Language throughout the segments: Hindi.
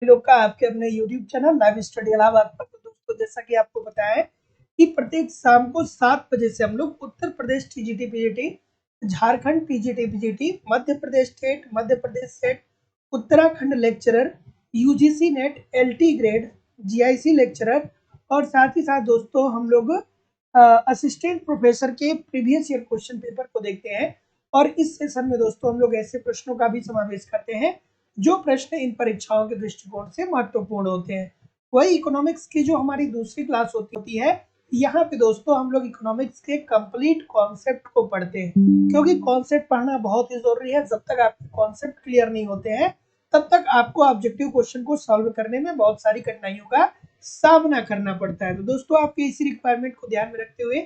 लोग का आपके अपने YouTube channel live study Allahabad पर। तो दोस्तों, जैसा कि आपको पता है कि प्रत्येक शाम को 7 बजे से हम लोग Uttar Pradesh TGT PGT, Jharkhand TGT PGT, Madhya Pradesh state, Madhya Pradesh SET, Uttarakhand lecturer, UGC NET, LT grade, GIC lecturer और साथ ही साथ दोस्तों हम लोग असिस्टेंट प्रोफेसर के प्रीवियस ईयर क्वेश्चन पेपर को देखते हैं। और इस सेशन में दोस्तों हम लोग ऐसे प्रश्नों का भी समावेश करते हैं जो प्रश्न इन परीक्षाओं के दृष्टिकोण से महत्वपूर्ण होते हैं। वही इकोनॉमिक्स की जो हमारी दूसरी क्लास होती है, यहाँ पे दोस्तों हम लोग इकोनॉमिक्स के कंप्लीट कॉन्सेप्ट को पढ़ते हैं, क्योंकि कॉन्सेप्ट पढ़ना बहुत ही जरूरी है। जब तक आपके कॉन्सेप्ट क्लियर नहीं होते हैं तब तक आपको ऑब्जेक्टिव क्वेश्चन को सॉल्व करने में बहुत सारी कठिनाइयों का सामना करना पड़ता है। तो दोस्तों, आपके इसी रिक्वायरमेंट को ध्यान में रखते हुए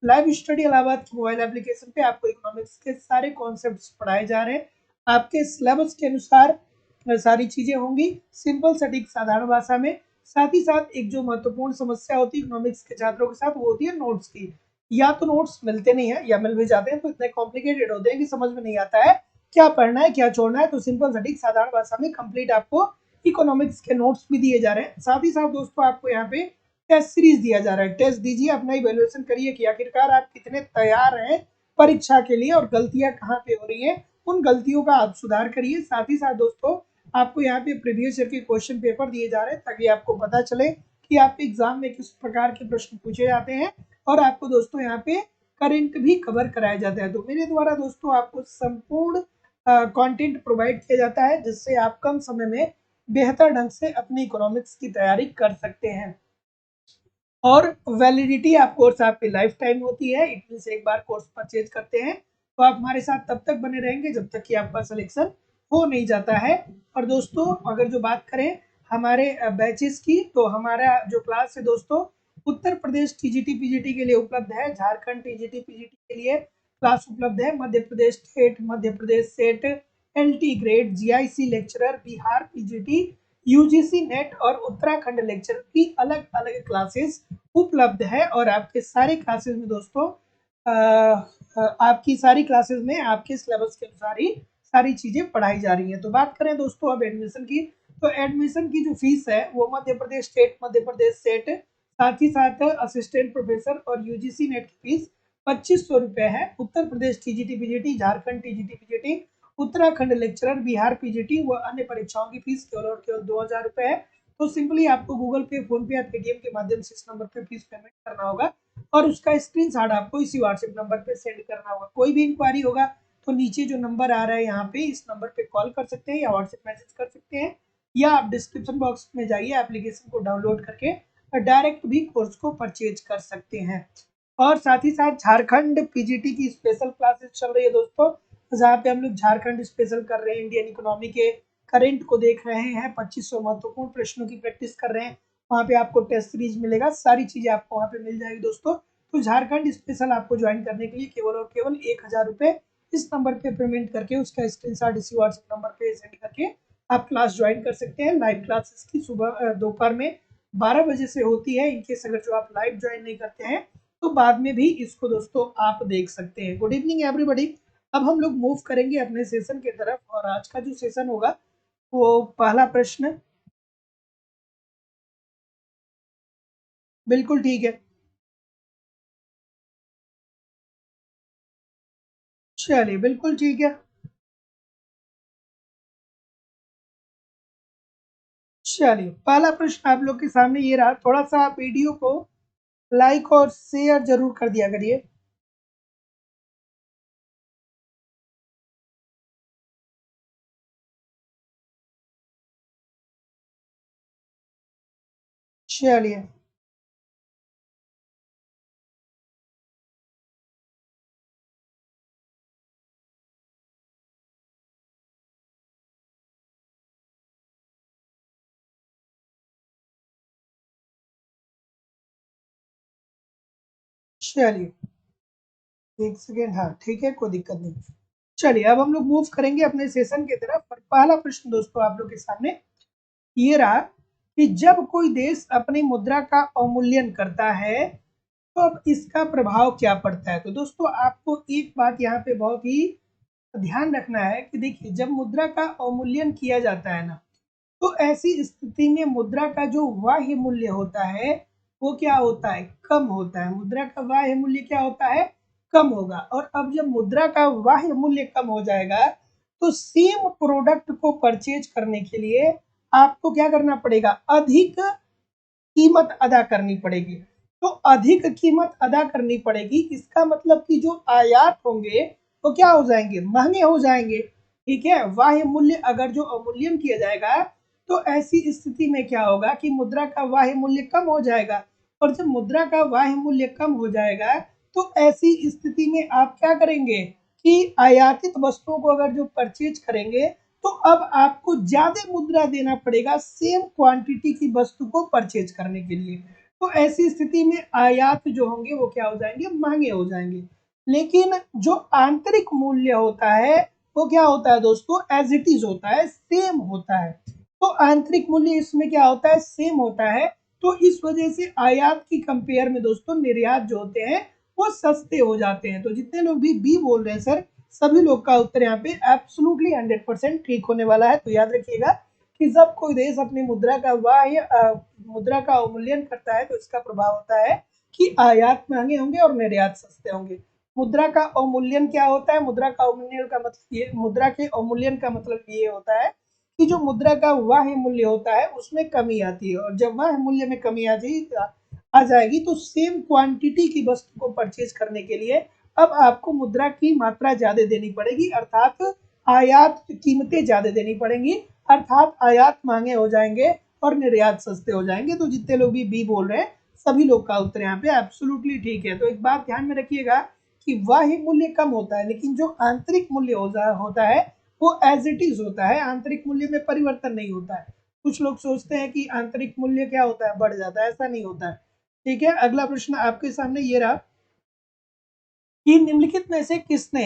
लाइव स्टडी इलाहाबाद की मोबाइल एप्लीकेशन पे आपको इकोनॉमिक्स के सारे कॉन्सेप्ट्स पढ़ाए जा रहे हैं। आपके सिलेबस के अनुसार सारी चीजें होंगी, सिंपल सटीक साधारण भाषा में। साथ ही साथ एक जो महत्वपूर्ण समस्या होती है इकोनॉमिक्स के छात्रों के साथ, वो होती है नोट्स की। या तो नोट्स मिलते नहीं है या मिल भी जाते हैं तो इतने कॉम्प्लिकेटेड होते हैं कि समझ में नहीं आता है क्या पढ़ना है क्या छोड़ना है। तो सिंपल सटीक साधारण भाषा में कंप्लीट आपको इकोनॉमिक्स के नोट्स भी दिए जा रहे हैं। साथ ही साथ दोस्तों आपको यहाँ पे टेस्ट सीरीज दिया जा रहा है। टेस्ट दीजिए, अपना इवैल्यूएशन करिए कि आखिरकार आप कितने तैयार हैं परीक्षा के लिए और गलतियां कहाँ पे हो रही हैं, उन गलतियों का आप सुधार करिए। साथ ही साथ दोस्तों आपको यहाँ पे प्रीवियस ईयर के क्वेश्चन पेपर दिए जा रहे हैं ताकि आपको पता चले कि आपके एग्जाम में किस प्रकार के प्रश्न पूछे जाते हैं और आपको दोस्तों यहाँ पे करंट भी कवर कराया जाता है। तो मेरे द्वारा दोस्तों आपको संपूर्ण कंटेंट प्रोवाइड किया जाता है जिससे आप कम समय में बेहतर ढंग से अपनी इकोनॉमिक्स की तैयारी कर सकते हैं। और वैलिडिटी आप कोर्स आपकी लाइफ टाइम होती है। इट मीन एक बार कोर्स परचेज करते हैं तो आप हमारे साथ तब तक बने रहेंगे जब तक कि आपका सिलेक्शन हो नहीं जाता है। और दोस्तों अगर जो बात करें हमारे बैचेस की, तो हमारा जो क्लास है दोस्तों उत्तर प्रदेश टीजीटी पीजीटी के लिए उपलब्ध है, झारखंड टीजीटी पीजीटी के लिए क्लास उपलब्ध है, Madhya Pradesh state, Madhya Pradesh SET, LT grade, GIC lecturer, Bihar PGT, UGC NET और उत्तराखंड लेक्चर की अलग अलग क्लासेस उपलब्ध है। और आपके सारे क्लासेस में दोस्तों आपकी सारी क्लासेस में आपके सिलेबस के अनुसार ही सारी चीजें पढ़ाई जा रही हैं। तो बात करें दोस्तों अब एडमिशन की, तो एडमिशन की जो फीस है वो मध्य प्रदेश स्टेट, मध्य प्रदेश सेट, साथ ही साथ असिस्टेंट प्रोफेसर और यूजीसी नेट की फीस 2500 रुपए है। Uttar Pradesh TGT PGT, Jharkhand TGT PGT, Uttarakhand lecturer, Bihar PGT व अन्य परीक्षाओं की फीस केवल और केवल 2000 रुपए है। तो सिंपली आपको गूगल पे, फोन पे या पेटीएम के माध्यम से इस नंबर पे फीस पेमेंट करना होगा और उसका स्क्रीनशॉट आपको इसी व्हाट्सएप नंबर पे सेंड करना होगा। कोई भी इंक्वायरी होगा तो नीचे जो नंबर आ रहा है यहाँ पे इस नंबर पे कॉल कर सकते हैं या व्हाट्सएप मैसेज कर सकते हैं, या आप डिस्क्रिप्शन बॉक्स में जाइए, एप्लीकेशन को डाउनलोड करके डायरेक्ट भी कोर्स को परचेज कर सकते हैं। और साथ ही साथ झारखंड पीजीटी की स्पेशल क्लासेस चल रही है दोस्तों, जहाँ पे हम लोग झारखंड स्पेशल कर रहे हैं, इंडियन इकोनॉमी के करंट को देख रहे हैं, 2500 महत्वपूर्ण प्रश्नों की प्रैक्टिस कर रहे हैं। वहाँ पे आपको टेस्ट सीरीज मिलेगा, सारी चीजें आपको वहाँ पे मिल जाएगी दोस्तों। तो झारखंड स्पेशल आपको ज्वाइन करने के लिए केवल और केवल 1000 रुपए इस नंबर पे पेमेंट करके उसका स्क्रीनशॉट इसी व्हाट्सएप नंबर पे सेंड करके आप क्लास ज्वाइन कर सकते हैं। लाइव क्लासेस की सुबह दोपहर में 12 बजे से होती है। इनकेस अगर जो आप लाइव ज्वाइन नहीं करते हैं तो बाद में भी इसको दोस्तों आप देख सकते हैं। Good evening everybody. अब हम लोग मूव करेंगे अपने सेशन की तरफ और आज का जो सेशन होगा वो पहला प्रश्न, बिल्कुल ठीक है। चलिए बिल्कुल ठीक है। चलिए पहला प्रश्न आप लोग के सामने ये रहा। थोड़ा सा आप वीडियो को लाइक और शेयर जरूर कर दिया करिए। चलिए चलिए एक सेकेंड, हाँ ठीक है, कोई दिक्कत नहीं। चलिए अब हम लोग मूव करेंगे अपने सेशन की तरफ और पहला प्रश्न दोस्तों आप लोग के सामने ये रहा कि जब कोई देश अपनी मुद्रा का अवमूल्यन करता है तो अब इसका प्रभाव क्या पड़ता है। तो दोस्तों आपको एक बात यहाँ पे बहुत ही ध्यान रखना है कि देखिए जब मुद्रा का अवमूल्यन किया जाता है ना, तो ऐसी स्थिति में मुद्रा का जो बाह्य मूल्य होता है वो क्या होता है, कम होता है। मुद्रा का बाह्य मूल्य क्या होता है, कम होगा। और अब जब मुद्रा का बाह्य मूल्य कम हो जाएगा तो सेम प्रोडक्ट को परचेज करने के लिए आपको क्या करना पड़ेगा, अधिक कीमत अदा करनी पड़ेगी। तो अधिक कीमत अदा करनी पड़ेगी, इसका मतलब कि जो आयात होंगे वो क्या हो जाएंगे, महंगे हो जाएंगे। ठीक है, बाह्य मूल्य अगर जो अवमूल्यन किया जाएगा तो ऐसी स्थिति में क्या होगा कि मुद्रा का बाह्य मूल्य कम हो जाएगा। और जब मुद्रा का बाह्य मूल्य कम हो जाएगा तो ऐसी स्थिति में आप क्या करेंगे कि आयातित वस्तुओं को अगर जो परचेज करेंगे तो अब आपको ज्यादा मुद्रा देना पड़ेगा सेम क्वांटिटी की वस्तु को परचेज करने के लिए। तो ऐसी स्थिति में आयात जो होंगे वो क्या हो जाएंगे, महंगे हो जाएंगे। लेकिन जो आंतरिक मूल्य होता है वो क्या होता है दोस्तों, एज इट इज होता है, सेम होता है। तो आंतरिक मूल्य इसमें क्या होता है, सेम होता है। तो इस वजह से आयात की कंपेयर में दोस्तों निर्यात जो होते हैं वो सस्ते हो जाते हैं। तो जितने लोग भी बी बोल रहे हैं सर, सभी लोग का उत्तर यहाँ पे एब्सोल्युटली 100% ठीक होने वाला है। तो याद रखिएगा कि जब कोई देश अपनी मुद्रा का मुद्रा का अवमूल्यन करता है तो इसका प्रभाव होता है कि आयात महंगे होंगे और निर्यात सस्ते होंगे। मुद्रा का अवमूल्यन क्या होता है, मुद्रा का अवमूल्यन का मतलब ये, मुद्रा के अवमूल्यन का मतलब ये होता है कि जो मुद्रा का बाह्य मूल्य होता है उसमें कमी आती है। और जब बाह्य मूल्य में कमी आ जाएगी तो सेम क्वांटिटी की वस्तु को परचेज करने के लिए अब आपको मुद्रा की मात्रा ज्यादा देनी पड़ेगी, अर्थात आयात कीमतें ज्यादा देनी पड़ेंगी, अर्थात आयात महंगे हो जाएंगे और निर्यात सस्ते हो जाएंगे। तो जितने लोग भी बी बोल रहे हैं सभी लोग का उत्तर यहाँ पे एब्सोल्युटली ठीक है। तो एक बात ध्यान में रखिएगा कि बाह्य मूल्य कम होता है लेकिन जो आंतरिक मूल्य होता है वो एज इट इज होता है, आंतरिक मूल्य में परिवर्तन नहीं होता है। कुछ लोग सोचते हैं कि आंतरिक मूल्य क्या होता है, बढ़ जाता है, ऐसा नहीं होता है। ठीक है, अगला प्रश्न आपके सामने ये रहा कि निम्नलिखित में से किसने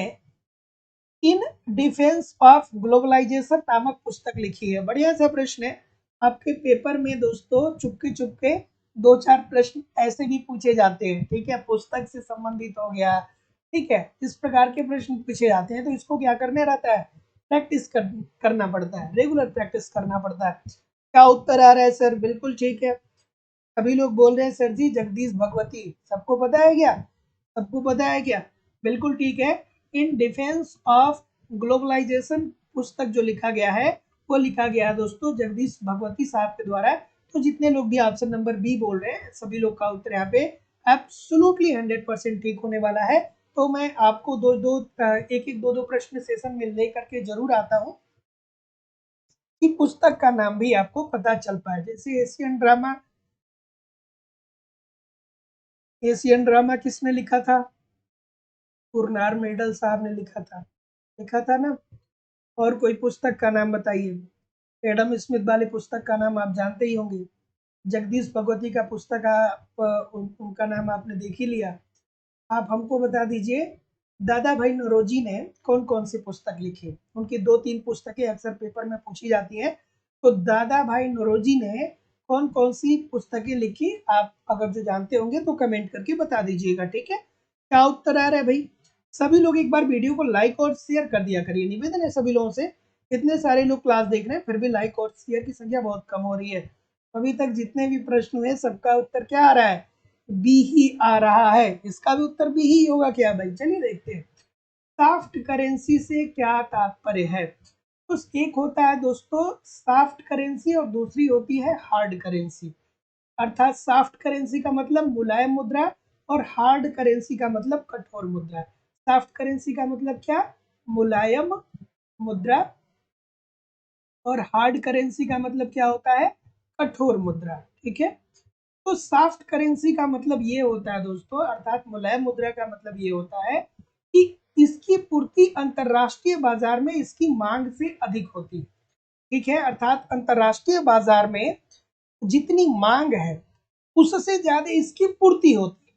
इन डिफेंस ऑफ ग्लोबलाइजेशन नामक पुस्तक लिखी है। बढ़िया सा प्रश्न है, आपके पेपर में दोस्तों चुपके चुपके 2-4 प्रश्न ऐसे भी पूछे जाते हैं। ठीक है, पुस्तक से संबंधित हो गया, ठीक है, इस प्रकार के प्रश्न पूछे जाते हैं। तो इसको क्या करना रहता है, करना पड़ता है, रेगुलर प्रैक्टिस करना पड़ता है। क्या उत्तर आ रहा है सर, बिल्कुल ठीक है। सभी लोग बोल रहे हैं सर जी जगदीश भगवती, सबको पता है क्या, सबको पता है क्या, बिल्कुल ठीक है। इन डिफेंस ऑफ ग्लोबलाइजेशन पुस्तक जो लिखा गया है वो लिखा गया है दोस्तों जगदीश भगवती साहब के द्वारा। तो जितने लोग भी ऑप्शन नंबर बी बोल रहे हैं सभी लोग का उत्तर यहाँ पे एब्सोल्युटली 100% ठीक होने वाला है। तो मैं आपको एक एक दो प्रश्न सेशन में ले करके जरूर आता हूँ कि पुस्तक का नाम भी आपको पता चल पाए। जैसे एशियन ड्रामा किसने लिखा था, कुरनार मेडल साहब ने लिखा था ना। और कोई पुस्तक का नाम बताइए, एडम स्मिथ वाले पुस्तक का नाम आप जानते ही होंगे। जगदीश भगवती का पुस्तक उनका नाम आपने देख ही लिया। आप हमको बता दीजिए दादा भाई नौरोजी ने कौन कौन सी पुस्तक लिखी। उनकी 2-3 पुस्तकें अक्सर पेपर में पूछी जाती हैं। तो दादा भाई नौरोजी ने कौन कौन सी पुस्तकें लिखी, आप अगर जो जानते होंगे तो कमेंट करके बता दीजिएगा। ठीक है, क्या उत्तर आ रहा है भाई। सभी लोग एक बार वीडियो को लाइक और शेयर कर दिया करिए, निवेदन है सभी लोगों से। इतने सारे लोग क्लास देख रहे हैं फिर भी लाइक और शेयर की संख्या बहुत कम हो रही है। अभी तक जितने भी प्रश्न हुए सबका उत्तर क्या आ रहा है, बी ही आ रहा है। इसका भी उत्तर बी ही होगा क्या भाई, चलिए देखते हैं। सॉफ्ट करेंसी से क्या तात्पर्य है। तो एक होता है दोस्तों सॉफ्ट करेंसी और दूसरी होती है हार्ड करेंसी। अर्थात सॉफ्ट करेंसी का मतलब मुलायम मुद्रा और हार्ड करेंसी का मतलब कठोर मुद्रा। सॉफ्ट करेंसी का मतलब क्या, मुलायम मुद्रा, और हार्ड करेंसी का मतलब क्या होता है, कठोर मुद्रा। ठीक है, तो सॉफ्ट करेंसी का मतलब ये होता है दोस्तों, अर्थात मुलायम मुद्रा का मतलब ये होता है कि इसकी पूर्ति अंतरराष्ट्रीय बाजार में इसकी मांग से अधिक होती है। ठीक है, अर्थात अंतरराष्ट्रीय बाजार में जितनी मांग है उससे ज्यादा इसकी पूर्ति होती है।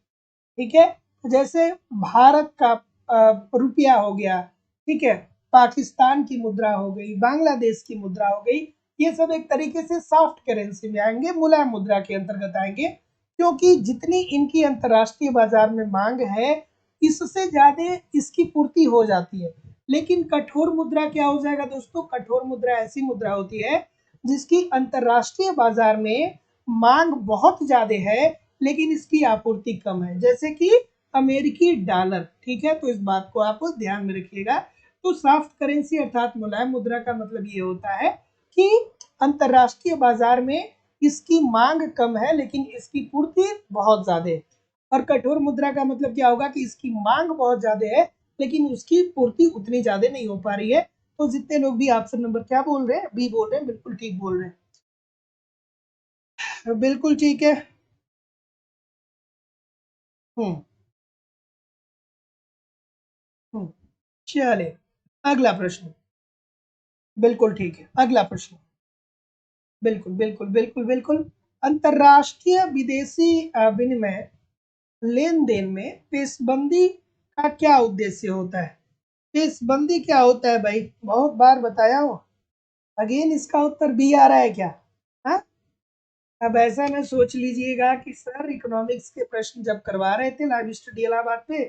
ठीक है, जैसे भारत का रुपया हो गया, ठीक है, पाकिस्तान की मुद्रा हो गई, बांग्लादेश की मुद्रा हो गई, ये सब एक तरीके से सॉफ्ट करेंसी में आएंगे, मुलायम मुद्रा के अंतर्गत आएंगे, क्योंकि जितनी इनकी अंतरराष्ट्रीय बाजार में मांग है इससे ज्यादा इसकी पूर्ति हो जाती है। लेकिन कठोर मुद्रा क्या हो जाएगा दोस्तों, कठोर मुद्रा ऐसी मुद्रा होती है जिसकी अंतरराष्ट्रीय बाजार में मांग बहुत ज्यादा है लेकिन इसकी आपूर्ति कम है, जैसे कि अमेरिकी डॉलर। ठीक है, तो इस बात को आप ध्यान में रखिएगा। तो सॉफ्ट करेंसी अर्थात मुलायम मुद्रा का मतलब ये होता है कि अंतरराष्ट्रीय बाजार में इसकी मांग कम है लेकिन इसकी पूर्ति बहुत ज्यादा है। और कठोर मुद्रा का मतलब क्या होगा कि इसकी मांग बहुत ज्यादा है लेकिन उसकी पूर्ति उतनी ज्यादा नहीं हो पा रही है। तो जितने लोग भी ऑप्शन नंबर क्या बोल रहे हैं, बी बोल रहे हैं, बिल्कुल ठीक बोल रहे हैं, बिल्कुल ठीक है। हम्म हम्म चलिए अगला प्रश्न। बिल्कुल ठीक है, अगला प्रश्न। बिल्कुल बिल्कुल बिल्कुल बिल्कुल। अंतरराष्ट्रीय विदेशी विनिमय लेन देन में पेशबंदी का क्या उद्देश्य होता है? पेशबंदी क्या होता है भाई, बहुत बार बताया हो। अगेन इसका उत्तर बी आ रहा है क्या? हाँ, अब ऐसा ना सोच लीजिएगा कि सर इकोनॉमिक्स के प्रश्न जब करवा रहे थे लाइव स्टडी इलाहाबाद पे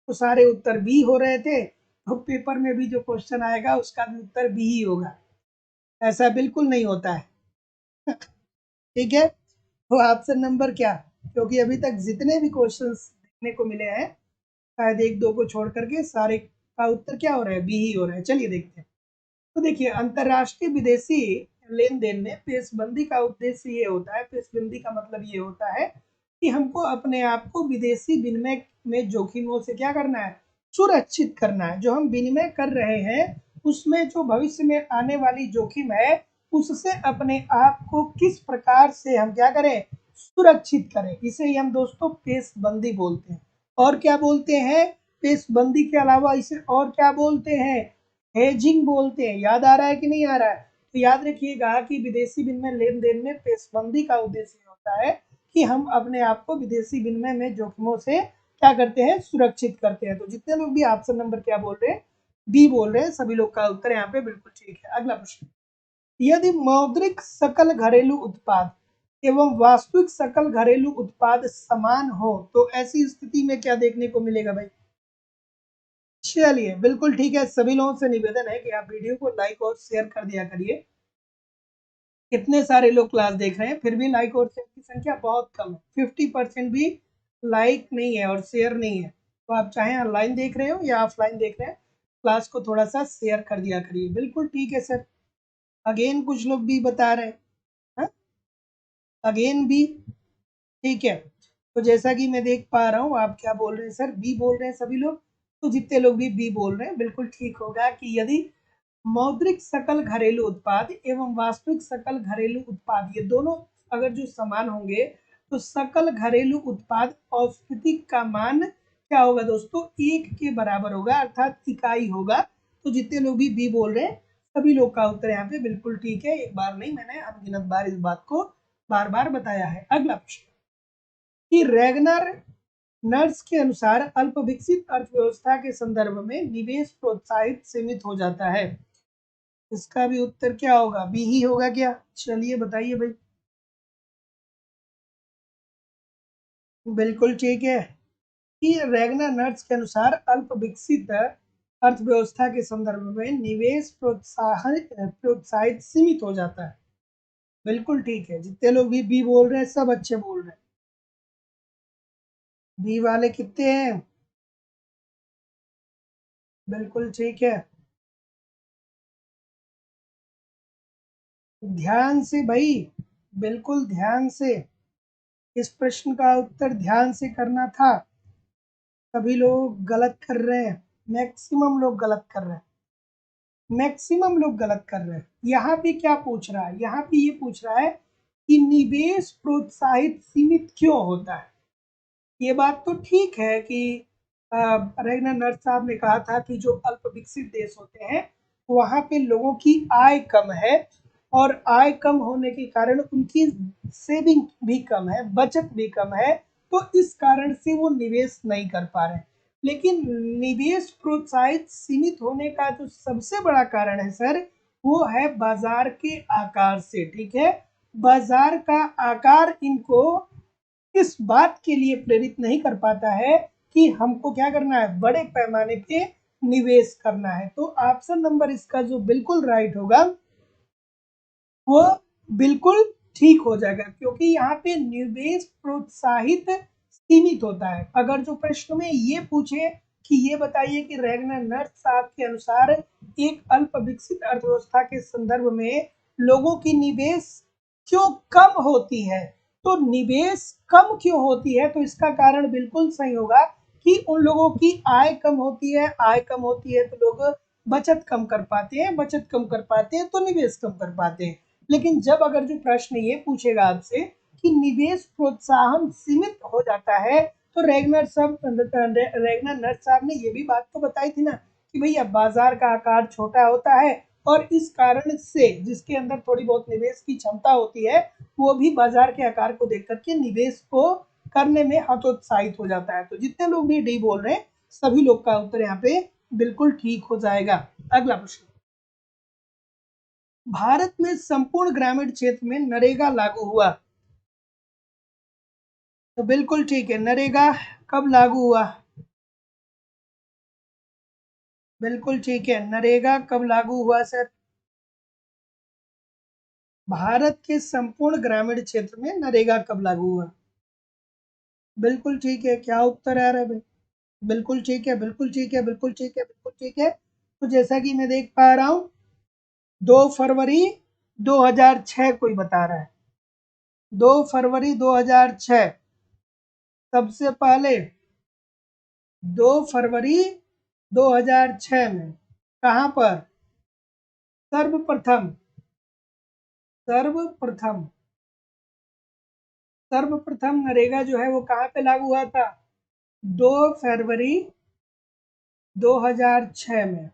तो सारे उत्तर बी हो रहे थे, तो पेपर में भी जो क्वेश्चन आएगा उसका भी उत्तर बी ही होगा। ऐसा बिल्कुल नहीं होता है। ठीक है, तो ऑप्शन नंबर क्या? क्योंकि अभी तक जितने भी क्वेश्चंस देखने को मिले हैं शायद एक दो को छोड़ करके सारे का उत्तर क्या हो रहा है, बी ही हो रहा है। चलिए देखते हैं। तो देखिए अंतरराष्ट्रीय विदेशी लेन देन में पेशबंदी का उद्देश्य ये होता है, पेशबंदी का मतलब ये होता है कि हमको अपने आप को विदेशी विनिमय में जोखिमों से क्या करना है, सुरक्षित करना है। जो हम विनिमय कर रहे हैं उसमें जो भविष्य में आने वाली जोखिम है उससे अपने आप को किस प्रकार से हम क्या करें, सुरक्षित करें, इसे ही हम दोस्तों पेशबंदी बोलते हैं। और क्या बोलते हैं, पेशबंदी के अलावा इसे और क्या बोलते हैं, हेजिंग बोलते हैं। याद आ रहा है कि नहीं आ रहा है? तो याद रखिएगा कि विदेशी विनिमय लेन देन में पेशबंदी का उद्देश्य होता है कि हम अपने आप को विदेशी विनिमय में जोखिमों से क्या करते हैं, सुरक्षित करते हैं। तो जितने लोग भी ऑप्शन नंबर क्या बोल रहे हैं, बी बोल रहे हैं, सभी लोग का उत्तर यहाँ पे बिल्कुल ठीक है। अगला प्रश्न। यदि मौद्रिक सकल घरेलू उत्पाद एवं वास्तविक सकल घरेलू उत्पाद समान हो तो ऐसी स्थिति में क्या देखने को मिलेगा भाई? चलिए बिल्कुल ठीक है, सभी लोगों से निवेदन है कि आप वीडियो को लाइक और शेयर कर दिया करिए। इतने सारे लोग क्लास देख रहे हैं फिर भी लाइक और शेयर की संख्या बहुत कम है, 50% भी लाइक नहीं है और शेयर नहीं है। तो आप चाहे ऑनलाइन देख रहे हो या ऑफलाइन देख रहे हैं, क्लास को थोड़ा सा शेयर कर दिया करिए। बिल्कुल ठीक है सर। अगेन कुछ लोग भी बता रहे हैं, हाँ? अगेन भी ठीक है। तो जैसा कि मैं देख पा रहा हूँ आप क्या बोल रहे हैं सर, बी बोल रहे हैं सभी लोग। तो जितने लोग भी बी बोल रहे हैं बिल्कुल ठीक होगा कि यदि मौद्रिक सकल घरेलू उत्पाद एवं वास्तविक सकल घरेलू उत्पाद ये दोनों अगर जो समान होंगे तो सकल घरेलू उत्पाद औसत का मान क्या होगा दोस्तों, एक के बराबर होगा अर्थात इकाई होगा। तो जितने लोग भी बी बोल रहे हैं सभी लोग का उत्तर यहाँ पे बिल्कुल ठीक है। एक बार नहीं, मैंने अनगिनत बार इस बात को बार बार बताया है। अगला प्रश्न कि रैगनर नर्स के अनुसार अल्प विकसित अर्थव्यवस्था के संदर्भ में निवेश प्रोत्साहित सीमित हो जाता है। इसका भी उत्तर क्या होगा, बी ही होगा क्या? चलिए बताइए भाई। बिल्कुल ठीक है कि रैगनर नर्स के अनुसार अल्प विकसित अर्थव्यवस्था के संदर्भ में निवेश प्रोत्साहित सीमित हो जाता है। बिल्कुल ठीक है, जितने लोग भी बी बोल रहे हैं सब अच्छे बोल रहे हैं। बी वाले कितने हैं? बिल्कुल ठीक है। ध्यान से भाई, बिल्कुल ध्यान से, इस प्रश्न का उत्तर ध्यान से करना था। सभी लोग गलत कर रहे हैं, मैक्सिमम लोग गलत कर रहे हैं, मैक्सिमम लोग गलत कर रहे हैं। यहाँ पे क्या पूछ रहा है, यहाँ पे ये पूछ रहा है कि निवेश प्रोत्साहित सीमित क्यों होता है। ये बात तो ठीक है कि रेगना नर्स साहब ने कहा था कि जो अल्प विकसित देश होते हैं वहां पे लोगों की आय कम है और आय कम होने के कारण उनकी सेविंग भी कम है, बचत भी कम है, तो इस कारण से वो निवेश नहीं कर पा रहे हैं। लेकिन निवेश प्रोत्साहित सीमित होने का जो सबसे बड़ा कारण है सर वो है बाजार के आकार से। ठीक है, बाजार का आकार इनको इस बात के लिए प्रेरित नहीं कर पाता है कि हमको क्या करना है, बड़े पैमाने पे निवेश करना है। तो ऑप्शन नंबर इसका जो बिल्कुल राइट होगा वो बिल्कुल ठीक हो जाएगा, क्योंकि यहाँ पे निवेश प्रोत्साहित सीमित होता है। अगर जो प्रश्न में ये पूछे कि ये बताइए कि रैगनर नर्स साहब के अनुसार एक अल्प विकसित अर्थव्यवस्था के संदर्भ में लोगों की निवेश क्यों कम होती है, तो निवेश कम क्यों होती है, तो इसका कारण बिल्कुल सही होगा कि उन लोगों की आय कम होती है, आय कम होती है तो लोग बचत कम कर पाते हैं, बचत कम कर पाते हैं तो निवेश कम कर पाते हैं। लेकिन जब अगर जो प्रश्न ये पूछेगा आपसे कि निवेश प्रोत्साहन सीमित हो जाता है, तो रैगनर नर्स साहब ने ये भी बात तो बताई थी ना कि भैया बाजार का आकार छोटा होता है और इस कारण से जिसके अंदर थोड़ी बहुत निवेश की क्षमता होती है वो भी बाजार के आकार को देख करके निवेश को करने में हतोत्साहित हो जाता है। तो जितने लोग भी डी बोल रहे हैं सभी लोग का उत्तर यहाँ पे बिल्कुल ठीक हो जाएगा। अगला प्रश्न, भारत में संपूर्ण ग्रामीण क्षेत्र में नरेगा लागू हुआ, तो बिल्कुल ठीक है। नरेगा कब लागू हुआ, बिल्कुल ठीक है। नरेगा कब लागू हुआ सर, भारत के संपूर्ण ग्रामीण क्षेत्र में नरेगा कब लागू हुआ, बिल्कुल ठीक है। क्या उत्तर आ रहा है, बिल्कुल ठीक है, बिल्कुल ठीक है, बिल्कुल ठीक है, बिल्कुल ठीक है। तो जैसा कि मैं देख पा रहा हूँ 2 फरवरी 2006 कोई बता रहा है, 2 फरवरी 2006 सबसे पहले 2 फरवरी 2006 में कहाँ पर, सर्वप्रथम सर्वप्रथम सर्वप्रथम नरेगा जो है वो कहाँ पे लागू हुआ था, 2 फरवरी 2006 में,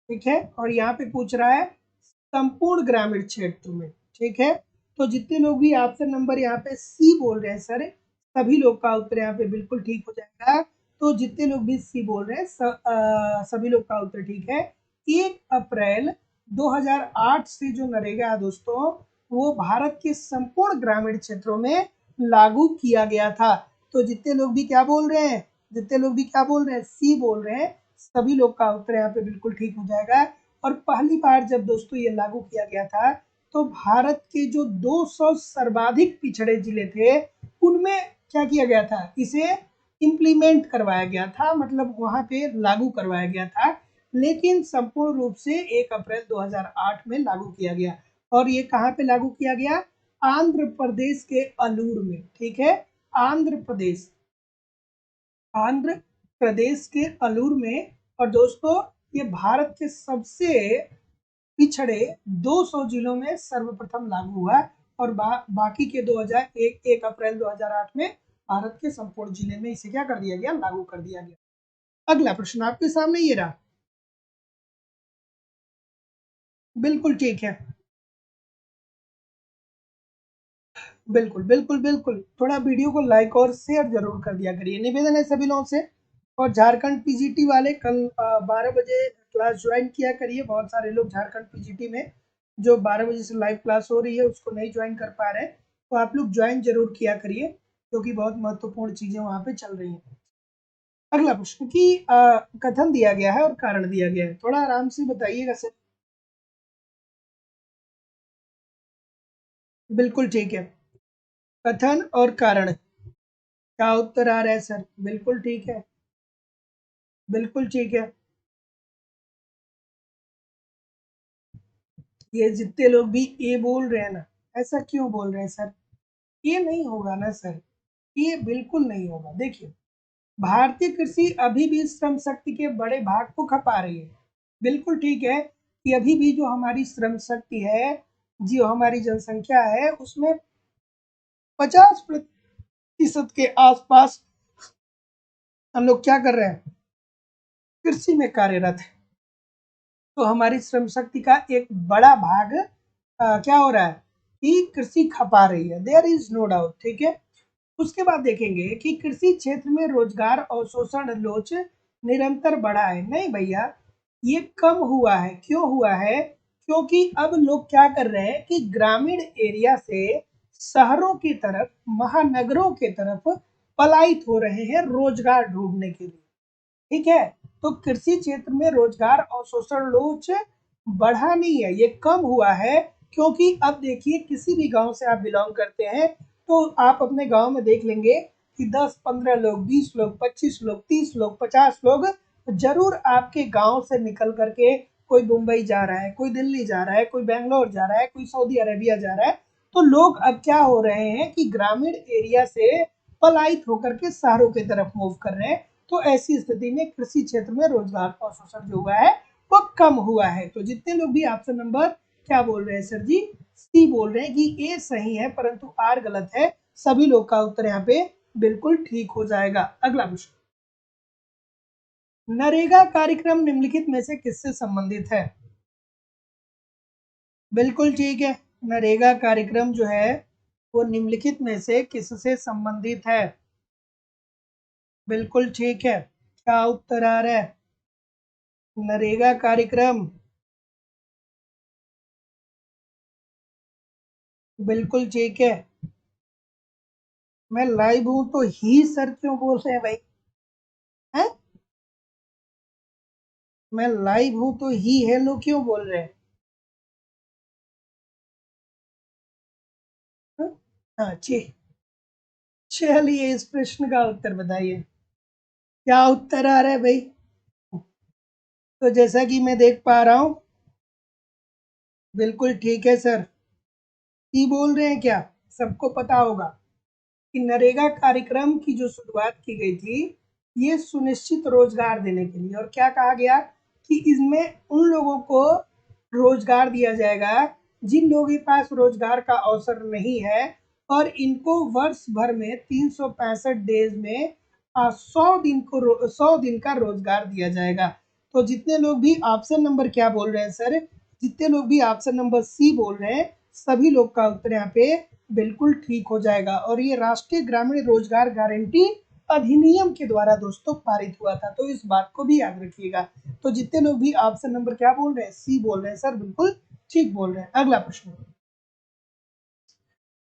ठीक है। और यहाँ पे पूछ रहा है संपूर्ण ग्रामीण क्षेत्र में, ठीक है। तो जितने लोग भी ऑप्शन नंबर यहाँ पे सी बोल रहे हैं सर, सभी लोग का उत्तर यहाँ पे बिल्कुल ठीक हो जाएगा। तो जितने लोग भी सी बोल रहे हैं सभी लोग का उत्तर ठीक है। 1 अप्रैल 2008 से जो नरेगा है दोस्तों वो भारत के संपूर्ण ग्रामीण क्षेत्रों में लागू किया गया था। तो जितने लोग भी क्या बोल रहे हैं, जितने लोग भी क्या बोल रहे हैं, सी बोल रहे हैं, सभी लोग का उत्तर यहाँ पे बिल्कुल ठीक हो जाएगा। और पहली बार जब दोस्तों ये लागू किया गया था तो भारत के जो 200 सर्वाधिक पिछड़े जिले थे उनमें क्या किया गया था, इसे इम्प्लीमेंट करवाया गया था, मतलब वहां पे लागू करवाया गया था। लेकिन संपूर्ण रूप से 1 अप्रैल 2008 में लागू किया गया। और ये कहाँ पे लागू किया गया, आंध्र प्रदेश के अलूर में, ठीक है। आंध्र प्रदेश, आंध्र प्रदेश के अलूर में। और दोस्तों ये भारत के सबसे पिछड़े 200 जिलों में सर्वप्रथम लागू हुआ। और बाकी के 2001 1 अप्रैल 2008 में भारत के संपूर्ण जिले में इसे क्या कर दिया गया, लागू कर दिया गया। अगला प्रश्न आपके सामने ये रहा, बिल्कुल ठीक है, बिल्कुल बिल्कुल बिल्कुल। थोड़ा वीडियो को लाइक और शेयर जरूर कर दिया करिए, निवेदन है सभी लोगों से। और झारखंड पीजीटी वाले कल 12 बजे क्लास ज्वाइन किया करिए। बहुत सारे लोग झारखंड पीजीटी में जो 12 बजे से लाइव क्लास हो रही है उसको नहीं ज्वाइन कर पा रहे हैं, तो आप लोग ज्वाइन जरूर किया करिए क्योंकि बहुत महत्वपूर्ण चीजें वहाँ पे चल रही हैं। अगला प्रश्न की कथन दिया गया है और कारण दिया गया है, थोड़ा आराम से बताइएगा सर। बिल्कुल ठीक है, कथन और कारण, क्या उत्तर आ रहा है सर, बिल्कुल ठीक है, बिल्कुल ठीक है। ये जितने लोग भी ए बोल रहे हैं ना, ऐसा क्यों बोल रहे हैं सर, ये नहीं होगा ना सर, ये बिल्कुल नहीं होगा। देखिए भारतीय कृषि अभी भी श्रम शक्ति के बड़े भाग को खपा रही है, बिल्कुल ठीक है कि अभी भी जो हमारी श्रम शक्ति है, जो हमारी जनसंख्या है उसमें 50% के आसपास हम लोग क्या कर रहे हैं, कृषि में कार्यरत है। तो हमारी श्रम शक्ति का एक बड़ा भाग क्या हो रहा है कि कृषि खपा रही है, देयर इज नो डाउट, ठीक है। उसके बाद देखेंगे कि कृषि क्षेत्र में रोजगार और शोषण लोच निरंतर बढ़ा है, नहीं भैया ये कम हुआ है। क्यों हुआ है, क्योंकि अब लोग क्या कर रहे हैं कि ग्रामीण एरिया से शहरों की तरफ, महानगरों के तरफ पलायित हो रहे हैं रोजगार ढूंढने के लिए, ठीक है। तो कृषि क्षेत्र में रोजगार और शोषण लोच बढ़ा नहीं है, ये कम हुआ है। क्योंकि अब देखिए किसी भी गांव से आप बिलोंग करते हैं तो आप अपने गांव में देख लेंगे कि 10-15 लोग, 20 लोग, 25 लोग, 30 लोग, 50 लोग जरूर आपके गांव से निकल करके कोई मुंबई जा रहा है, कोई दिल्ली जा रहा है, कोई बेंगलोर जा रहा है, कोई सऊदी अरेबिया जा रहा है। तो लोग अब क्या हो रहे हैं कि ग्रामीण एरिया से पलायित होकर के शहरों की तरफ मूव कर रहे हैं। तो ऐसी स्थिति में कृषि क्षेत्र में रोजगार का शोषण जो हुआ है वो कम हुआ है। तो जितने लोग भी ऑप्शन नंबर क्या बोल रहे हैं सर जी, सी बोल रहे हैं कि ए सही है परंतु आर गलत है। सभी लोग का उत्तर यहाँ पे बिल्कुल ठीक हो जाएगा। अगला प्रश्न, नरेगा कार्यक्रम निम्नलिखित में से किससे संबंधित है? बिल्कुल ठीक है, नरेगा कार्यक्रम जो है वो निम्नलिखित में से किससे संबंधित है? बिल्कुल ठीक है, क्या उत्तर आ रहा है? नरेगा कार्यक्रम बिल्कुल ठीक है। मैं लाइव हूं तो ही सर क्यों बोल रहे हैं भाई? हैं? मैं लाइव हूं तो ही हेलो क्यों बोल रहे हैं? हाँ हाँ, चलिए इस प्रश्न का उत्तर बताइए, क्या उत्तर आ रहा है भाई? तो जैसा कि मैं देख पा रहा हूं, बिल्कुल ठीक है सर। ही बोल रहे हैं क्या? सबको पता होगा कि नरेगा कार्यक्रम की जो शुरुआत की गई थी ये सुनिश्चित रोजगार देने के लिए, और क्या कहा गया कि इसमें उन लोगों को रोजगार दिया जाएगा जिन लोगों के पास रोजगार का अवसर नहीं है, और इनको वर्ष भर में 365 डेज में 100 दिन का रोजगार दिया जाएगा। तो जितने लोग भी ऑप्शन नंबर क्या बोल रहे हैं सर, जितने लोग भी ऑप्शन नंबर सी बोल रहे हैं सभी लोग का उत्तर यहाँ पे बिल्कुल ठीक हो जाएगा। और ये राष्ट्रीय ग्रामीण रोजगार गारंटी अधिनियम के द्वारा दोस्तों पारित हुआ था, तो इस बात को भी याद रखिएगा। तो जितने लोग भी ऑप्शन नंबर क्या बोल रहे हैं, सी बोल रहे हैं सर, बिल्कुल ठीक बोल रहे हैं। अगला प्रश्न,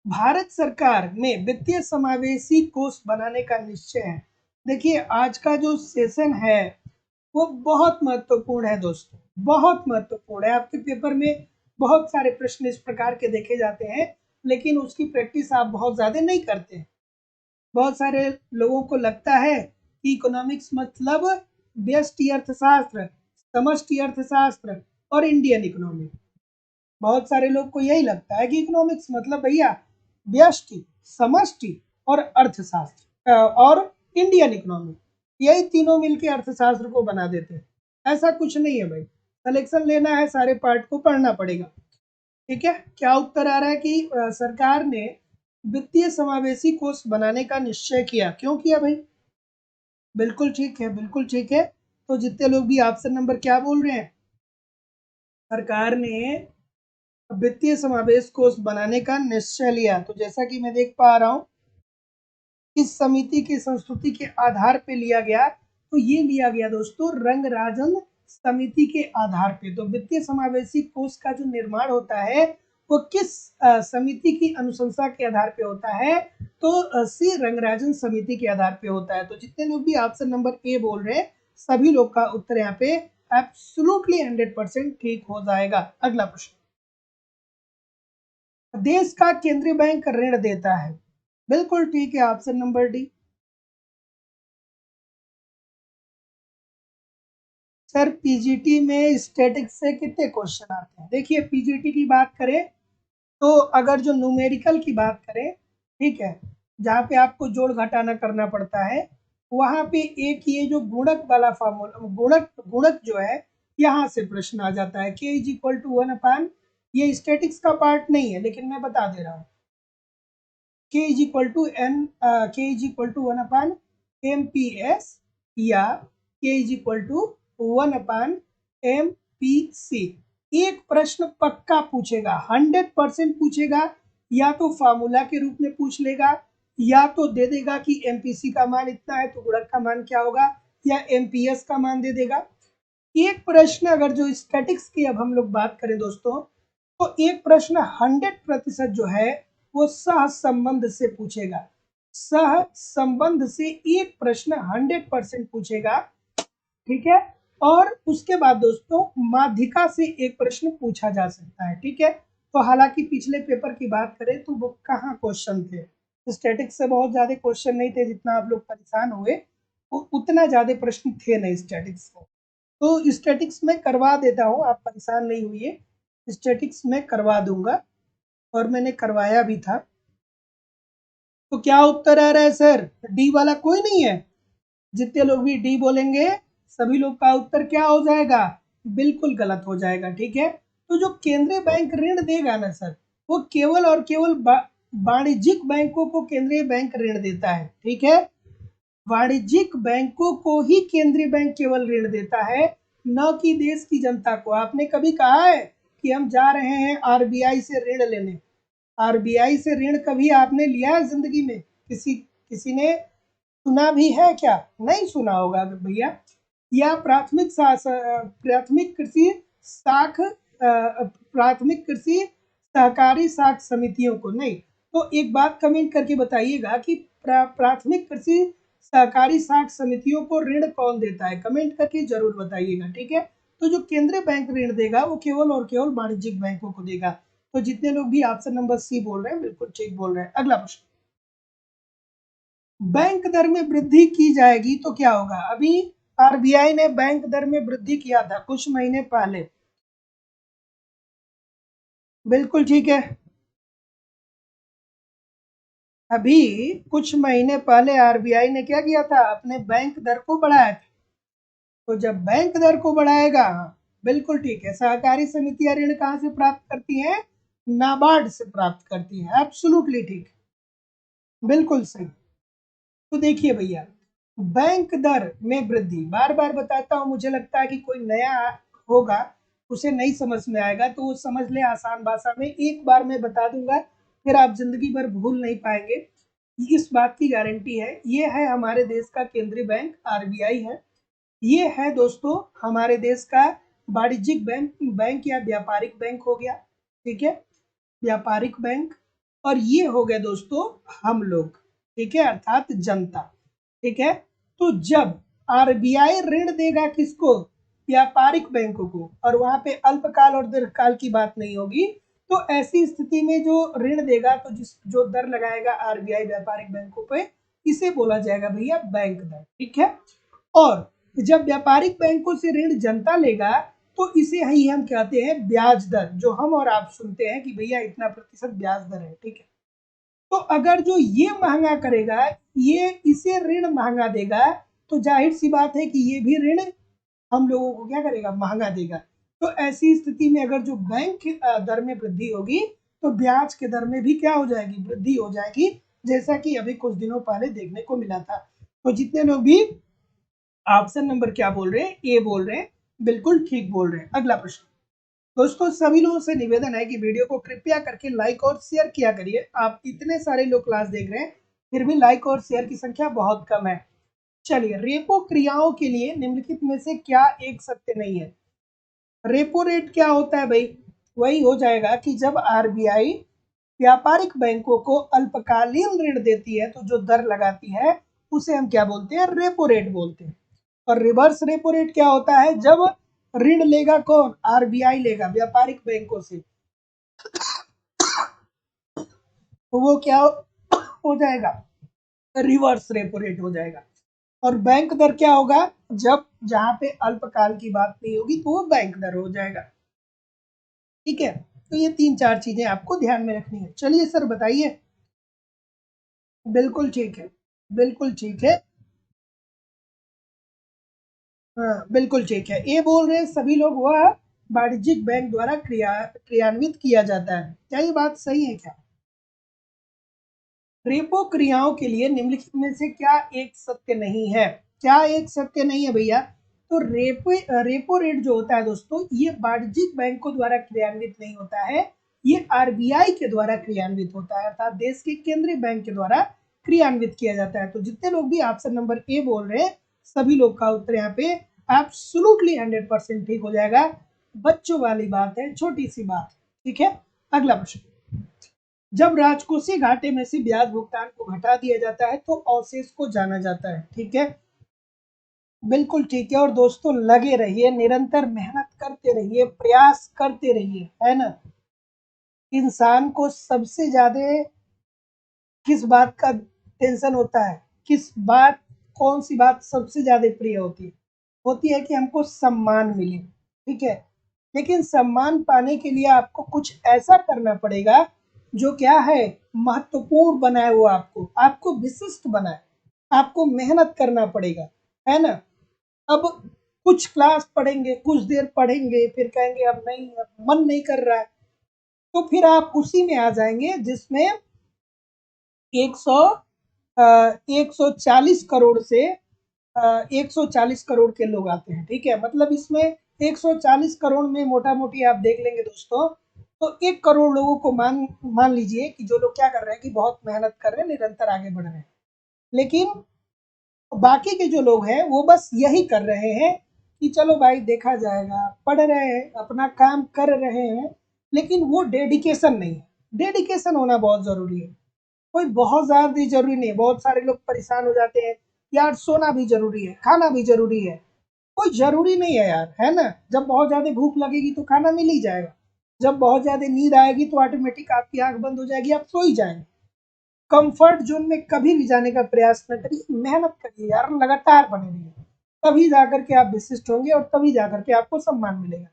भारत सरकार में वित्तीय समावेशी कोष बनाने का निश्चय है। देखिए आज का जो सेशन है वो बहुत महत्वपूर्ण है दोस्तों, बहुत महत्वपूर्ण है। आपके पेपर में बहुत सारे प्रश्न इस प्रकार के देखे जाते हैं लेकिन उसकी प्रैक्टिस आप बहुत ज्यादा नहीं करते हैं। बहुत सारे लोगों को लगता है कि इकोनॉमिक्स मतलब व्यष्टि अर्थशास्त्र, समष्टि अर्थशास्त्र और इंडियन इकोनॉमी। बहुत सारे लोग को यही लगता है कि इकोनॉमिक्स मतलब भैया व्यष्टि, समष्टि और अर्थशास्त्र और इंडियन इकोनॉमी, यही तीनों मिलके अर्थशास्त्र को बना देते हैं। ऐसा कुछ नहीं है भाई, सिलेक्शन लेना है सारे पार्ट को पढ़ना पड़ेगा। ठीक है, क्या उत्तर आ रहा है कि सरकार ने वित्तीय समावेशी कोष बनाने का निश्चय किया। क्यों किया भाई? बिल्कुल ठीक है, बिल्कुल ठीक है। तो जितने लोग भी ऑप्शन नंबर क्या बोल रहे हैं, सरकार ने वित्तीय समावेश कोष बनाने का निश्चय लिया। तो जैसा कि मैं देख पा रहा हूँ इस समिति की संस्तुति के आधार पे लिया गया, तो ये लिया गया दोस्तों रंगराजन समिति के आधार पे। तो वित्तीय समावेशी कोष का जो निर्माण होता है वो किस समिति की अनुशंसा के आधार पे होता है? तो सी रंगराजन समिति के आधार पे होता है। तो जितने लोग भी ऑप्शन नंबर ए बोल रहे हैं सभी लोग का उत्तर यहाँ पे एब्सोल्युटली 100% ठीक हो जाएगा। अगला प्रश्न, देश का केंद्रीय बैंक ऋण देता है। बिल्कुल ठीक है, option number D. Sir PGT में स्टैटिक्स से कितने क्वेश्चन आते हैं? देखिए पीजीटी की बात करें तो अगर जो न्यूमेरिकल की बात करें, ठीक है, जहाँ पे आपको जोड़ घटाना करना पड़ता है, वहां पे एक ये जो गुणक वाला फार्मूला, गुणक गुणक जो है यहाँ से प्रश्न आ जाता है। के इज इक्वल टू 1/, ये स्टैटिक्स का पार्ट नहीं है लेकिन मैं बता दे रहा हूँ। के इज इक्वल टू एन, के इज इक्वल टू 1/MPS या के इज इक्वल टू 1/MPC। एक प्रश्न पक्का पूछेगा, 100% पूछेगा। या तो फार्मूला के रूप में पूछ लेगा, या तो दे देगा कि एमपीसी का मान इतना है तो गुणक का मान क्या होगा, या एमपीएस का मान दे देगा। एक प्रश्न अगर जो स्टैटिक्स की अब हम लोग बात करें दोस्तों, तो एक प्रश्न 100% जो है वो सह संबंध से पूछेगा। सह संबंध से एक प्रश्न 100% पूछेगा, ठीक है। और उसके बाद दोस्तों माध्यिका से एक प्रश्न पूछा जा सकता है, ठीक है। तो तो हालांकि पिछले पेपर की बात करें तो वो कहाँ क्वेश्चन थे, स्टैटिक्स से बहुत ज़्यादा क्वेश्चन नहीं थे, जितना आप लोग परेशान हुए उतना ज़्यादा प्रश्न थे नहीं स्टैटिक्स में। तो स्टैटिक्स में करवा देता हूँ, आप परेशान नहीं हुई, स्टैटिक्स में करवा दूंगा और मैंने करवाया भी था। तो क्या उत्तर आ रहा है सर? डी वाला कोई नहीं है? जितने लोग भी डी बोलेंगे सभी लोग का उत्तर क्या हो जाएगा? बिल्कुल गलत हो जाएगा। ठीक है, तो जो केंद्रीय बैंक ऋण देगा ना सर, वो केवल और केवल वाणिज्यिक बैंकों को केंद्रीय बैंक ऋण देता है। ठीक है, वाणिज्यिक बैंकों को ही केंद्रीय बैंक केवल ऋण देता है, न कि देश की जनता को। आपने कभी कहा है कि हम जा रहे हैं आरबीआई से ऋण लेने? आरबीआई से ऋण कभी आपने लिया है जिंदगी में? किसी किसी ने सुना भी है क्या? नहीं सुना होगा भैया। या प्राथमिक कृषि साख प्राथमिक कृषि सहकारी साख समितियों को? नहीं। तो एक बात कमेंट करके बताइएगा कि प्राथमिक कृषि सहकारी साख समितियों को ऋण कौन देता है? कमेंट करके जरूर बताइएगा। ठीक है, तो जो केंद्रीय बैंक ऋण देगा वो केवल और केवल वाणिज्यिक बैंकों को देगा। तो जितने लोग भी ऑप्शन नंबर सी बोल रहे हैं बिल्कुल ठीक बोल रहे हैं। अगला प्रश्न, बैंक दर में वृद्धि की जाएगी तो क्या होगा? अभी आरबीआई ने बैंक दर में वृद्धि किया था कुछ महीने पहले। बिल्कुल ठीक है, अभी कुछ महीने पहले आरबीआई ने क्या किया था? अपने बैंक दर को बढ़ाया था। तो जब बैंक दर को बढ़ाएगा, बिल्कुल ठीक है, सहकारी समितियां ऋण कहां से प्राप्त करती हैं? नाबार्ड से प्राप्त करती है। एब्सोल्युटली ठीक, बिल्कुल सही। तो देखिए भैया, बैंक दर में वृद्धि, बार बार बताता हूं, मुझे लगता है कि कोई नया होगा उसे नहीं समझ में आएगा, तो वो समझ ले आसान भाषा में। एक बार मैं बता दूंगा, फिर आप जिंदगी भर भूल नहीं पाएंगे, इस बात की गारंटी है। ये है हमारे देश का केंद्रीय बैंक आरबीआई है। ये है दोस्तों हमारे देश का वाणिज्यिक बैंक या व्यापारिक बैंक हो गया। ठीक है, व्यापारिक बैंक। और ये हो गए दोस्तों हम लोग, ठीक है, अर्थात जनता। ठीक है, तो जब आरबीआई ऋण देगा किसको? व्यापारिक बैंकों को, और वहां पे अल्पकाल और दीर्घकाल की बात नहीं होगी, तो ऐसी स्थिति में जो ऋण देगा, तो जो दर लगाएगा आरबीआई व्यापारिक बैंकों पे, इसे बोला जाएगा भैया बैंक दर। ठीक है, और जब व्यापारिक बैंकों से ऋण जनता लेगा तो इसे ही हम कहते हैं ब्याज दर, जो हम और आप सुनते हैं कि भैया इतना प्रतिशत ब्याज दर है। ठीक है, तो अगर जो ये महंगा करेगा, ये इसे ऋण महंगा देगा, तो जाहिर सी बात है कि ये भी ऋण हम लोगों को क्या करेगा? महंगा देगा। तो ऐसी स्थिति में अगर जो बैंक दर में वृद्धि होगी, तो ब्याज के दर में भी क्या हो जाएगी? वृद्धि हो जाएगी, जैसा कि अभी कुछ दिनों पहले देखने को मिला था। तो जितने लोग भी ऑप्शन नंबर क्या बोल रहे हैं? ए बोल रहे हैं, बिल्कुल ठीक बोल रहे हैं। अगला प्रश्न, दोस्तों सभी लोगों से निवेदन है कि वीडियो को कृपया करके लाइक और शेयर किया करिए। आप इतने सारे लोग क्लास देख रहे हैं, फिर भी लाइक और शेयर की संख्या बहुत कम है। चलिए, रेपो क्रियाओं के लिए निम्नलिखित में से क्या एक सत्य नहीं है? रेपो रेट क्या होता है भाई? वही हो जाएगा कि जब आरबीआई व्यापारिक बैंकों को अल्पकालीन ऋण देती है, तो जो दर लगाती है उसे हम क्या बोलते हैं? रेपो रेट बोलते हैं। और रिवर्स रेपो रेट क्या होता है? जब ऋण लेगा कौन? आरबीआई लेगा व्यापारिक बैंकों से, तो वो क्या हो जाएगा? रिवर्स रेपो रेट हो जाएगा। और बैंक दर क्या होगा? जब जहां पे अल्पकाल की बात नहीं होगी तो वो बैंक दर हो जाएगा। ठीक है, तो ये 3-4 चीजें आपको ध्यान में रखनी है। चलिए सर बताइए। बिल्कुल ठीक है, बिल्कुल ठीक है, हाँ बिल्कुल ठीक है। ये बोल रहे हैं सभी लोग, वह वाणिज्यिक बैंक द्वारा क्रियान्वित किया जाता है। क्या ये बात सही है क्या? रेपो क्रियाओं के लिए निम्नलिखित में से क्या एक सत्य नहीं है? क्या एक सत्य नहीं है भैया? तो रेपो रेट जो होता है दोस्तों, ये वाणिज्यिक बैंकों द्वारा क्रियान्वित नहीं होता है, ये आरबीआई के द्वारा क्रियान्वित होता है, अर्थात देश के केंद्रीय बैंक के द्वारा क्रियान्वित किया जाता है। तो जितने लोग भी ऑप्शन नंबर ए बोल रहे हैं, सभी लोग का उत्तर यहाँ पे एब्सोल्युटली 100% ठीक हो जाएगा। बच्चों वाली बात है, छोटी सी बात। ठीक है, अगला प्रश्न, जब राजकोषीय घाटे में से ब्याज भुगतान को घटा दिया जाता है तो अवशेष को जाना जाता है। ठीक है, बिल्कुल ठीक है। और दोस्तों लगे रहिए, निरंतर मेहनत करते रहिए, प्रयास करते रहिए, है ना? इंसान को सबसे ज्यादा किस बात का टेंशन होता है, किस बात, कौन सी बात सबसे ज्यादा प्रिय होती है? होती है कि हमको सम्मान मिले, ठीक है। लेकिन सम्मान पाने के लिए आपको कुछ ऐसा करना पड़ेगा जो क्या है, महत्वपूर्ण बनाए, वो आपको आपको विशिष्ट बनाए, आपको मेहनत करना पड़ेगा, है ना। अब कुछ क्लास पढ़ेंगे, कुछ देर पढ़ेंगे, फिर कहेंगे अब नहीं, अब मन नहीं कर रहा है, तो फिर आप उसी में आ जाएंगे जिसमें 100 140 करोड़ से 140 करोड़ के लोग आते हैं, ठीक है। मतलब इसमें 140 करोड़ में मोटा मोटी आप देख लेंगे दोस्तों, तो 1 करोड़ लोगों को मान मान लीजिए कि जो लोग क्या कर रहे हैं कि बहुत मेहनत कर रहे हैं, निरंतर आगे बढ़ रहे हैं। लेकिन बाकी के जो लोग हैं वो बस यही कर रहे हैं कि चलो भाई देखा जाएगा, पढ़ रहे हैं, अपना काम कर रहे हैं, लेकिन वो डेडिकेशन नहीं है। डेडिकेशन होना बहुत जरूरी है, कोई बहुत ज़्यादा ज़रूरी नहीं है। बहुत सारे लोग परेशान हो जाते हैं, यार सोना भी ज़रूरी है, खाना भी ज़रूरी है। कोई ज़रूरी नहीं है यार, है ना। जब बहुत ज़्यादा भूख लगेगी तो खाना मिल ही जाएगा, जब बहुत ज़्यादा नींद आएगी तो ऑटोमेटिक आपकी आँख बंद हो जाएगी, आप सो ही जाएँगे। कंफर्ट जोन में कभी भी जाने का प्रयास न करिए, मेहनत करिए यार, लगातार बने रहिए। तभी जाकर के आप विशिष्ट होंगे और तभी जाकर के आपको सम्मान मिलेगा।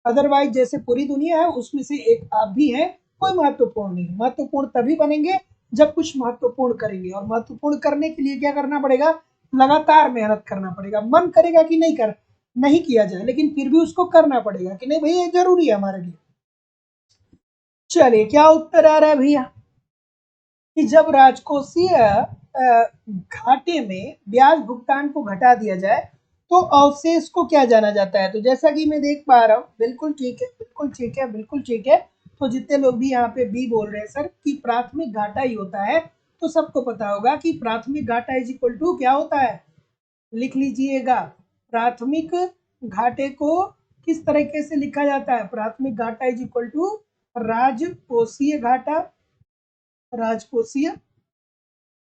अदरवाइज जैसे पूरी दुनिया है उसमें से एक आप भी हैं, कोई महत्वपूर्ण नहीं। महत्वपूर्ण तभी बनेंगे जब कुछ महत्वपूर्ण करेंगे, और महत्वपूर्ण करने के लिए क्या करना पड़ेगा, लगातार मेहनत करना पड़ेगा। मन करेगा कि नहीं किया जाए, लेकिन फिर भी उसको करना पड़ेगा कि नहीं भाई ये जरूरी है हमारे लिए। चलिए क्या उत्तर आ रहा है भैया, कि जब राजकोषीय घाटे में ब्याज भुगतान को घटा दिया जाए तो अवशेष को क्या जाना जाता है? तो जैसा कि मैं देख पा रहा हूँ, बिल्कुल ठीक है, बिल्कुल ठीक है, बिल्कुल ठीक है। तो जितने लोग भी यहाँ पे बी बोल रहे हैं सर कि प्राथमिक घाटा ही होता है, तो सबको पता होगा कि प्राथमिक घाटा इज इक्वल टू क्या होता है, लिख लीजिएगा। प्राथमिक घाटे को किस तरीके से लिखा जाता है? प्राथमिक घाटा इज इक्वल टू राजकोषीय घाटा, राजकोषीय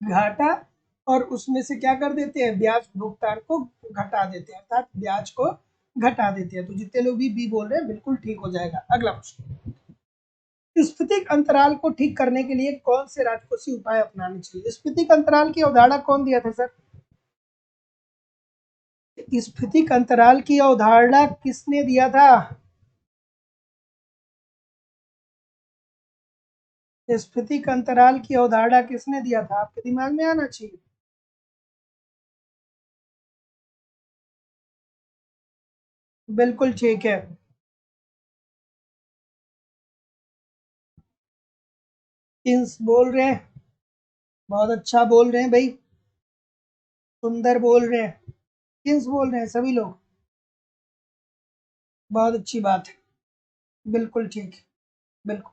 घाटा, और उसमें से क्या कर देते हैं, ब्याज भुगतान को घटा देते हैं, अर्थात ब्याज को घटा देते हैं। तो जितने लोग भी बी बोल रहे हैं बिल्कुल ठीक हो जाएगा। अगला प्रश्न, स्फीतिक अंतराल को ठीक करने के लिए कौन से राजकोषीय उपाय अपनाने चाहिए? स्फीतिक अंतराल की अवधारणा कौन दिया था सर? स्फीतिक अंतराल की अवधारणा किसने दिया था? स्फीतिक अंतराल की अवधारणा किसने दिया था, आपके दिमाग में आना चाहिए। बिल्कुल ठीक है, किंग्स बोल रहे हैं, बहुत अच्छा बोल रहे हैं भाई, सुंदर बोल रहे हैं, किंग्स बोल रहे हैं सभी लोग, बहुत अच्छी बात है, बिल्कुल ठीक है, बिल्कुल।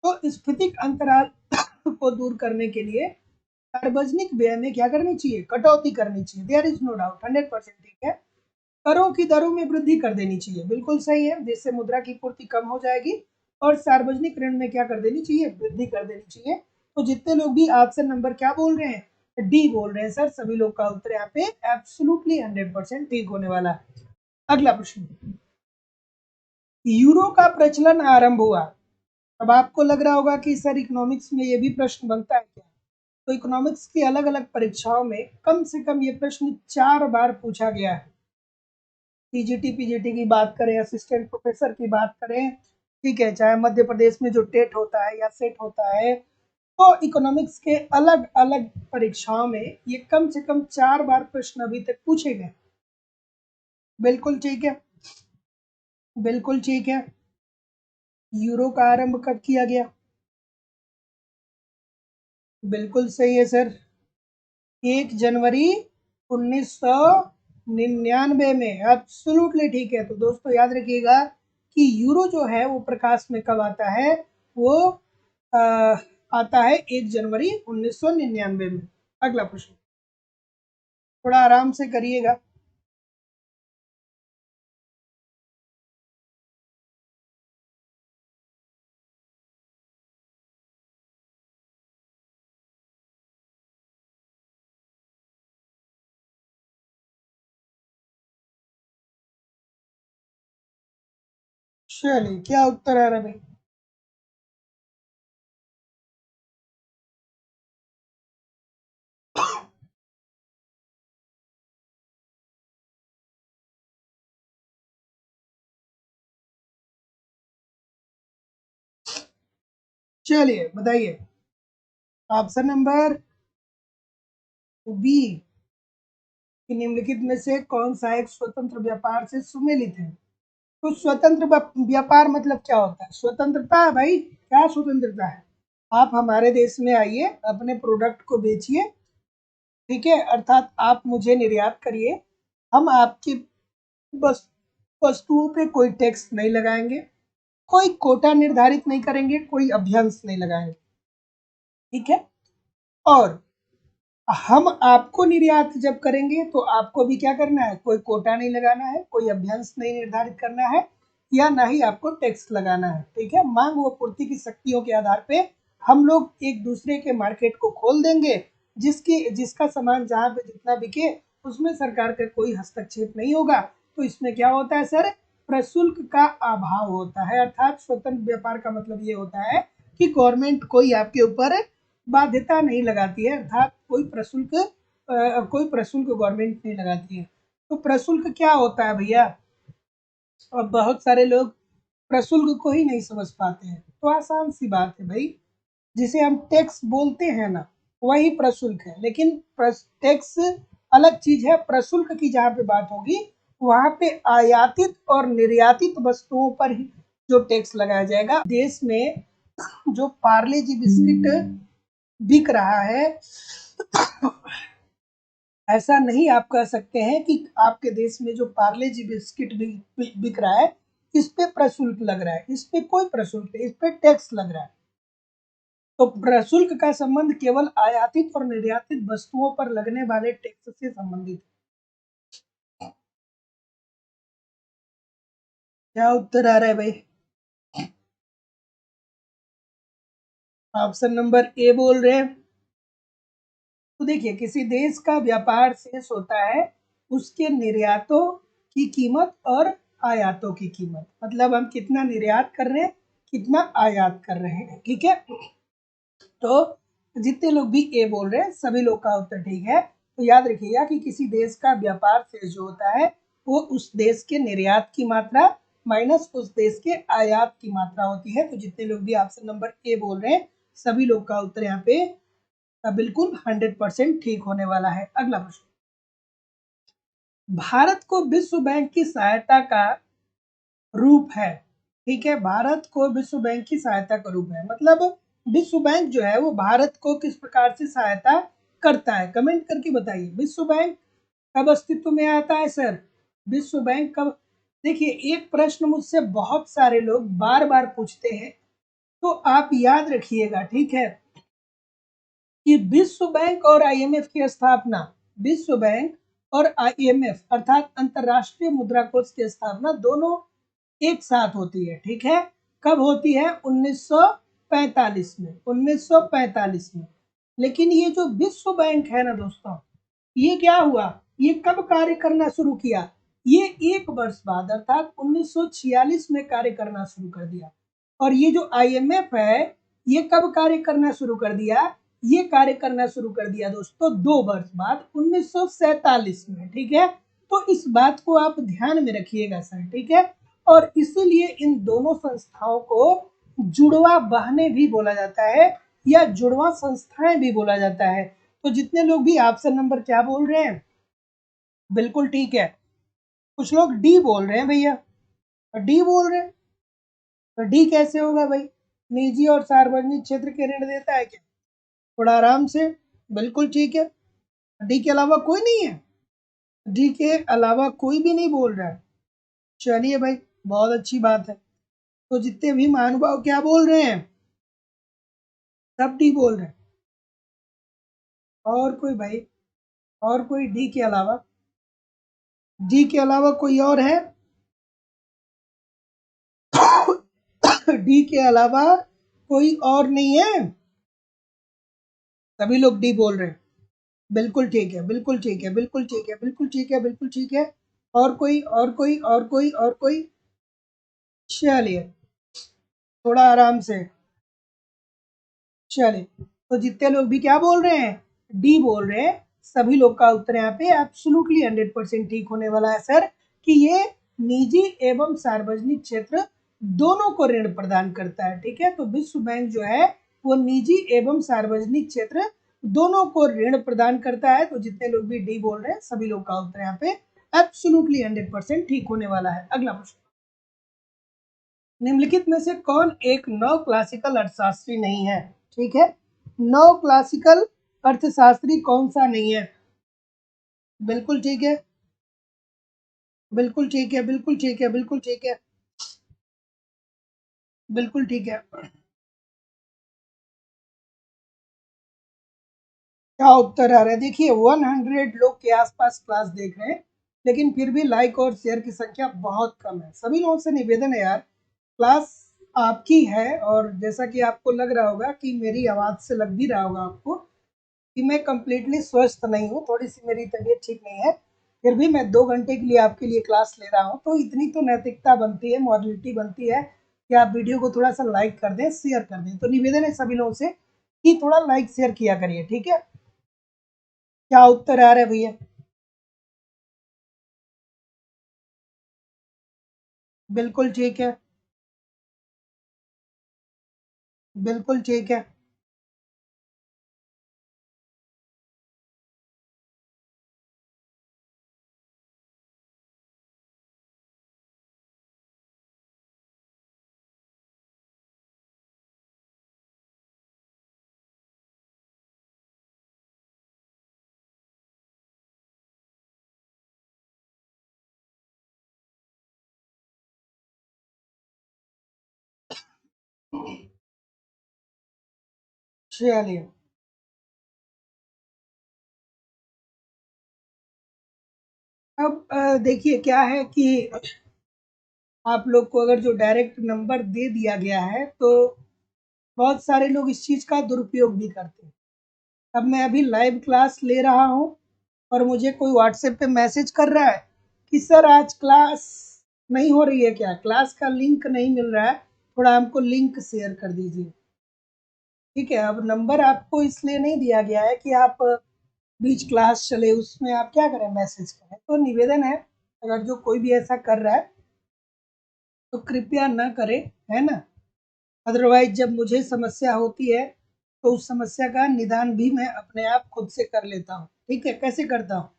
तो स्फीतिक अंतराल को दूर करने के लिए सार्वजनिक व्यय में क्या करनी चाहिए, कटौती करनी चाहिए, देयर इज नो डाउट, 100% ठीक है। करों की दरों में वृद्धि कर देनी चाहिए, बिल्कुल सही है, जिससे मुद्रा की पूर्ति कम हो जाएगी, और सार्वजनिक ऋण में क्या कर देनी चाहिए, वृद्धि कर देनी चाहिए। तो जितने लोग भी ऑप्शन नंबर क्या बोल रहे हैं, डी बोल रहे हैं सर, सभी लोग का उत्तर यहाँ पे एब्सोल्युटली 100% ठीक होने वाला है। अगला प्रश्न, यूरो का प्रचलन आरंभ हुआ। अब आपको लग रहा होगा कि सर इकोनॉमिक्स में ये भी प्रश्न बनता है क्या? तो इकोनॉमिक्स की अलग अलग परीक्षाओं में कम से कम ये प्रश्न 4 बार पूछा गया है। टीजीटी पीजीटी की बात करें, असिस्टेंट प्रोफेसर की बात करें, ठीक है, चाहे मध्य प्रदेश में जो टेट होता है या सेट होता है, तो इकोनॉमिक्स के अलग अलग परीक्षाओं में ये कम से कम 4 बार प्रश्न अभी तक पूछे गए। बिल्कुल ठीक है, बिल्कुल ठीक है। यूरो का आरंभ कब किया गया? बिल्कुल सही है सर, 1 जनवरी 1999 में, एब्सोल्युटली ठीक है। तो दोस्तों याद रखिएगा कि यूरो जो है वो प्रकाश में कब आता है, वो आ, आता है 1 जनवरी 1999 में। अगला प्रश्न, थोड़ा आराम से करिएगा। चलिए क्या उत्तर आ रहा है भाई? चलिए बताइए, ऑप्शन नंबर बी, निम्नलिखित में से कौन सा एक स्वतंत्र व्यापार से सुमेलित है? तो स्वतंत्र व्यापार मतलब क्या होता है? स्वतंत्रता है भाई। क्या स्वतंत्रता है? आप हमारे देश में आइए, अपने प्रोडक्ट को बेचिए, ठीक है, अर्थात आप मुझे निर्यात करिए, हम आपकी वस्तुओं पे कोई टैक्स नहीं लगाएंगे, कोई कोटा निर्धारित नहीं करेंगे, कोई अभ्यंश नहीं लगाएंगे, ठीक है। और हम आपको निर्यात जब करेंगे तो आपको भी क्या करना है? कोई कोटा नहीं लगाना है, कोई अभ्यंश नहीं निर्धारित करना है, या ना ही आपको टैक्स लगाना है, ठीक है। मांग व पूर्ति की शक्तियों के आधार पे हम लोग एक दूसरे के मार्केट को खोल देंगे, जिसका सामान जहां पे जितना बिके उसमें सरकार का कोई हस्तक्षेप नहीं होगा। तो इसमें क्या होता है सर? प्रशुल्क का अभाव होता है, अर्थात स्वतंत्र व्यापार का मतलब ये होता है कि गवर्नमेंट कोई आपके ऊपर बाध्यता नहीं लगाती है, अर्थात कोई प्रशुल्क गवर्नमेंट नहीं लगाती है। तो प्रशुल्क क्या होता है भैया? और बहुत सारे लोग प्रशुल्क को ही नहीं समझ पाते हैं। तो आसान सी बात है भाई, जिसे हम टैक्स बोलते हैं ना, वही प्रशुल्क है। लेकिन टैक्स अलग चीज है, प्रशुल्क की जहाँ पे बात होगी वहां पे आयातित और निर्यातित वस्तुओं पर ही जो टैक्स लगाया जाएगा। देश में जो पार्ले जी बिस्किट बिक रहा है, ऐसा नहीं आप कह सकते हैं कि आपके देश में जो पार्ले जी बिस्किट बिक रहा है इस पे प्रशुल्क लग रहा है। इस पे कोई प्रशुल्क नहीं, इस पे टैक्स लग रहा है। तो प्रशुल्क का संबंध केवल आयातित और निर्यातित वस्तुओं पर लगने वाले टैक्स से संबंधित है। क्या उत्तर आ रहा है भाई? ऑप्शन नंबर ए बोल रहे हैं। तो देखिए, किसी देश का व्यापार शेष होता है उसके निर्यातों की कीमत और आयातों की कीमत, मतलब हम कितना निर्यात कर रहे हैं, कितना आयात कर रहे हैं, ठीक है। तो जितने लोग भी ए बोल रहे हैं सभी लोग का उत्तर ठीक है। तो याद रखिएगा कि किसी देश का व्यापार शेष जो होता है वो उस देश के निर्यात की मात्रा माइनस उस देश के आयात की मात्रा होती है। तो जितने लोग भी ऑप्शन नंबर ए बोल रहे हैं सभी लोग का उत्तर यहाँ पे बिल्कुल 100% ठीक होने वाला है। अगला प्रश्न, भारत को विश्व बैंक की सहायता का रूप है, ठीक है। भारत को विश्व बैंक की सहायता का रूप है, मतलब विश्व बैंक जो है वो भारत को किस प्रकार से सहायता करता है? कमेंट करके बताइए, विश्व बैंक कब अस्तित्व में आता है सर? विश्व बैंक कब? देखिए, एक प्रश्न मुझसे बहुत सारे लोग बार बार पूछते हैं, तो आप याद रखिएगा, ठीक है, कि विश्व बैंक और आईएमएफ की स्थापना, विश्व बैंक और आईएमएफ अर्थात अंतरराष्ट्रीय मुद्रा कोष की स्थापना दोनों एक साथ होती है, ठीक है। कब होती है? 1945 में, 1945 में। लेकिन ये जो विश्व बैंक है ना दोस्तों, ये क्या हुआ? ये कब कार्य करना शुरू किया? ये एक वर्ष बाद अर्थात 1946 में कार्य करना शुरू कर दिया। और ये जो आईएमएफ है ये कब कार्य करना शुरू कर दिया? ये कार्य करना शुरू कर दिया दोस्तों 2 वर्ष बाद 1947 में, ठीक है। तो इस बात को आप ध्यान में रखिएगा सर, ठीक है। और इसीलिए इन दोनों संस्थाओं को जुड़वा बहने भी बोला जाता है या जुड़वा संस्थाएं भी बोला जाता है। तो जितने लोग भी ऑप्शन नंबर क्या बोल रहे हैं बिल्कुल ठीक है। कुछ लोग डी बोल रहे हैं भैया, डी बोल रहे हैं, तो डी कैसे होगा भाई? निजी और सार्वजनिक क्षेत्र के ऋण देता है क्या? थोड़ा आराम से, बिल्कुल ठीक है। डी के अलावा कोई नहीं है? डी के अलावा कोई भी नहीं बोल रहा है? चलिए भाई, बहुत अच्छी बात है। तो जितने भी महानुभाव क्या बोल रहे हैं? सब डी बोल रहे हैं। और कोई भाई? और कोई डी के अलावा? डी के अलावा कोई और है? डी के अलावा कोई और नहीं है? सभी लोग डी बोल रहे हैं, बिल्कुल ठीक है, बिल्कुल ठीक है, बिल्कुल ठीक है, बिल्कुल ठीक है, बिल्कुल ठीक है। और कोई? और कोई? और कोई? और कोई? चलिए, थोड़ा आराम से, चलिए। तो जितने लोग भी क्या बोल रहे हैं? डी बोल रहे हैं, सभी लोग का उत्तर यहाँ पे एब्सोल्युटली 100% ठीक होने वाला है सर, कि ये निजी एवं सार्वजनिक क्षेत्र दोनों को ऋण प्रदान करता है, ठीक है। तो विश्व बैंक जो है वो निजी एवं सार्वजनिक क्षेत्र दोनों को ऋण प्रदान करता है। तो जितने लोग भी डी बोल रहे हैं सभी लोग का उत्तर यहाँ पे एब्सोल्युटली 100% ठीक होने वाला है। अगला प्रश्न, निम्नलिखित में से कौन एक नव क्लासिकल अर्थशास्त्री नहीं है? ठीक है, नव क्लासिकल अर्थशास्त्री कौन सा नहीं है? बिल्कुल ठीक है, बिल्कुल ठीक है, बिल्कुल ठीक है, बिल्कुल ठीक है, बिल्कुल ठीक है। क्या उत्तर आ रहा है? देखिए 100 लोग के आसपास क्लास देख रहे हैं, लेकिन फिर भी लाइक और शेयर की संख्या बहुत कम है। सभी लोगों से निवेदन है यार, क्लास आपकी है और जैसा कि आपको लग रहा होगा कि मेरी आवाज़ से लग भी रहा होगा आपको कि मैं कंप्लीटली स्वस्थ नहीं हूँ, थोड़ी सी मेरी तबीयत ठीक नहीं है, फिर भी मैं 2 घंटे के लिए आपके लिए क्लास ले रहा हूँ। तो इतनी तो नैतिकता बनती है, मॉडलिटी बनती है कि आप वीडियो को थोड़ा सा लाइक कर दें, शेयर कर दें। तो निवेदन है सभी लोगों से कि थोड़ा लाइक शेयर किया करिए, ठीक है। क्या उत्तर आ रहा है भैया? बिल्कुल ठीक है, बिल्कुल ठीक है। चलिए, अब देखिए क्या है कि आप लोग को अगर जो डायरेक्ट नंबर दे दिया गया है तो बहुत सारे लोग इस चीज़ का दुरुपयोग भी करते हैं। अब मैं अभी लाइव क्लास ले रहा हूँ और मुझे कोई व्हाट्सएप पे मैसेज कर रहा है कि सर आज क्लास नहीं हो रही है क्या, क्लास का लिंक नहीं मिल रहा है, थोड़ा हमको लिंक शेयर कर दीजिए। ठीक है, अब नंबर आपको इसलिए नहीं दिया गया है कि आप बीच क्लास चले उसमें आप क्या करें, मैसेज करें। तो निवेदन है अगर जो कोई भी ऐसा कर रहा है तो कृपया न करें, है ना। अदरवाइज जब मुझे समस्या होती है तो उस समस्या का निदान भी मैं अपने आप खुद से कर लेता हूँ। ठीक है, कैसे करता हूँ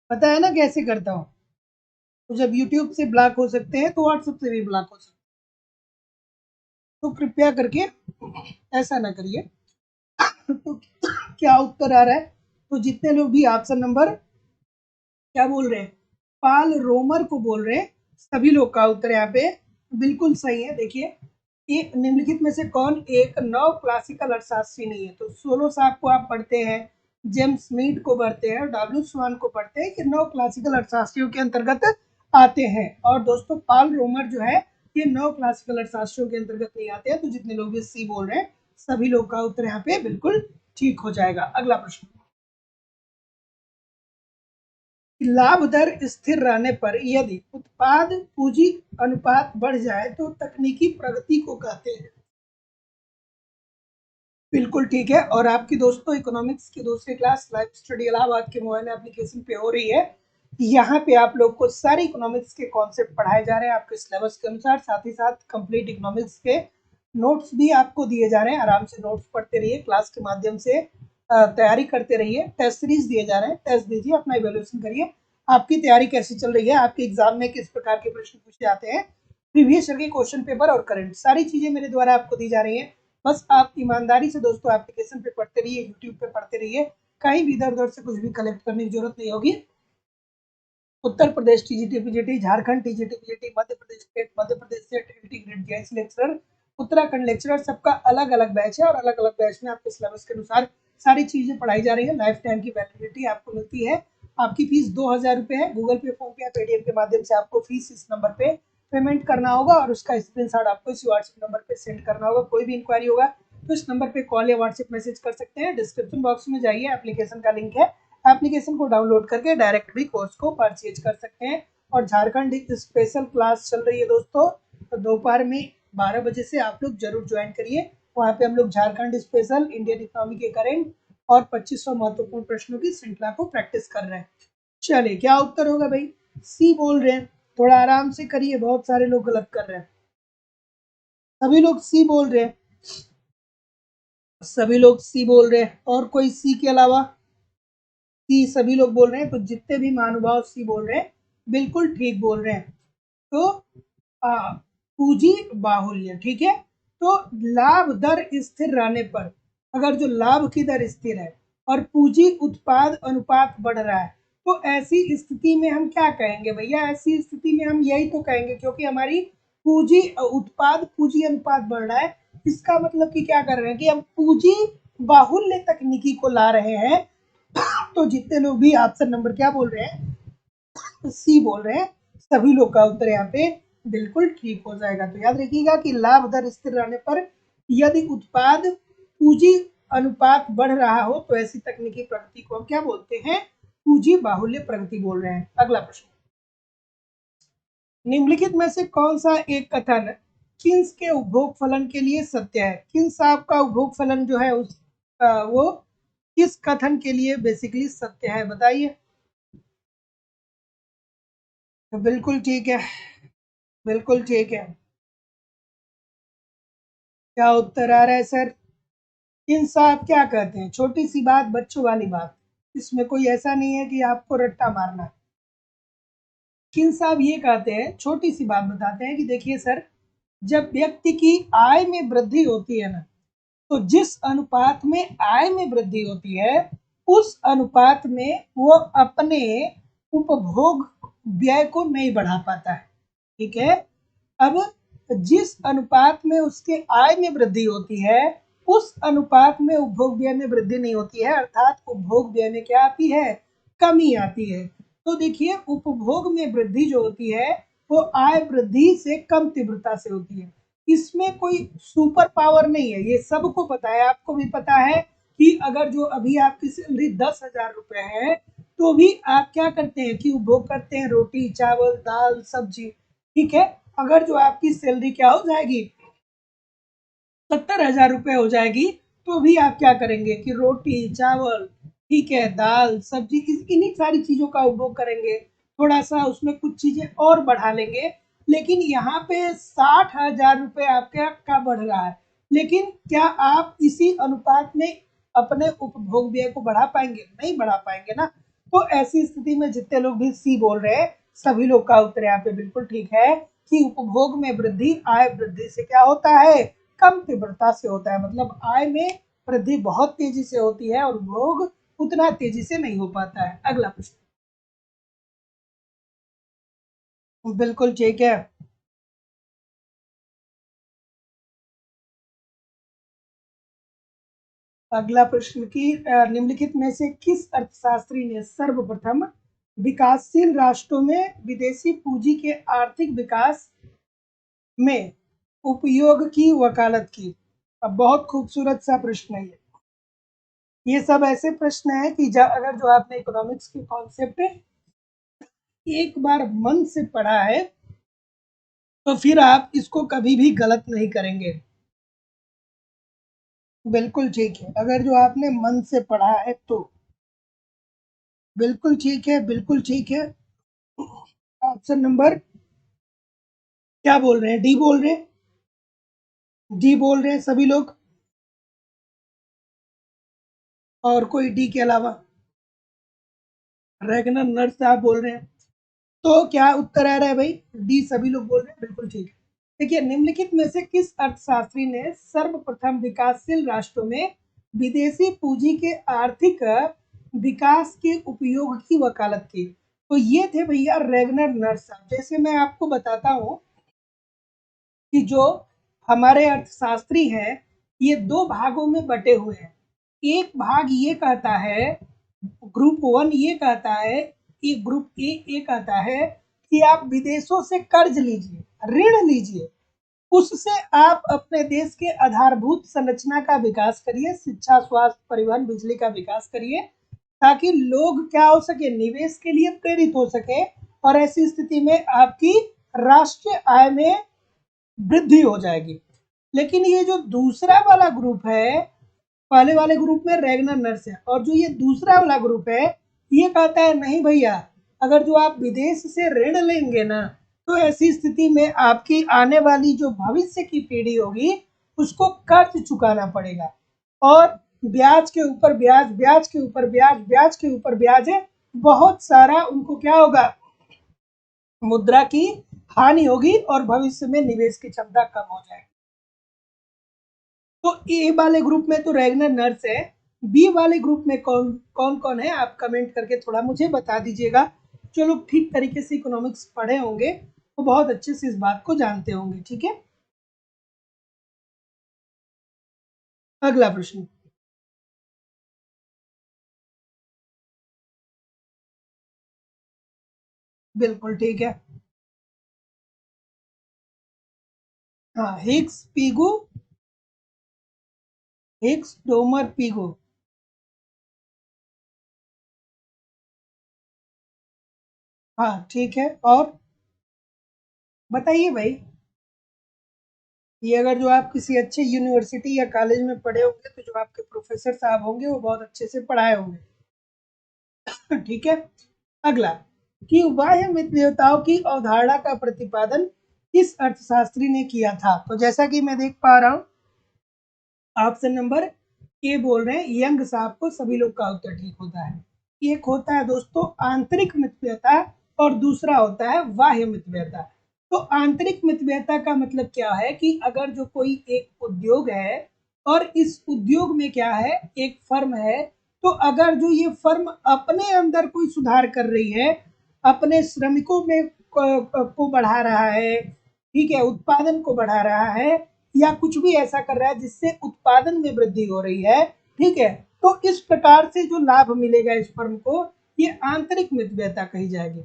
पता है ना, कैसे करता हूँ? तो जब यूट्यूब से ब्लॉक हो सकते हैं तो व्हाट्सएप से भी ब्लॉक हो सकते हैं। तो कृपया करके ऐसा ना करिए। तो क्या उत्तर आ रहा है? तो जितने लोग भी ऑप्शन नंबर क्या बोल रहे हैं, पाल रोमर को बोल रहे हैं, सभी लोग का उत्तर यहाँ पे बिल्कुल सही है। देखिए, एक निम्नलिखित में से कौन एक नव क्लासिकल अर्थशास्त्री नहीं है? तो सोलो साहब को आप पढ़ते हैं, जेम्स मीड को पढ़ते हैं, डब्ल्यू स्वान को पढ़ते हैं, कि नव क्लासिकल अर्थशास्त्रियों के अंतर्गत आते हैं। और दोस्तों पाल रोमर जो है ये नव क्लासिकल अर्थशास्त्रियों के अंतर्गत नहीं आते हैं। तो जितने लोग भी सी बोल रहे हैं सभी लोग का उत्तर यहाँ पे बिल्कुल ठीक हो जाएगा। अगला प्रश्न, लाभ दर स्थिर रहने पर यदि उत्पाद पूंजी अनुपात बढ़ जाए तो तकनीकी प्रगति को कहते हैं। बिल्कुल ठीक है, और आपकी दोस्तों इकोनॉमिक्स की दूसरी क्लास लाइव स्टडी इलाहाबाद के मोबाइल एप्लीकेशन पे हो रही है। यहाँ पे आप लोग को सारे इकोनॉमिक्स के कॉन्सेप्ट पढ़ाए जा रहे हैं आपके सिलेबस के अनुसार, साथ ही साथ कंप्लीट इकोनॉमिक्स के नोट्स भी आपको दिए जा रहे हैं। आराम से नोट्स पढ़ते रहिए, क्लास के माध्यम से तैयारी करते रहिए, टेस्ट सीरीज दिए जा रहे हैं, टेस्ट दीजिए, अपना इवेल्युएशन करिए, आपकी तैयारी कैसी चल रही है, आपके एग्जाम में किस प्रकार के प्रश्न पूछे जाते हैं, प्रीवियस ईयर के क्वेश्चन पेपर और करंट सारी चीजें मेरे द्वारा आपको दी जा रही हैं। बस आप ईमानदारी से दोस्तों एप्लीकेशन पे पढ़ते रहिए, यूट्यूब पे पढ़ते रहिए, कहीं भी इधर उधर से कुछ भी कलेक्ट करने की जरूरत नहीं होगी। Uttar Pradesh TGT PGT, Jharkhand TGT PGT, Madhya Pradesh state integrated JEE lecturer, Uttarakhand lecturer, सबका अलग अलग बैच है और अलग अलग बैच में आपके सिलेबस के अनुसार सारी चीजें पढ़ाई जा रही है। लाइफ टाइम की वैलिडिटी आपको मिलती है। आपकी फीस 2,000 रुपये है। गूगल पे, फोन पे या पेटीएम के माध्यम से आपको फीस इस नंबर पे पेमेंट करना होगा और उसका स्क्रीनशॉट आपको इसी व्हाट्सएप नंबर पे सेंड करना होगा। कोई भी इंक्वायरी होगा तो इस नंबर पे कॉल या व्हाट्सएप मैसेज कर सकते हैं। डिस्क्रिप्शन बॉक्स में जाइए, एप्लीकेशन का लिंक है, एप्लीकेशन को डाउनलोड करके डायरेक्ट भी कोर्स को परचेज कर सकते हैं। और झारखंड स्पेशल क्लास चल रही है दोस्तों, तो दोपहर में 12 बजे से आप लोग जरूर ज्वाइन करिए। वहाँ पे हम लोग झारखंड स्पेशल, इंडियन इकोनॉमी के करेंट और 2500 महत्वपूर्ण प्रश्नों की श्रृंखला को प्रैक्टिस कर रहे हैं। चलिए, क्या उत्तर होगा भाई? सी बोल रहे हैं, थोड़ा आराम से करिए, बहुत सारे लोग गलत कर रहे हैं। सभी लोग सी बोल रहे हैं। सभी लोग सी बोल रहे हैं, और कोई सी के अलावा? सी सभी लोग बोल रहे हैं, तो जितने भी महानुभाव सी बोल रहे हैं बिल्कुल ठीक बोल रहे हैं। तो पूंजी बाहुल्य, ठीक है। तो लाभ दर स्थिर रहने पर, अगर जो लाभ की दर स्थिर है और पूंजी उत्पाद अनुपात बढ़ रहा है, तो ऐसी स्थिति में हम क्या कहेंगे भैया? ऐसी स्थिति में हम यही तो कहेंगे, क्योंकि हमारी पूंजी उत्पाद पूंजी अनुपात बढ़ रहा है, इसका मतलब कि क्या कर रहे हैं कि हम पूंजी बाहुल्य तकनीकी को ला रहे हैं। तो जितने लोग भी ऑप्शन नंबर क्या बोल रहे हैं, सी बोल रहे हैं, सभी लोग का उत्तर यहाँ पे बिल्कुल ठीक हो जाएगा। तो याद रखिएगा कि लाभ दर स्थिर रहने पर यदि उत्पाद पूंजी अनुपात बढ़ रहा हो तो ऐसी तकनीकी प्रगति को हम क्या बोलते हैं? पूंजी बाहुल्य प्रगति बोल रहे हैं। अगला प्रश्न, निम्नलिखित में से कौन सा एक कथन किन्स के उपभोग फलन के लिए सत्य है? किन्स साहब का उपभोग फलन जो है वो किस कथन के लिए बेसिकली सत्य है, बताइए। तो बिल्कुल ठीक है, बिल्कुल ठीक है। क्या उत्तर आ रहा है सर? इन साहब क्या कहते हैं? छोटी सी बात, बच्चों वाली बात, इसमें कोई ऐसा नहीं है कि आपको रट्टा मारना है। किन साहब ये कहते हैं, छोटी सी बात बताते हैं कि देखिए सर, जब व्यक्ति की आय में वृद्धि होती है ना, तो जिस अनुपात में आय में वृद्धि होती है उस अनुपात में वो अपने उपभोग व्यय को नहीं बढ़ा पाता है, ठीक है। अब जिस अनुपात में उसके आय में वृद्धि होती है उस अनुपात में उपभोग व्यय में वृद्धि नहीं होती है, अर्थात उपभोग व्यय में क्या आती है? कमी आती है। तो देखिए, उपभोग में वृद्धि जो होती है वो आय वृद्धि से कम तीव्रता से होती है। इसमें कोई सुपर पावर नहीं है, ये सबको पता है, आपको भी पता है कि अगर जो अभी आपकी सैलरी 10,000 रुपए है तो भी आप क्या करते हैं कि उपभोग करते हैं, रोटी चावल दाल सब्जी, ठीक है। अगर जो आपकी सैलरी क्या हो जाएगी, 70,000 रुपए हो जाएगी, तो भी आप क्या करेंगे कि रोटी चावल, ठीक है, दाल सब्जी, इन्हीं सारी चीजों का उपभोग करेंगे। थोड़ा सा उसमें कुछ चीजें और बढ़ा लेंगे। लेकिन यहाँ पे 60,000 रुपए आपका का बढ़ रहा है, लेकिन क्या आप इसी अनुपात में अपने उपभोग व्यय को बढ़ा पाएंगे? नहीं बढ़ा पाएंगे ना। तो ऐसी स्थिति में जितने लोग भी सी बोल रहे हैं सभी लोग का उत्तर यहाँ पे बिल्कुल ठीक है कि उपभोग में वृद्धि आय वृद्धि से क्या होता है? कम तीव्रता से होता है। मतलब आय में वृद्धि बहुत तेजी से होती है और उपभोग उतना तेजी से नहीं हो पाता है। अगला प्रश्न, बिल्कुल ठीक है। अगला प्रश्न की निम्नलिखित में से किस अर्थशास्त्री ने सर्वप्रथम विकासशील राष्ट्रों में विदेशी पूंजी के आर्थिक विकास में उपयोग की वकालत की? अब बहुत खूबसूरत सा प्रश्न है ये सब ऐसे प्रश्न है कि अगर जो आपने इकोनॉमिक्स के कॉन्सेप्ट एक बार मन से पढ़ा है तो फिर आप इसको कभी भी गलत नहीं करेंगे। बिल्कुल ठीक है, अगर जो आपने मन से पढ़ा है तो बिल्कुल ठीक है, बिल्कुल ठीक है। ऑप्शन नंबर क्या बोल रहे हैं? डी बोल रहे हैं, डी बोल रहे हैं सभी लोग, और कोई डी के अलावा? रेगनर नर्स साहब बोल रहे हैं। तो क्या उत्तर आ रहा है भाई? डी सभी लोग बोल रहे हैं, बिल्कुल ठीक है। देखिए, निम्नलिखित में से किस अर्थशास्त्री ने सर्वप्रथम विकासशील राष्ट्रों में विदेशी पूंजी के आर्थिक विकास के उपयोग की वकालत की? तो ये थे भैया रेगनर नर्स साहब। जैसे मैं आपको बताता हूँ कि जो हमारे अर्थशास्त्री हैं ये दो भागों में बटे हुए हैं। एक भाग ये कहता है, ग्रुप वन ये कहता है कि ग्रुप ए ये कहता है कि आप विदेशों से कर्ज लीजिए, ऋण लीजिए, उससे आप अपने देश के आधारभूत संरचना का विकास करिए, शिक्षा स्वास्थ्य परिवहन बिजली का विकास करिए, ताकि लोग क्या हो सके, निवेश के लिए प्रेरित हो सके, और ऐसी स्थिति में आपकी राष्ट्रीय आय में वृद्धि हो जाएगी। लेकिन ये जो दूसरा वाला ग्रुप है, पहले वाले ग्रुप में रेगनर नर्स है, और जो ये दूसरा वाला ग्रुप है ये कहता है नहीं भैया, अगर जो आप विदेश से ऋण लेंगे ना तो ऐसी स्थिति में आपकी आने वाली जो भविष्य की पीढ़ी होगी उसको कर्ज चुकाना पड़ेगा। और ब्याज के ऊपर ब्याज, ब्याज के ऊपर ब्याज, ब्याज के ऊपर ब्याज है, बहुत सारा उनको क्या होगा, मुद्रा की हानि होगी और भविष्य में निवेश की क्षमता कम हो जाएगी। तो ए वाले ग्रुप में तो रेगनर नर्स है, बी वाले ग्रुप में कौन कौन कौन है आप कमेंट करके थोड़ा मुझे बता दीजिएगा। जो लोग ठीक तरीके से इकोनॉमिक्स पढ़े होंगे वो बहुत अच्छे से इस बात को जानते होंगे। ठीक है, अगला प्रश्न। बिल्कुल ठीक है। हाँ, Higgs Pigou, Higgs Domar Pigou. हाँ ठीक है, और बताइए भाई। ये अगर जो आप किसी अच्छे यूनिवर्सिटी या कॉलेज में पढ़े होंगे तो जो आपके प्रोफेसर साहब होंगे वो बहुत अच्छे से पढ़ाए होंगे। ठीक है, अगला कि बाह्य मितव्ययताओं की अवधारणा का प्रतिपादन किस अर्थशास्त्री ने किया था। तो जैसा कि मैं देख पा रहा हूं, ऑप्शन नंबर ए बोल रहे हैं यंग साहब को, सभी लोग का उत्तर ठीक होता है। एक होता है दोस्तों आंतरिक मितव्ययता और दूसरा होता है बाह्य मितव्ययता। तो आंतरिक मितव्ययता का मतलब क्या है कि अगर जो कोई एक उद्योग है और इस उद्योग में क्या है, एक फर्म है, तो अगर जो ये फर्म अपने अंदर कोई सुधार कर रही है, अपने श्रमिकों में को बढ़ा रहा है, ठीक है, उत्पादन को बढ़ा रहा है, या कुछ भी ऐसा कर रहा है जिससे उत्पादन में वृद्धि हो रही है, ठीक है, तो इस प्रकार से जो लाभ मिलेगा इस फर्म को, ये आंतरिक मितव्ययता कही जाएगी।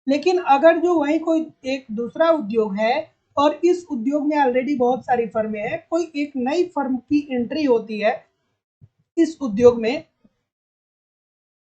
लेकिन अगर जो वही कोई एक दूसरा उद्योग है और इस उद्योग में ऑलरेडी बहुत सारी फर्में हैं, कोई एक नई फर्म की एंट्री होती है इस उद्योग में,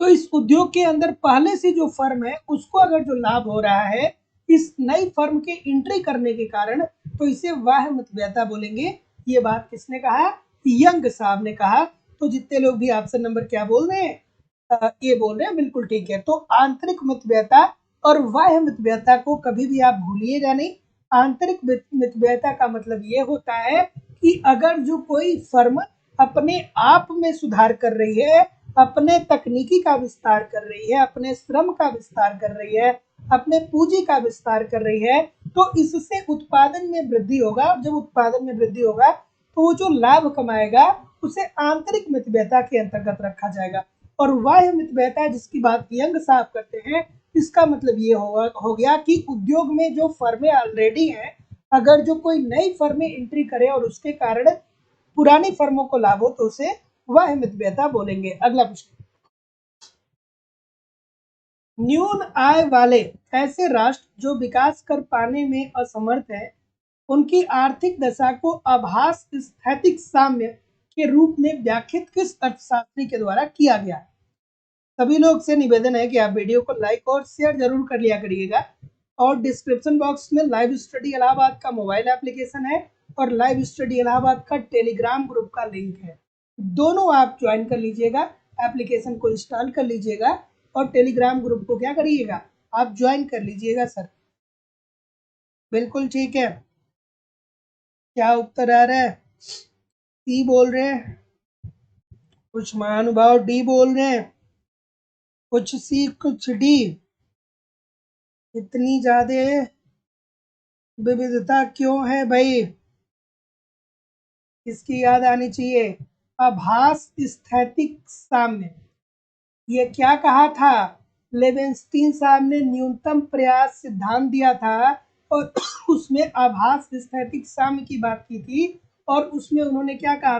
तो इस उद्योग के अंदर पहले से जो फर्म है उसको अगर जो लाभ हो रहा है इस नई फर्म के एंट्री करने के कारण, तो इसे बाह्य मितव्ययता बोलेंगे। ये बात किसने कहा, यंग साहब ने कहा। तो जितने लोग भी ऑप्शन नंबर क्या बोल रहे हैं, ये बोल रहे हैं, बिल्कुल ठीक है। तो आंतरिक मितव्ययता और बाह्य मितव्ययता को कभी भी आप भूलिएगा नहीं। आंतरिक मितव्ययता का मतलब ये होता है कि अगर जो कोई फर्म अपने आप में सुधार कर रही है, अपने तकनीकी का विस्तार कर रही है, अपने श्रम का विस्तार कर रही है, अपने पूंजी का विस्तार कर रही है, तो इससे उत्पादन में वृद्धि होगा। और जब उत्पादन में वृद्धि होगा तो वो जो लाभ कमाएगा उसे आंतरिक मितव्ययता के अंतर्गत रखा जाएगा। और बाह्य मितव्ययता जिसकी बात यंग साहब करते हैं, इसका मतलब ये हो गया कि उद्योग में जो फर्में ऑलरेडी हैं, अगर जो कोई नई फर्में एंट्री करे और उसके कारण पुरानी फर्मों को लाभ हो तो उसे बाह्य मितव्ययता बोलेंगे। अगला प्रश्न। न्यून आय वाले ऐसे राष्ट्र जो विकास कर पाने में असमर्थ है, उनकी आर्थिक दशा को आभास स्थैतिक साम्य के रूप में व्याख्यात किस अर्थशास्त्री के द्वारा किया गया। सभी लोग से निवेदन है कि आप वीडियो को लाइक और शेयर जरूर कर लिया करिएगा। और डिस्क्रिप्शन बॉक्स में लाइव स्टडी इलाहाबाद का मोबाइल एप्लीकेशन है और लाइव स्टडी इलाहाबाद का टेलीग्राम ग्रुप का लिंक है, दोनों आप ज्वाइन कर लीजिएगा। एप्लीकेशन को इंस्टॉल कर लीजिएगा और टेलीग्राम ग्रुप को क्या करिएगा, आप ज्वाइन कर लीजिएगा सर। बिल्कुल ठीक है, क्या उत्तर आ रहा है, सी बोल रहे हैं, कुछ महानुभाव डी बोल रहे हैं, कुछ सी कुछ डी। इतनी ज्यादा विविधता क्यों है भाई, इसकी याद आनी चाहिए। आभास स्थैतिक साम्य, ये क्या कहा था, लेवेंस्टीन साहब ने न्यूनतम प्रयास सिद्धांत दिया था और उसमें आभास स्थैतिक साम्य की बात की थी। और उसमें उन्होंने क्या कहा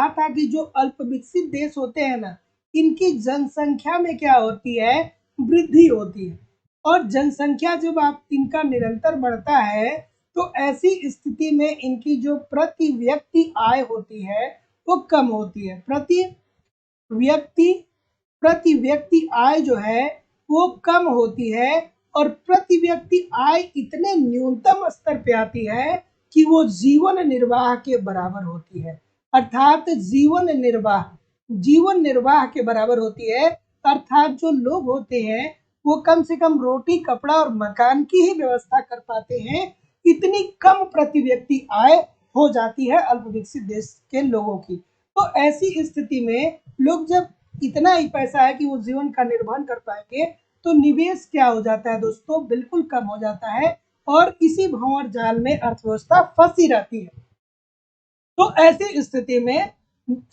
था कि जो अल्प विकसित देश होते हैं ना, इनकी जनसंख्या में क्या होती है, वृद्धि होती है। और जनसंख्या जब आप इनका निरंतर बढ़ता है तो ऐसी स्थिति में इनकी जो प्रति व्यक्ति आय होती है वो कम होती है। व्यक्ति प्रति व्यक्ति आय जो है वो कम होती है और प्रति व्यक्ति आय इतने न्यूनतम स्तर पे आती है कि वो जीवन निर्वाह के बराबर होती है। अर्थात जीवन निर्वाह के बराबर होती है। अर्थात जो लोग होते हैं वो कम से कम रोटी कपड़ा और मकान की ही व्यवस्था कर पाते हैं, इतनी कम प्रति व्यक्ति आय हो जाती है अल्प विकसित देश के लोगों की। तो ऐसी स्थिति में लोग जब इतना ही पैसा है कि वो जीवन का निर्वहन कर पाएंगे, तो निवेश क्या हो जाता है दोस्तों, बिल्कुल कम हो जाता है और इसी भंवर जाल में अर्थव्यवस्था फंसी रहती है। तो ऐसी स्थिति में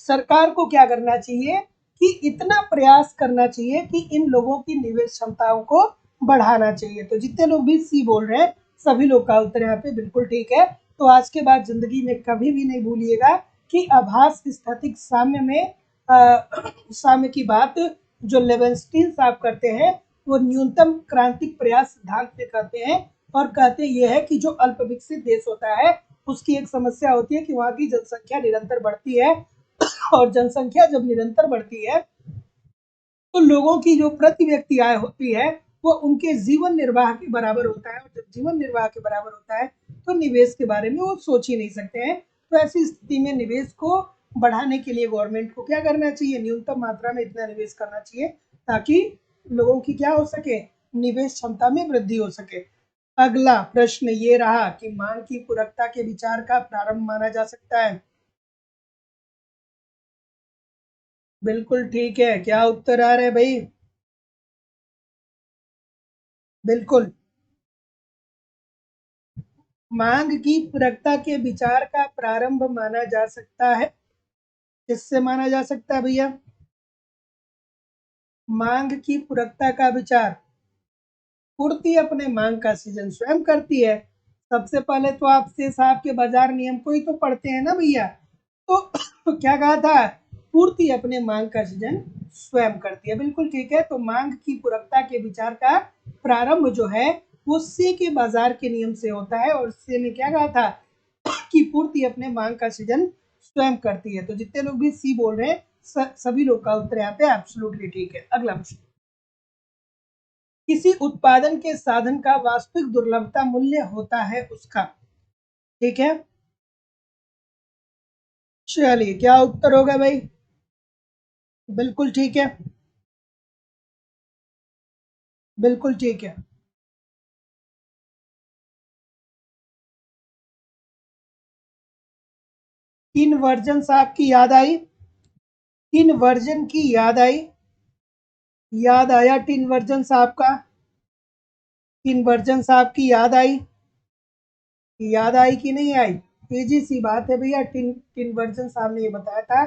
सरकार को क्या करना चाहिए कि इतना प्रयास करना चाहिए कि इन लोगों की निवेश क्षमताओं को बढ़ाना चाहिए। तो जितने लोग भी सी बोल रहे हैं सभी लोग का उत्तर यहाँ पे बिल्कुल ठीक है। तो आज के बाद जिंदगी में कभी भी नहीं भूलिएगा कि आभास स्थैतिक साम्य में साम्य की बात जो लेवेंस्टीन साहब करते हैं वो न्यूनतम क्रांतिक प्रयास सिद्धांत में कहते हैं, और कहते ये है कि जो अल्प विकसित देश होता है उसकी एक समस्या होती है कि वहाँ की जनसंख्या निरंतर बढ़ती है, और जनसंख्या जब निरंतर बढ़ती है तो लोगों की जो प्रति व्यक्ति आय होती है वो उनके जीवन निर्वाह के बराबर होता है, और जब जीवन निर्वाह के बराबर होता है तो निवेश के बारे में वो सोच ही नहीं सकते हैं। तो ऐसी स्थिति में निवेश को बढ़ाने के लिए गवर्नमेंट को क्या करना चाहिए, न्यूनतम मात्रा में इतना निवेश करना चाहिए ताकि लोगों की क्या हो सके, निवेश क्षमता में वृद्धि हो सके। अगला प्रश्न ये रहा कि मांग की पूरकता के विचार का प्रारंभ माना जा सकता है। बिल्कुल ठीक है, क्या उत्तर आ रहा है भाई? बिल्कुल, मांग की पूरकता के विचार का प्रारंभ माना जा सकता है। किससे माना जा सकता है भैया? मांग की पूरकता का विचार, पूर्ति अपने मांग का सृजन स्वयं करती है। सबसे पहले तो आप शेष आपके बाजार नियम को ही तो पढ़ते हैं ना भैया। तो क्या कहा था, पूर्ति अपने मांग का सृजन स्वयं करती है, बिल्कुल ठीक है। तो मांग की पूरकता के विचार का प्रारंभ जो है वो सी के बाजार के नियम से होता है, और सी ने क्या कहा था की पूर्ति अपने मांग का सृजन स्वयं करती है। तो जितने लोग भी सी बोल रहे हैं सभी लोग का उत्तर यहाँ पे एब्सोल्युटली ठीक है। अगला प्रश्न, किसी उत्पादन के साधन का वास्तविक दुर्लभता मूल्य होता है उसका, ठीक है। चलिए क्या उत्तर होगा भाई? बिल्कुल ठीक है, बिल्कुल ठीक है। किन वर्जन आपकी याद आई? किन वर्जन की याद आई? याद आया टिन वर्जन आपका? किन वर्जन आपकी याद आई? याद आई कि नहीं आई? तेजी सी बात है भैया। टिन टिन वर्जन साहब ने ये बताया था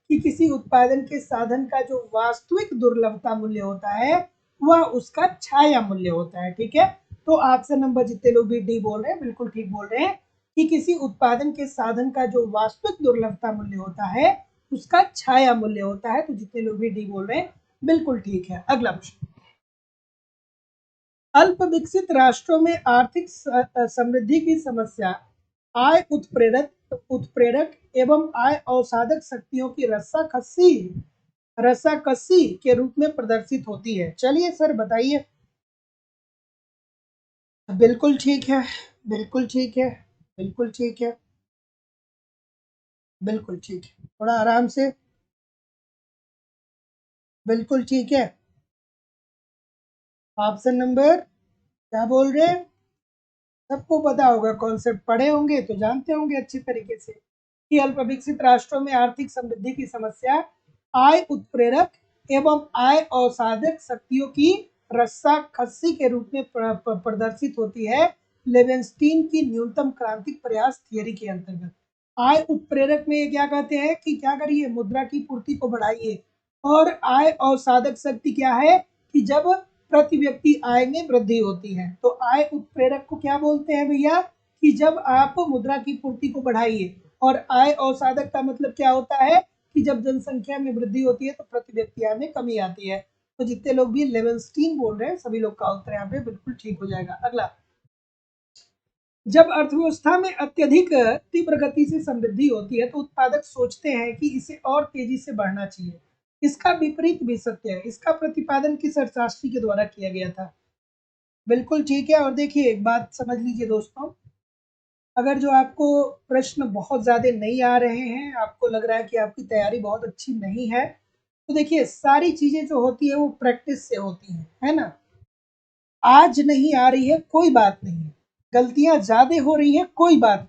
कि किसी उत्पादन के साधन का जो वास्तविक दुर्लभता मूल्य होता है वह उसका छाया मूल्य होता है, ठीक है। तो ऑप्शन नंबर जितने लोग भी डी बोल रहे हैं बिल्कुल ठीक बोल रहे हैं कि किसी उत्पादन के साधन का जो वास्तविक दुर्लभता मूल्य होता है उसका छाया मूल्य होता है। तो जितने लोग भी डी बोल रहे हैं बिल्कुल ठीक है। अगला प्रश्न, अल्प विकसित राष्ट्रों में आर्थिक समृद्धि की समस्या आय उत्प्रेरक एवं आय अवसाधक शक्तियों की रस्साकसी के रूप में प्रदर्शित होती है। चलिए सर बताइए। बिल्कुल ठीक है, बिल्कुल ठीक है, बिल्कुल ठीक है, बिल्कुल ठीक है, थोड़ा आराम से। बिल्कुल ठीक है। ऑप्शन नंबर क्या बोल रहे हैं? सबको पता होगा, कॉन्सेप्ट पढ़े होंगे तो जानते होंगे अच्छी तरीके से कि अल्प विकसित राष्ट्रों में आर्थिक समृद्धि की समस्या आय उत्प्रेरक एवं आय अवसाधक शक्तियों की रस्साकसी के रूप में प्रदर्शित होती है लेवेंस्टीन की न्यूनतम क्रांतिक प्रयास थियरी के अंतर्गत। आय उत्प्रेरक में ये क्या कहते हैं कि क्या करिए, मुद्रा की पूर्ति को बढ़ाइए, और आय अवसाधक शक्ति क्या है कि जब प्रति व्यक्ति आय में वृद्धि होती है। तो आय उत्प्रेरक को क्या बोलते हैं भैया कि जब आप मुद्रा की पूर्ति को बढ़ाइए, और आय अवसाधक का मतलब क्या होता है कि जब जनसंख्या में वृद्धि होती है तो प्रति व्यक्ति आय में कमी आती है। तो जितने लोग भी लेवेंस्टीन बोल रहे हैं सभी लोग का उत्तर यहाँ पे बिल्कुल ठीक हो जाएगा। अगला, जब अर्थव्यवस्था में अत्यधिक तीव्र गति से समृद्धि होती है तो उत्पादक सोचते हैं कि इसे और तेजी से बढ़ना चाहिए। इसका विपरीत भी सत्य है। इसका प्रतिपादन किस अर्थशास्त्री के द्वारा किया गया था? बिल्कुल ठीक है। और देखिए एक बात समझ लीजिए दोस्तों, अगर जो आपको प्रश्न बहुत ज्यादा नहीं आ रहे हैं, आपको लग रहा है कि आपकी तैयारी बहुत अच्छी नहीं है, तो देखिए सारी चीजें जो होती है वो प्रैक्टिस से होती है ना। आज नहीं आ रही है कोई बात नहीं है, गलतियां ज्यादा हो रही हैं कोई बात नहीं,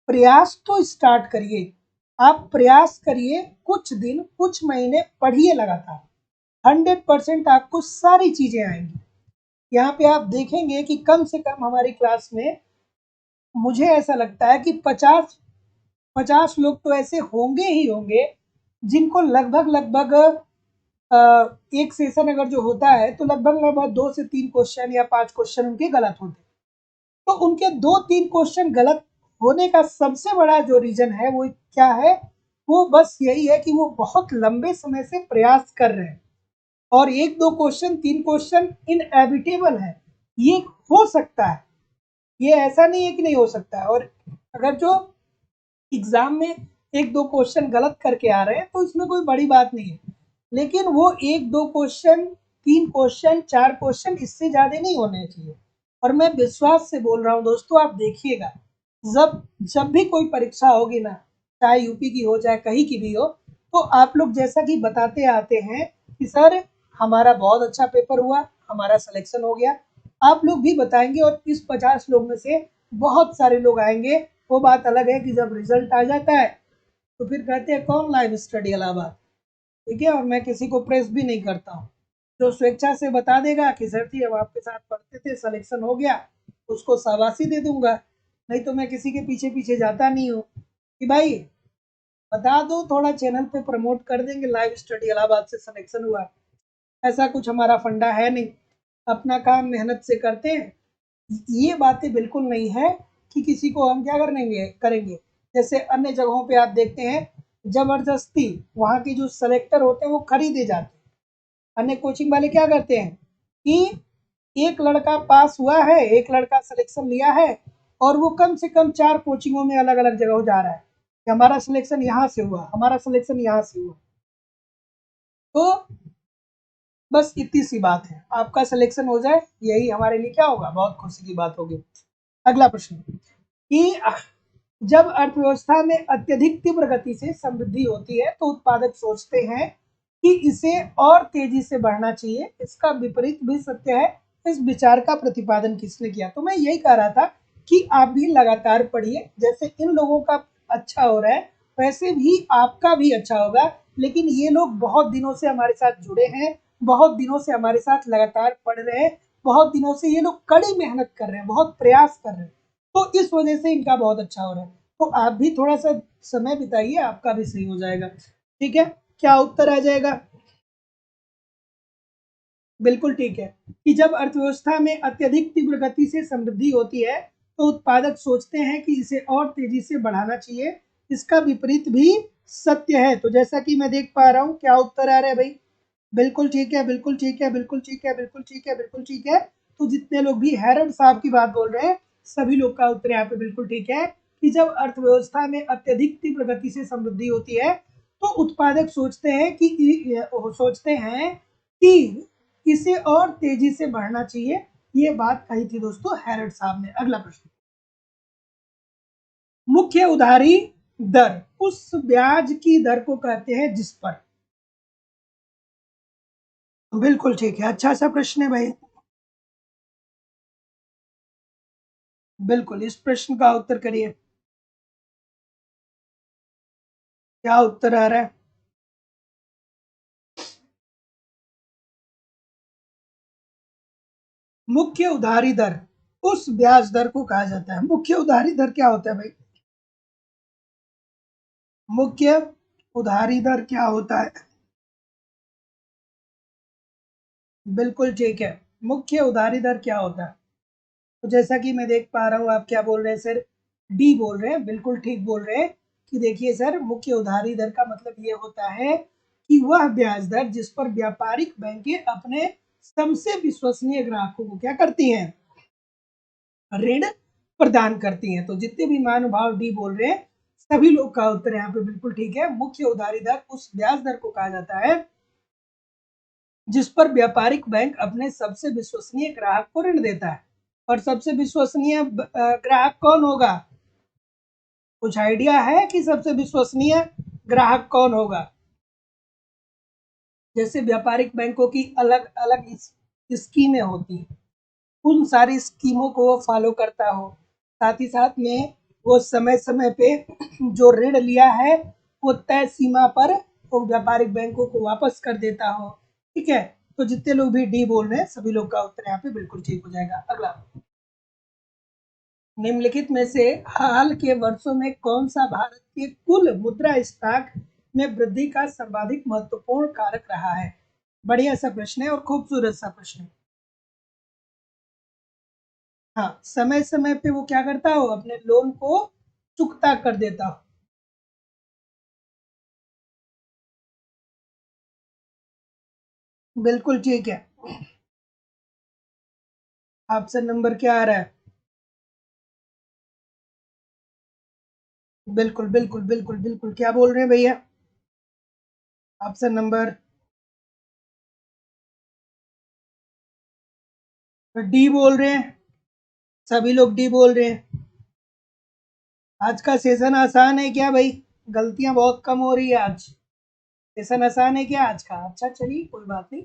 प्रयास तो स्टार्ट करिए। आप प्रयास करिए, कुछ दिन कुछ महीने पढ़िए लगातार, 100% आपको सारी चीजें आएंगी। यहाँ पे आप देखेंगे कि कम से कम हमारी क्लास में मुझे ऐसा लगता है कि 50 लोग तो ऐसे होंगे ही होंगे जिनको लगभग लगभग एक सेशन अगर जो होता है तो लगभग लगभग 2 से 3 क्वेश्चन या 5 क्वेश्चन उनके गलत होते हैं। तो उनके 2-3 क्वेश्चन गलत होने का सबसे बड़ा जो रीजन है वो क्या है, वो बस यही है कि वो बहुत लंबे समय से प्रयास कर रहे हैं। और 1-2 क्वेश्चन 3 क्वेश्चन इनएविटेबल है, ये हो सकता है, ये ऐसा नहीं है कि नहीं हो सकता है। और अगर जो एग्जाम में 1-2 क्वेश्चन गलत करके आ रहे हैं तो इसमें कोई बड़ी बात नहीं है, लेकिन वो 1-2 क्वेश्चन 3 क्वेश्चन 4 क्वेश्चन इससे ज्यादा नहीं होने चाहिए। और मैं विश्वास से बोल रहा हूँ दोस्तों, आप देखिएगा जब जब भी कोई परीक्षा होगी ना, चाहे यूपी की हो चाहे कहीं की भी हो, तो आप लोग जैसा कि बताते आते हैं कि सर हमारा बहुत अच्छा पेपर हुआ, हमारा सिलेक्शन हो गया, आप लोग भी बताएंगे और इस 50 लोग में से बहुत सारे लोग आएंगे। वो बात अलग है कि जब रिजल्ट आ जाता है तो फिर कहते हैं कौन लाइव स्टडी इलाहाबाद, ठीक है। और मैं किसी को प्रेस भी नहीं करता हूँ, जो स्वेच्छा से बता देगा कि सर जी हम आपके साथ पढ़ते थे, सिलेक्शन हो गया, उसको शाबाशी दे दूंगा। नहीं तो मैं किसी के पीछे पीछे जाता नहीं हूँ कि भाई बता दो, थोड़ा चैनल पे प्रमोट कर देंगे लाइव स्टडी इलाहाबाद से सिलेक्शन हुआ। ऐसा कुछ हमारा फंडा है नहीं, अपना काम मेहनत से करते हैं। ये बातें बिल्कुल नहीं है कि किसी को हम क्या करेंगे। जैसे अन्य जगहों पे आप देखते हैं जबरदस्ती वहाँ की जो सेलेक्टर होते हैं वो खरीदे जाते हैं। अन्य कोचिंग वाले क्या करते हैं कि एक लड़का पास हुआ है, एक लड़का सिलेक्शन लिया है, और वो कम से कम 4 कोचिंगों में अलग अलग जगह जा रहा है कि हमारा सिलेक्शन यहाँ से हुआ, हमारा सिलेक्शन यहाँ से हुआ। तो बस इतनी सी बात है, आपका सिलेक्शन हो जाए यही हमारे लिए क्या होगा, बहुत खुशी की बात होगी। अगला प्रश्न कि जब अर्थव्यवस्था में अत्यधिक तीव्र गति से समृद्धि होती है तो उत्पादक सोचते हैं कि इसे और तेजी से बढ़ना चाहिए, इसका विपरीत भी सत्य है। इस विचार का प्रतिपादन किसने किया? तो मैं यही कह रहा था कि आप भी लगातार पढ़िए, जैसे इन लोगों का अच्छा हो रहा है वैसे भी आपका भी अच्छा होगा। लेकिन ये लोग बहुत दिनों से हमारे साथ जुड़े हैं, बहुत दिनों से हमारे साथ लगातार पढ़ रहे हैं, बहुत दिनों से ये लोग कड़ी मेहनत कर रहे हैं, बहुत प्रयास कर रहे हैं, तो इस वजह से इनका बहुत अच्छा हो रहा है। तो आप भी थोड़ा सा समय बिताइए, आपका भी सही हो जाएगा। ठीक है, क्या उत्तर आ जाएगा? बिल्कुल ठीक है कि जब अर्थव्यवस्था में अत्यधिक तीव्र गति से समृद्धि होती है तो उत्पादक सोचते हैं कि इसे और तेजी से बढ़ाना चाहिए, इसका विपरीत भी सत्य है। तो जैसा कि मैं देख पा रहा हूँ, क्या उत्तर आ रहा है भाई? बिल्कुल ठीक है, बिल्कुल ठीक है, बिल्कुल ठीक है, बिल्कुल ठीक है, बिल्कुल ठीक है। तो जितने लोग भी हैरड साहब की बात बोल रहे हैं सभी लोग का उत्तर यहाँ पे बिल्कुल ठीक है कि जब अर्थव्यवस्था में अत्यधिक तीव्र गति से समृद्धि होती है तो उत्पादक सोचते हैं कि इसे और तेजी से बढ़ना चाहिए। ये बात कही थी दोस्तों हैरड साहब ने। अगला प्रश्न, मुख्य उधारी दर उस ब्याज की दर को कहते हैं जिस पर। बिल्कुल ठीक है, अच्छा सा प्रश्न है भाई। बिल्कुल, इस प्रश्न का उत्तर करिए, क्या उत्तर आ रहा है? मुख्य उधारी दर उस ब्याज दर को कहा जाता है। मुख्य उधारी दर क्या होता है भाई? मुख्य उधारी दर क्या होता है? बिल्कुल ठीक है, मुख्य उधारी दर क्या होता है? तो जैसा कि मैं देख पा रहा हूँ आप क्या बोल रहे हैं सर, डी बोल रहे हैं, बिल्कुल ठीक बोल रहे हैं कि देखिए सर, मुख्य उधारी दर का मतलब ये होता है कि वह ब्याज दर जिस पर व्यापारिक बैंकें अपने सबसे विश्वसनीय ग्राहकों को क्या करती हैं, ऋण प्रदान करती हैं। तो जितने भी महानुभाव डी बोल रहे हैं सभी लोग का उत्तर यहाँ पे बिल्कुल ठीक है। मुख्य उधारी दर उस ब्याज दर को कहा जाता है जिस पर व्यापारिक बैंक अपने सबसे विश्वसनीय ग्राहक को ऋण देता है। और सबसे विश्वसनीय ग्राहक कौन होगा? कुछ आइडिया है कि सबसे विश्वसनीय ग्राहक कौन होगा? जैसे व्यापारिक बैंकों की अलग अलग स्कीमें होती हैं, उन सारी स्कीमों को वो फॉलो करता हो, साथ ही साथ में वो समय समय पे जो ऋण लिया है वो तय सीमा पर वो व्यापारिक बैंकों को वापस कर देता हो। ठीक है, तो जितने लोग भी डी बोल रहे हैं सभी लोग का उत्तर यहाँ पे बिल्कुल ठीक हो जाएगा। अगला, निम्नलिखित में से हाल के वर्षों में कौन सा भारत के कुल मुद्रा स्टॉक में वृद्धि का सर्वाधिक महत्वपूर्ण कारक रहा है? बढ़िया सा प्रश्न है और खूबसूरत सा प्रश्न है। हाँ, समय समय पे वो क्या करता हो, अपने लोन को चुकता कर देता हो। बिल्कुल ठीक है। ऑप्शन नंबर क्या आ रहा है? बिल्कुल बिल्कुल बिल्कुल बिल्कुल, क्या बोल रहे हैं भैया? ऑप्शन नंबर डी बोल रहे हैं, सभी लोग डी बोल रहे हैं। आज का सेशन आसान है क्या भाई? गलतियां बहुत कम हो रही है आज। सेशन आसान है क्या आज का? अच्छा चलिए कोई बात नहीं,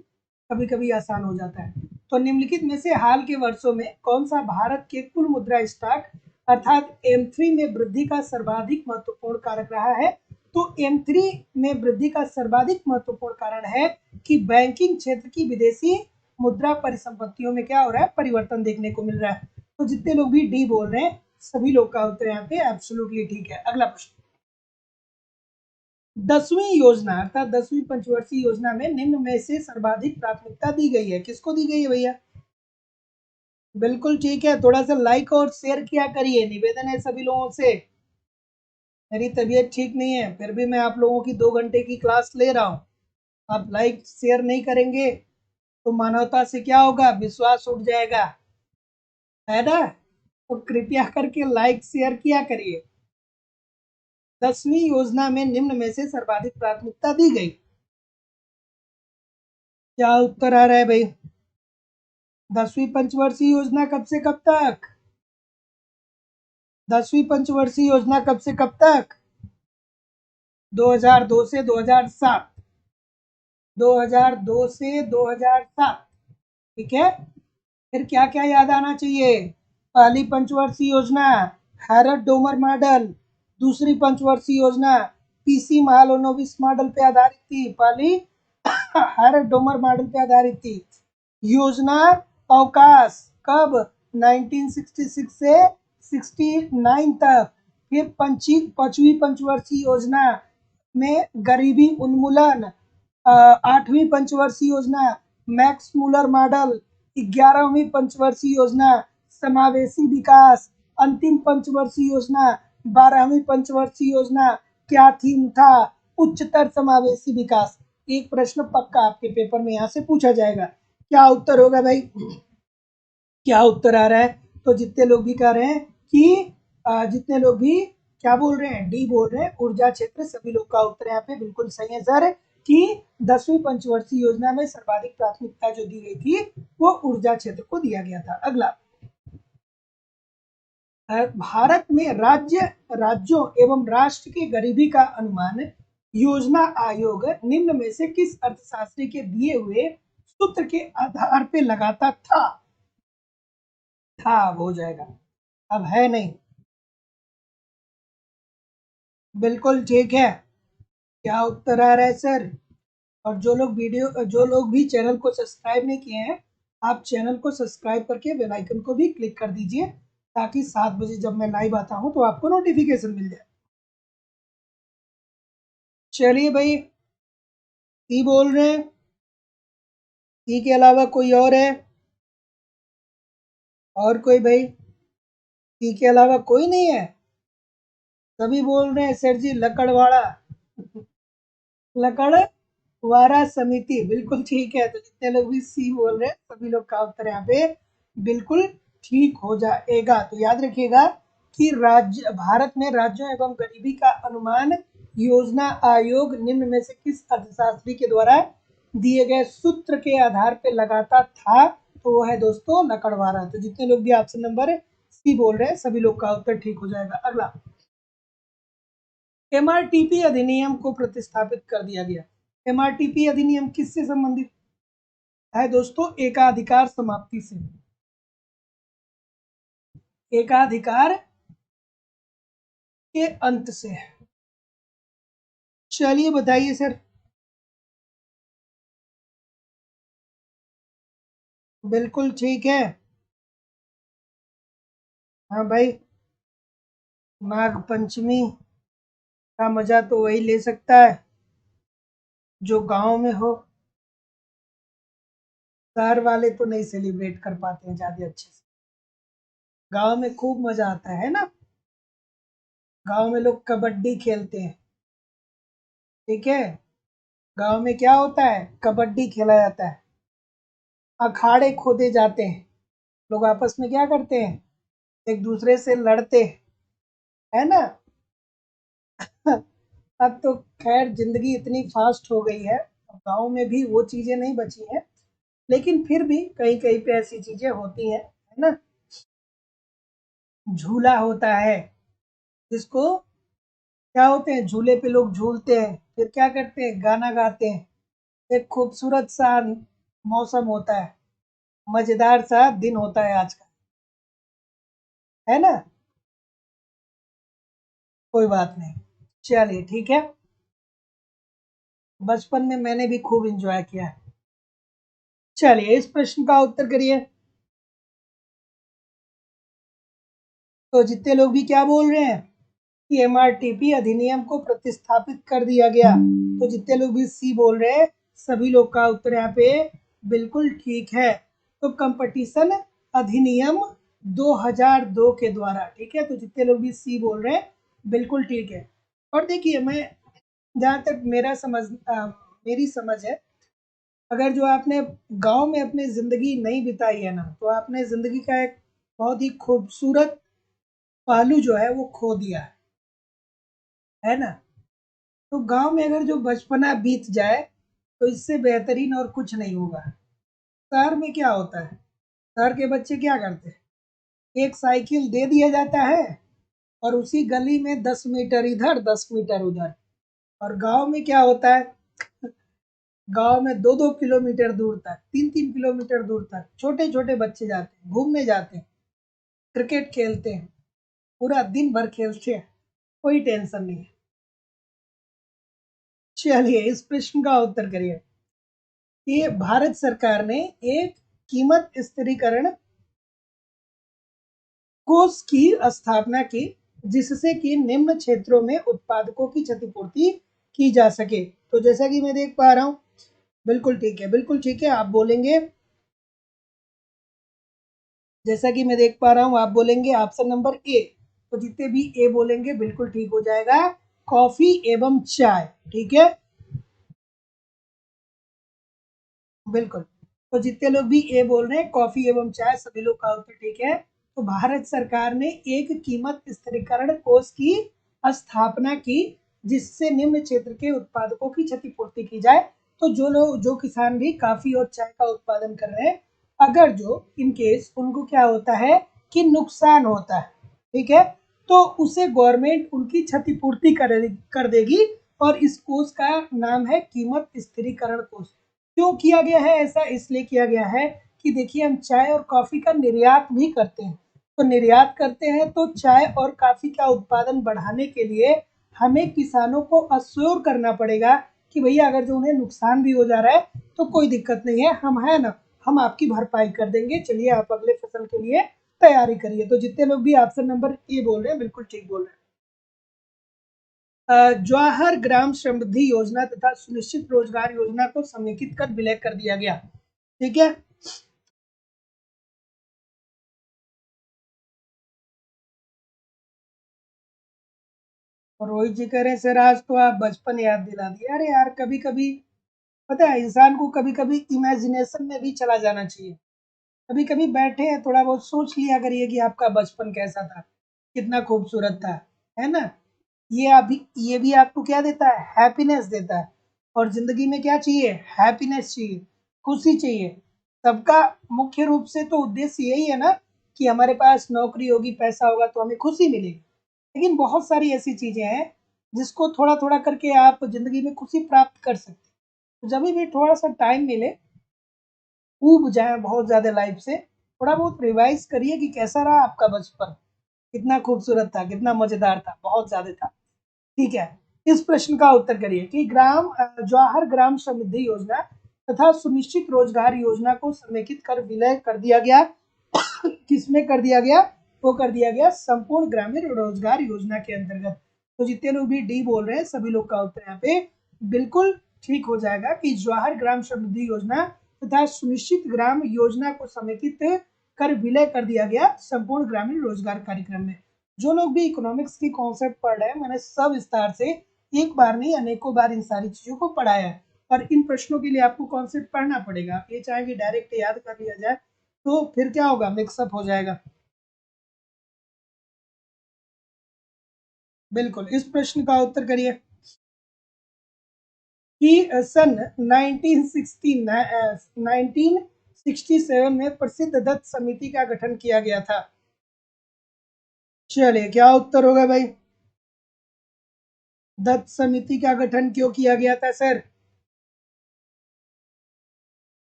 कभी कभी आसान हो जाता है। तो निम्नलिखित में से हाल के वर्षों में कौन सा भारत के कुल मुद्रा स्टॉक अर्थात M3 में वृद्धि का सर्वाधिक महत्वपूर्ण कारक रहा है? तो M3 में वृद्धि का सर्वाधिक महत्वपूर्ण कारण है कि बैंकिंग क्षेत्र की विदेशी मुद्रा परिसंपत्तियों में क्या हो रहा है, परिवर्तन देखने को मिल रहा है। तो जितने लोग भी डी बोल रहे हैं सभी लोग का उत्तर यहाँ पे एब्सोल्युटली ठीक है। अगला प्रश्न, 10वीं योजना अर्थात 10वीं पंचवर्षीय योजना में निम्न में से सर्वाधिक प्राथमिकता दी गई है, किसको दी गई है भैया? बिल्कुल ठीक है, थोड़ा सा लाइक और शेयर किया करिए, निवेदन है सभी लोगों से। मेरी तबीयत ठीक नहीं है फिर भी मैं आप लोगों की 2 घंटे की क्लास ले रहा हूँ। आप लाइक शेयर नहीं करेंगे तो मानवता से क्या होगा, विश्वास उठ जाएगा, है ना? तो कृपया करके लाइक शेयर किया करिए। 10वीं योजना में निम्न में से सर्वाधिक प्राथमिकता दी गई, क्या उत्तर आ रहा है भाई? 10वीं पंचवर्षीय योजना कब से कब तक? 10वीं पंचवर्षीय योजना कब से कब तक? 2002 से 2007, 2002 से 2007। ठीक है, फिर क्या क्या याद आना चाहिए? पहली पंचवर्षीय योजना हैरत डोमर मॉडल, दूसरी पंचवर्षीय योजना पीसी महालोनोविस मॉडल पे आधारित थी, पहली हैरत डोमर मॉडल पे आधारित थी। योजना अवकाश कब, 1966 से 69 तक। फिर पांचवी पंचवर्षीय योजना में गरीबी उन्मूलन, 8वीं पंचवर्षीय योजना मैक्स मूलर मॉडल, 11वीं पंचवर्षीय योजना समावेशी विकास, अंतिम पंचवर्षीय योजना 12वीं पंचवर्षीय योजना क्या थीम था, उच्चतर समावेशी विकास। एक प्रश्न पक्का आपके पेपर में यहाँ से पूछा जाएगा, क्या उत्तर होगा भाई? क्या उत्तर आ रहा है? तो जितने लोग भी कह रहे हैं कि जितने लोग भी क्या बोल रहे हैं, डी बोल रहे हैं ऊर्जा क्षेत्र, सभी लोग का उत्तर यहाँ पे बिल्कुल सही है सर, कि 10वीं पंचवर्षीय योजना में सर्वाधिक प्राथमिकता जो दी गई थी वो ऊर्जा क्षेत्र को दिया गया था। अगला, भारत में राज्यों एवं राष्ट्र की गरीबी का अनुमान योजना आयोग निम्न में से किस अर्थशास्त्री के दिए हुए सूत्र के आधार पे लगाता था हो जाएगा, अब है नहीं। बिल्कुल ठीक है, क्या उत्तर आ रहा है सर? और जो लोग भी चैनल को सब्सक्राइब नहीं किए हैं, आप चैनल को सब्सक्राइब करके बेल आइकन को भी क्लिक कर दीजिए ताकि 7 बजे जब मैं लाइव आता हूं तो आपको नोटिफिकेशन मिल जाए। चलिए भाई, सी बोल रहे हैं, सी के अलावा कोई और है? और कोई भाई? सी के अलावा कोई नहीं है? सभी बोल रहे हैं सर जी लकड़वाड़ा, लकड़वाड़ा समिति, बिल्कुल ठीक है। तो जितने लोग भी सी बोल रहे हैं सभी लोग का उत्तर यहाँ पे बिल्कुल ठीक हो जाएगा। तो याद रखिएगा कि राज्य भारत में राज्यों एवं गरीबी का अनुमान योजना आयोग निम्न में से किस अर्थशास्त्री के द्वारा दिए गए सूत्र के आधार पर लगाता था? तो वो है दोस्तों लकड़वाड़ा। तो जितने लोग भी ऑप्शन नंबर सी बोल रहे हैं सभी लोग का उत्तर ठीक हो जाएगा। अगला, एमआरटीपी अधिनियम को प्रतिस्थापित कर दिया गया। एमआरटीपी अधिनियम किससे संबंधित है दोस्तों? एकाधिकार समाप्ति से। एकाधिकार के अंत से। चलिए बताइए सर। बिल्कुल ठीक है। हाँ भाई, नाग पंचमी का मजा तो वही ले सकता है जो गांव में हो। शहर वाले तो नहीं सेलिब्रेट कर पाते हैं ज्यादा अच्छे से। गांव में खूब मजा आता है ना। गांव में लोग कबड्डी खेलते हैं। ठीक है। गांव में क्या होता है, कबड्डी खेला जाता है। अखाड़े खोदे जाते हैं। लोग आपस में क्या करते हैं, एक दूसरे से लड़ते हैं, है ना। अब तो खैर जिंदगी इतनी फास्ट हो गई है, गांव में भी वो चीजें नहीं बची हैं। लेकिन फिर भी कहीं कहीं पे ऐसी चीजें होती हैं, है ना। झूला होता है, जिसको क्या होते हैं, झूले पे लोग झूलते हैं, फिर क्या करते हैं, गाना गाते हैं। एक खूबसूरत सा मौसम होता है, मजेदार सा दिन होता है आज का, है ना। कोई बात नहीं, चलिए ठीक है। बचपन में मैंने भी खूब एंजॉय किया है। चलिए इस प्रश्न का उत्तर करिए। तो जितने लोग भी क्या बोल रहे हैं कि एमआरटीपी अधिनियम को प्रतिस्थापित कर दिया गया, तो जितने लोग भी सी बोल रहे हैं, सभी लोग का उत्तर यहाँ पे बिल्कुल ठीक है। तो कंपटीशन अधिनियम 2002 के द्वारा, ठीक है। तो जितने लोग भी सी बोल रहे हैं बिल्कुल ठीक है। और देखिए, मैं जहाँ तक मेरी समझ है, अगर जो आपने गांव में अपनी जिंदगी नहीं बिताई है ना, तो आपने जिंदगी का एक बहुत ही खूबसूरत पहलू जो है वो खो दिया है ना। तो गांव में अगर जो बचपना बीत जाए, तो इससे बेहतरीन और कुछ नहीं होगा। शहर में क्या होता है, शहर के बच्चे क्या करते हैं, एक साइकिल दे दिया जाता है और उसी गली में 10 मीटर इधर 10 मीटर उधर। और गांव में क्या होता है, गांव में 2-2 किलोमीटर दूर तक, 3-3 किलोमीटर दूर तक छोटे छोटे बच्चे जाते हैं, घूमने जाते हैं, क्रिकेट खेलते हैं, पूरा दिन भर खेलते हैं, कोई टेंशन नहीं है। चलिए इस प्रश्न का उत्तर करिए कि भारत सरकार ने एक कीमत स्थिरीकरण कोष की स्थापना की, जिससे कि निम्न क्षेत्रों में उत्पादकों की क्षतिपूर्ति की जा सके। तो जैसा कि मैं देख पा रहा हूँ, बिल्कुल ठीक है, बिल्कुल ठीक है, आप बोलेंगे। जैसा कि मैं देख पा रहा हूँ, आप बोलेंगे ऑप्शन नंबर ए। तो जितने भी ए बोलेंगे बिल्कुल ठीक हो जाएगा, कॉफी एवं चाय। ठीक है, बिल्कुल। तो जितने लोग भी ए बोल रहे हैं, कॉफी एवं चाय, सभी लोग का उत्तर ठीक है। तो भारत सरकार ने एक कीमत स्थिरीकरण कोष की स्थापना की, जिससे निम्न क्षेत्र के उत्पादकों की क्षतिपूर्ति की जाए। तो जो किसान भी कॉफी और चाय का उत्पादन कर रहे हैं, अगर जो इन केस उनको क्या होता है कि नुकसान होता है, ठीक है, तो उसे गवर्नमेंट उनकी क्षतिपूर्ति कर देगी। और इस कोष का नाम है कीमत स्थिरीकरण कोष। क्यों किया गया है ऐसा, इसलिए किया गया है कि देखिए, हम चाय और कॉफी का निर्यात भी करते हैं। तो निर्यात करते हैं, तो चाय और कॉफी का उत्पादन बढ़ाने के लिए हमें किसानों को अश्योर करना पड़ेगा कि भैया अगर जो उन्हें नुकसान भी हो जा रहा है तो कोई दिक्कत नहीं है, हम है ना, हम आपकी भरपाई कर देंगे। चलिए आप अगले फसल के लिए तैयारी करिए। तो जितने लोग भी ऑप्शन नंबर ए बोल रहे हैं बिल्कुल ठीक बोल रहे हैं। जवाहर ग्राम समृद्धि योजना तथा सुनिश्चित रोजगार योजना को समेकित कर विलय कर दिया गया। ठीक है। और रोहित जी कह रहे हैं सर आज तो आप बचपन याद दिला दिए। अरे यार, कभी कभी पता है, इंसान को कभी कभी इमेजिनेशन में भी चला जाना चाहिए। कभी कभी बैठे हैं, थोड़ा बहुत सोच लिया करिए कि आपका बचपन कैसा था, कितना खूबसूरत था, है ना। ये भी आपको क्या देता है, हैप्पीनेस देता है। और जिंदगी में क्या चाहिए, हैप्पीनेस चाहिए, खुशी चाहिए। सबका मुख्य रूप से तो उद्देश्य यही है ना कि हमारे पास नौकरी होगी, पैसा होगा तो हमें खुशी मिलेगी। लेकिन बहुत सारी ऐसी चीजें हैं जिसको थोड़ा थोड़ा करके आप जिंदगी में खुशी प्राप्त कर सकते हैं। तो जब भी थोड़ा सा टाइम मिले, ऊब जाए बहुत ज्यादा लाइफ से, थोड़ा बहुत रिवाइज करिए कि कैसा रहा आपका बचपन, कितना खूबसूरत था, कितना मजेदार था, बहुत ज्यादा था। ठीक है। इस प्रश्न का उत्तर करिए कि जवाहर ग्राम समृद्धि योजना तथा सुनिश्चित रोजगार योजना को समेकित कर विलय कर दिया गया। किसमें कर दिया गया? वो कर दिया गया संपूर्ण ग्रामीण रोजगार योजना के अंतर्गत। तो जितने लोग भी डी बोल रहे हैं सभी लोग का उत्तर यहाँ पे बिल्कुल ठीक हो जाएगा कि जवाहर ग्राम समृद्धि योजना तथा सुनिश्चित ग्राम योजना को समेकित कर विलय कर दिया गया संपूर्ण ग्रामीण रोजगार कार्यक्रम में। जो लोग भी इकोनॉमिक्स की कॉन्सेप्ट पढ़ रहे हैं मैंने सब विस्तार से एक बार नहीं अनेकों बार इन सारी चीजों को पढ़ाया है और इन प्रश्नों के लिए आपको कॉन्सेप्ट पढ़ना पड़ेगा। आप ये चाहेंगे डायरेक्ट याद कर लिया जाए तो फिर क्या होगा, मिक्सअप हो जाएगा। बिल्कुल, इस प्रश्न का उत्तर करिए कि सन 1967 में प्रसिद्ध दत्त समिति का गठन किया गया था। चलिए क्या उत्तर होगा भाई? दत्त समिति का गठन क्यों किया गया था सर?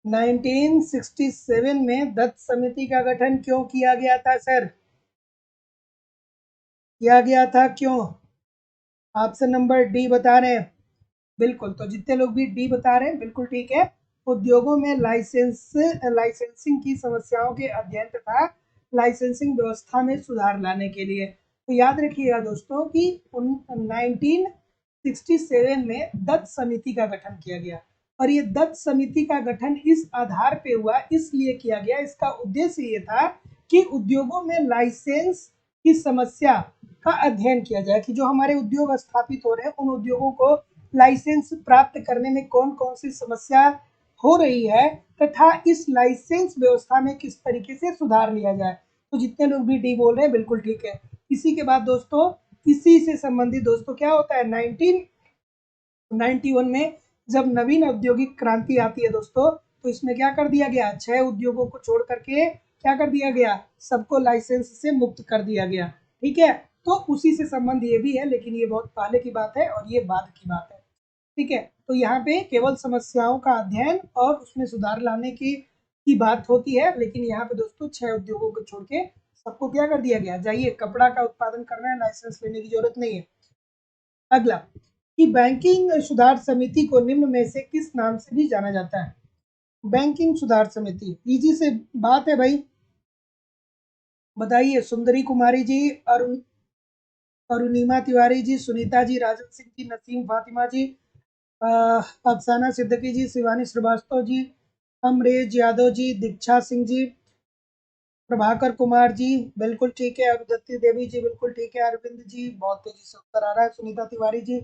1967 में दत्त समिति का गठन क्यों किया गया था सर? किया गया था क्यों? ऑप्शन नंबर डी बता रहे हैं। बिल्कुल, तो जितने लोग भी डी बता रहे हैं बिल्कुल ठीक है। उद्योगों में लाइसेंसिंग की समस्याओं के अध्ययन तथा लाइसेंसिंग व्यवस्था में सुधार लाने के लिए। तो याद रखिएगा दोस्तों कि 1967 में दत्त समिति का गठन किया गया और ये दत्त समिति का गठन इस आधार पे हुआ, इसलिए किया गया, इसका उद्देश्य ये था कि उद्योगों में लाइसेंस की समस्या का अध्ययन किया जाए कि जो हमारे उद्योग स्थापित हो रहे हैं उन उद्योगों को लाइसेंस प्राप्त करने में कौन कौन सी समस्या हो रही है तथा इस लाइसेंस व्यवस्था में किस तरीके से सुधार लिया जाए। तो जितने लोग भी डी बोल रहे हैं बिल्कुल ठीक है। इसी के बाद दोस्तों, इसी से संबंधित दोस्तों क्या होता है, 1991 में जब नवीन औद्योगिक क्रांति आती है दोस्तों, तो इसमें क्या कर दिया गया, 6 उद्योगों को छोड़ करके क्या कर दिया गया, सबको लाइसेंस से मुक्त कर दिया गया। ठीक है, तो उसी से संबंध ये भी है, लेकिन ये बहुत पहले की बात है और ये बाद की बात है। ठीक है, तो यहाँ पे केवल समस्याओं का अध्ययन और उसमें सुधार लाने की बात होती है, लेकिन यहाँ पे दोस्तों 6 उद्योगों को छोड़ के सबको क्या कर दिया गया, जाइए कपड़ा का उत्पादन करना है, लाइसेंस लेने की जरूरत नहीं है। अगला कि बैंकिंग सुधार समिति को निम्न में से किस नाम से भी जाना जाता है? बैंकिंग सुधार समिति, इजी से बात है भाई, बताइए। सुंदरी कुमारी जी, अरुणिमा तिवारी जी, सुनीता जी, राजन सिंह जी, नसीम फातिमा जी, अफसाना सिद्दीकी जी, शिवानी श्रीवास्तव जी, अमरेज यादव जी, दीक्षा सिंह जी, प्रभाकर कुमार जी बिल्कुल ठीक है, अरुंधति देवी जी बिल्कुल ठीक है, अरविंद जी बहुत तेजी से उत्तर आ रहा है, सुनीता तिवारी जी,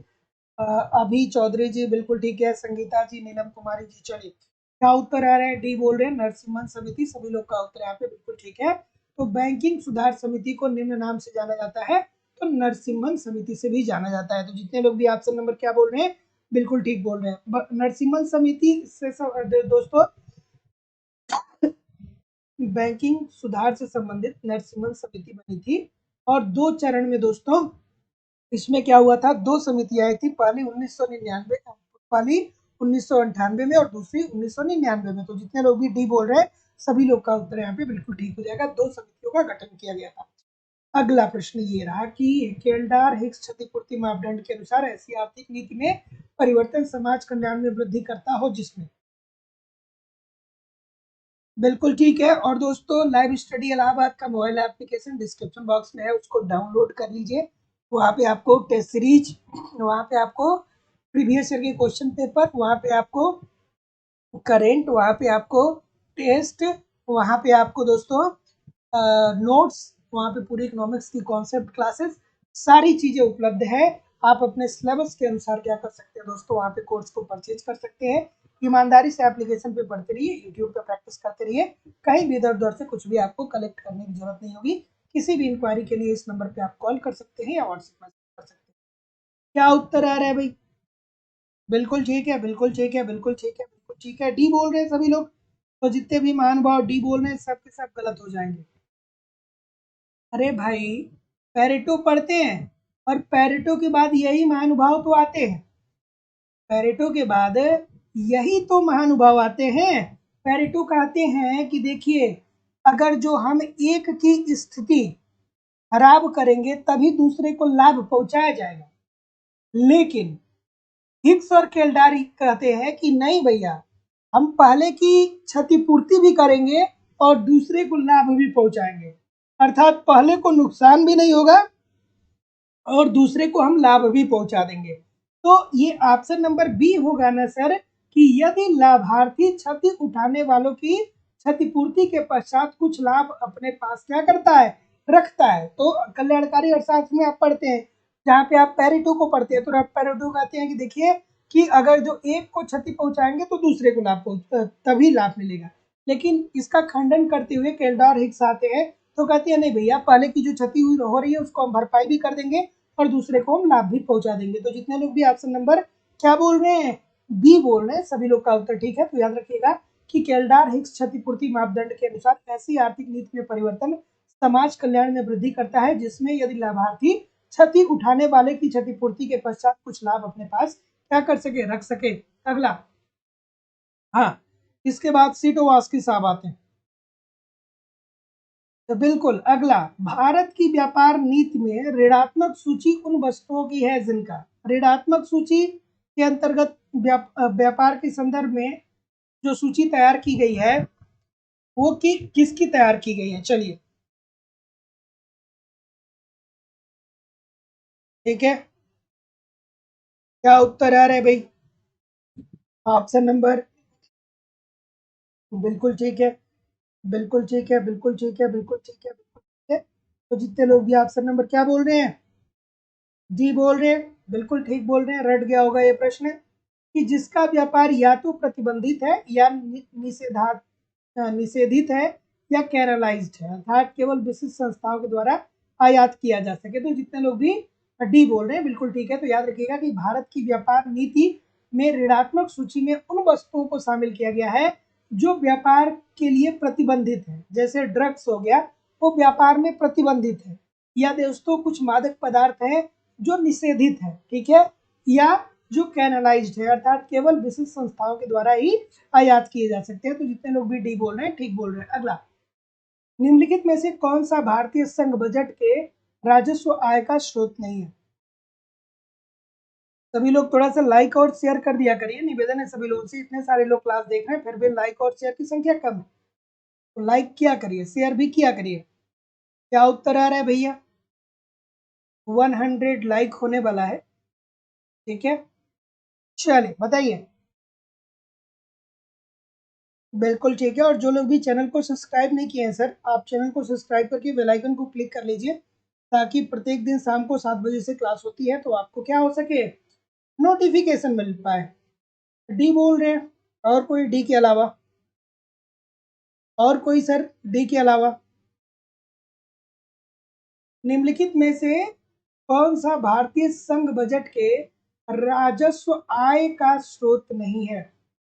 अभी चौधरी जी बिल्कुल ठीक है, संगीता जी, नीलम कुमारी जी। चलिए क्या उत्तर आ रहा है, डी बोल रहे हैं नरसिम्हन समिति, सभी लोग का उत्तर यहाँ पे बिल्कुल ठीक है। तो बैंकिंग सुधार समिति को निम्न नाम से जाना जाता है, तो नरसिम्हन समिति से भी जाना जाता है। तो जितने लोग भी ऑप्शन नंबर क्या बोल रहे हैं बिल्कुल ठीक बोल रहे हैं। नरसिम्हन समिति से दोस्तों बैंकिंग सुधार से संबंधित नरसिम्हन समिति बनी थी और 2 चरण में दोस्तों इसमें क्या हुआ था, 2 समितियां आई थी, पहली 1999, पहली 1998 में और दूसरी 1999 में। तो जितने लोग भी डी बोल रहे हैं सभी लोग का उत्तर यहाँ पे बिल्कुल ठीक हो जाएगा, 2 समितियों का गठन किया गया था। अगला प्रश्न ये रहा कि केल्डार हिक्स क्षतिपूर्ति मापदंड के अनुसार ऐसी आर्थिक नीति में परिवर्तन समाज कल्याण में वृद्धि करता हो जिसमें, बिल्कुल ठीक है। और दोस्तों लाइव स्टडी इलाहाबाद का मोबाइल एप्लीकेशन डिस्क्रिप्शन बॉक्स में है, उसको डाउनलोड कर लीजिए। वहाँ पे आपको टेस्ट सीरीज, वहाँ पे आपको प्रीवियस ईयर के क्वेश्चन पेपर, वहाँ पे आपको करेंट, वहाँ पे आपको टेस्ट, वहाँ पे आपको दोस्तों नोट्स, वहाँ पे पूरी इकोनॉमिक्स की कॉन्सेप्ट क्लासेस, सारी चीज़ें उपलब्ध है। आप अपने सिलेबस के अनुसार क्या कर सकते हैं दोस्तों, वहाँ पे कोर्स को परचेज कर सकते हैं। ईमानदारी से एप्लीकेशन पे पढ़ते रहिए, यूट्यूब पे प्रैक्टिस करते रहिए, कहीं भी इधर उधर से कुछ भी आपको कलेक्ट करने की जरूरत नहीं होगी। किसी भी इंक्वायरी के लिए इस नंबर पे आप कॉल कर सकते हैं या व्हाट्सएप मैसेज कर सकते हैं। क्या उत्तर आ रहा है भाई? बिल्कुल ठीक है, बिल्कुल ठीक है, बिल्कुल ठीक है, बिल्कुल ठीक है, डी बोल रहे हैं सभी लोग। तो जितने भी महानुभाव डी बोल रहे हैं सब के सब गलत हो जाएंगे। अरे भाई, पेरेटो पढ़ते हैं और पेरेटो के बाद यही महानुभाव तो आते हैं, पेरेटो के बाद यही तो महानुभाव आते हैं। पेरेटो कहते हैं कि देखिए, अगर जो हम एक की स्थिति खराब करेंगे तभी दूसरे को लाभ पहुंचाया जाएगा। लेकिन हिक्स और केल्डार कहते हैं कि नहीं भैया, हम पहले की क्षतिपूर्ति भी करेंगे और दूसरे को लाभ भी पहुंचाएंगे, अर्थात पहले को नुकसान भी नहीं होगा और दूसरे को हम लाभ भी पहुंचा देंगे। तो ये ऑप्शन नंबर बी होगा ना सर, कि यदि लाभार्थी क्षति उठाने वालों की क्षतिपूर्ति के पश्चात कुछ लाभ अपने पास क्या करता है, रखता है। तो कल्याणकारी अर्थशास्त्र में आप पढ़ते हैं, जहाँ पे आप पैरेटो को पढ़ते हैं, तो आप पैरेटो कहते हैं कि देखिए कि अगर जो एक को क्षति पहुंचाएंगे तो दूसरे को तभी लाभ मिलेगा। लेकिन इसका खंडन करते हुए केल्डार हिक्स आते हैं, तो कहते हैं नहीं भैया, पहले की जो क्षति हो रही है उसको हम भरपाई भी कर देंगे और दूसरे को हम लाभ भी पहुंचा देंगे। तो जितने लोग भी ऑप्शन नंबर क्या बोल रहे हैं, बी बोल रहे हैं, सभी लोग का उत्तर ठीक है। तो याद रखिएगा कि केल्डार हिक्स क्षतिपूर्ति मापदंड के अनुसार ऐसी आर्थिक नीति में परिवर्तन समाज कल्याण में वृद्धि करता है जिसमें यदि लाभार्थी क्षति उठाने वाले की क्षतिपूर्ति के पश्चात कुछ लाभ अपने पास क्या कर सके, रख सके। अगला, हाँ, इसके बाद सीटोवास्की साहब आते हैं। तो बिल्कुल अगला, भारत की व्यापार नीति में ऋणात्मक सूची उन वस्तुओं की है जिनका, ऋणात्मक सूची के अंतर्गत व्यापार के संदर्भ में जो सूची तैयार की गई है वो किसकी तैयार की गई है, चलिए ठीक है। क्या उत्तर आ रहा है भाई, ऑप्शन नंबर, बिल्कुल ठीक है, बिल्कुल ठीक है, बिल्कुल ठीक है, बिल्कुल ठीक है, बिल्कुल ठीक है। तो जितने लोग भी ऑप्शन नंबर क्या बोल रहे हैं, डी बोल रहे हैं, बिल्कुल ठीक बोल रहे हैं। रट गया होगा ये प्रश्न, कि जिसका व्यापार या तो प्रतिबंधित है या निषेधित है या कैनलाइज्ड है, अर्थात केवल विशिष्ट संस्थाओं के द्वारा आयात किया जा सके। तो जितने लोग भी डी बोल रहे हैं बिल्कुल ठीक है। तो याद रखिएगा कि भारत की व्यापार नीति में ऋणात्मक सूची में उन वस्तुओं को शामिल किया गया है जो व्यापार के लिए प्रतिबंधित है, जैसे ड्रग्स हो गया, वो व्यापार में प्रतिबंधित है, या दोस्तों कुछ मादक पदार्थ हैं जो निषेधित है, ठीक है, या जो कैनलाइज्ड है, अर्थात केवल विशिष्ट संस्थाओं के द्वारा ही आयात किए जा सकते हैं। तो जितने लोग भी डी बोल रहे हैं ठीक बोल रहे हैं। अगला, निम्नलिखित में से कौन सा भारतीय संघ बजट के राजस्व आय का स्रोत नहीं है। सभी लोग थोड़ा सा लाइक और शेयर कर दिया करिए, निवेदन है सभी लोगों से, इतने सारे लोग क्लास देख रहे हैं फिर भी लाइक और शेयर की संख्या कम है, तो लाइक किया करिए, शेयर भी किया करिए। क्या उत्तर आ रहा है भैया, 100 लाइक होने वाला है, ठीक है, चलिए बताइए। बिल्कुल ठीक है। और जो लोग भी चैनल को सब्सक्राइब नहीं किए हैं सर, आप चैनल को सब्सक्राइब करके बेल आइकन को क्लिक कर लीजिए, ताकि प्रत्येक दिन शाम को 7 बजे से क्लास होती है तो आपको क्या हो सके, नोटिफिकेशन मिल पाए। डी बोल रहे हैं, और कोई डी के अलावा, और कोई सर डी के अलावा, निम्नलिखित में से कौन सा भारतीय संघ बजट के राजस्व आय का स्रोत नहीं है।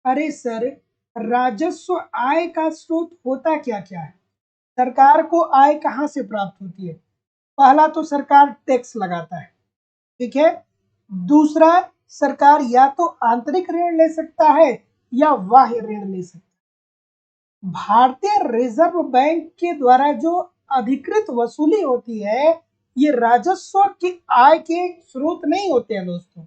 अरे सर, राजस्व आय का स्रोत होता क्या क्या है, सरकार को आय कहाँ से प्राप्त होती है। पहला तो सरकार टैक्स लगाता है, ठीक है, दूसरा सरकार या तो आंतरिक ऋण ले सकता है या बाह्य ऋण ले सकता है। भारतीय रिजर्व बैंक के द्वारा जो अधिकृत वसूली होती है, ये राजस्व की आय के स्रोत नहीं होते हैं दोस्तों।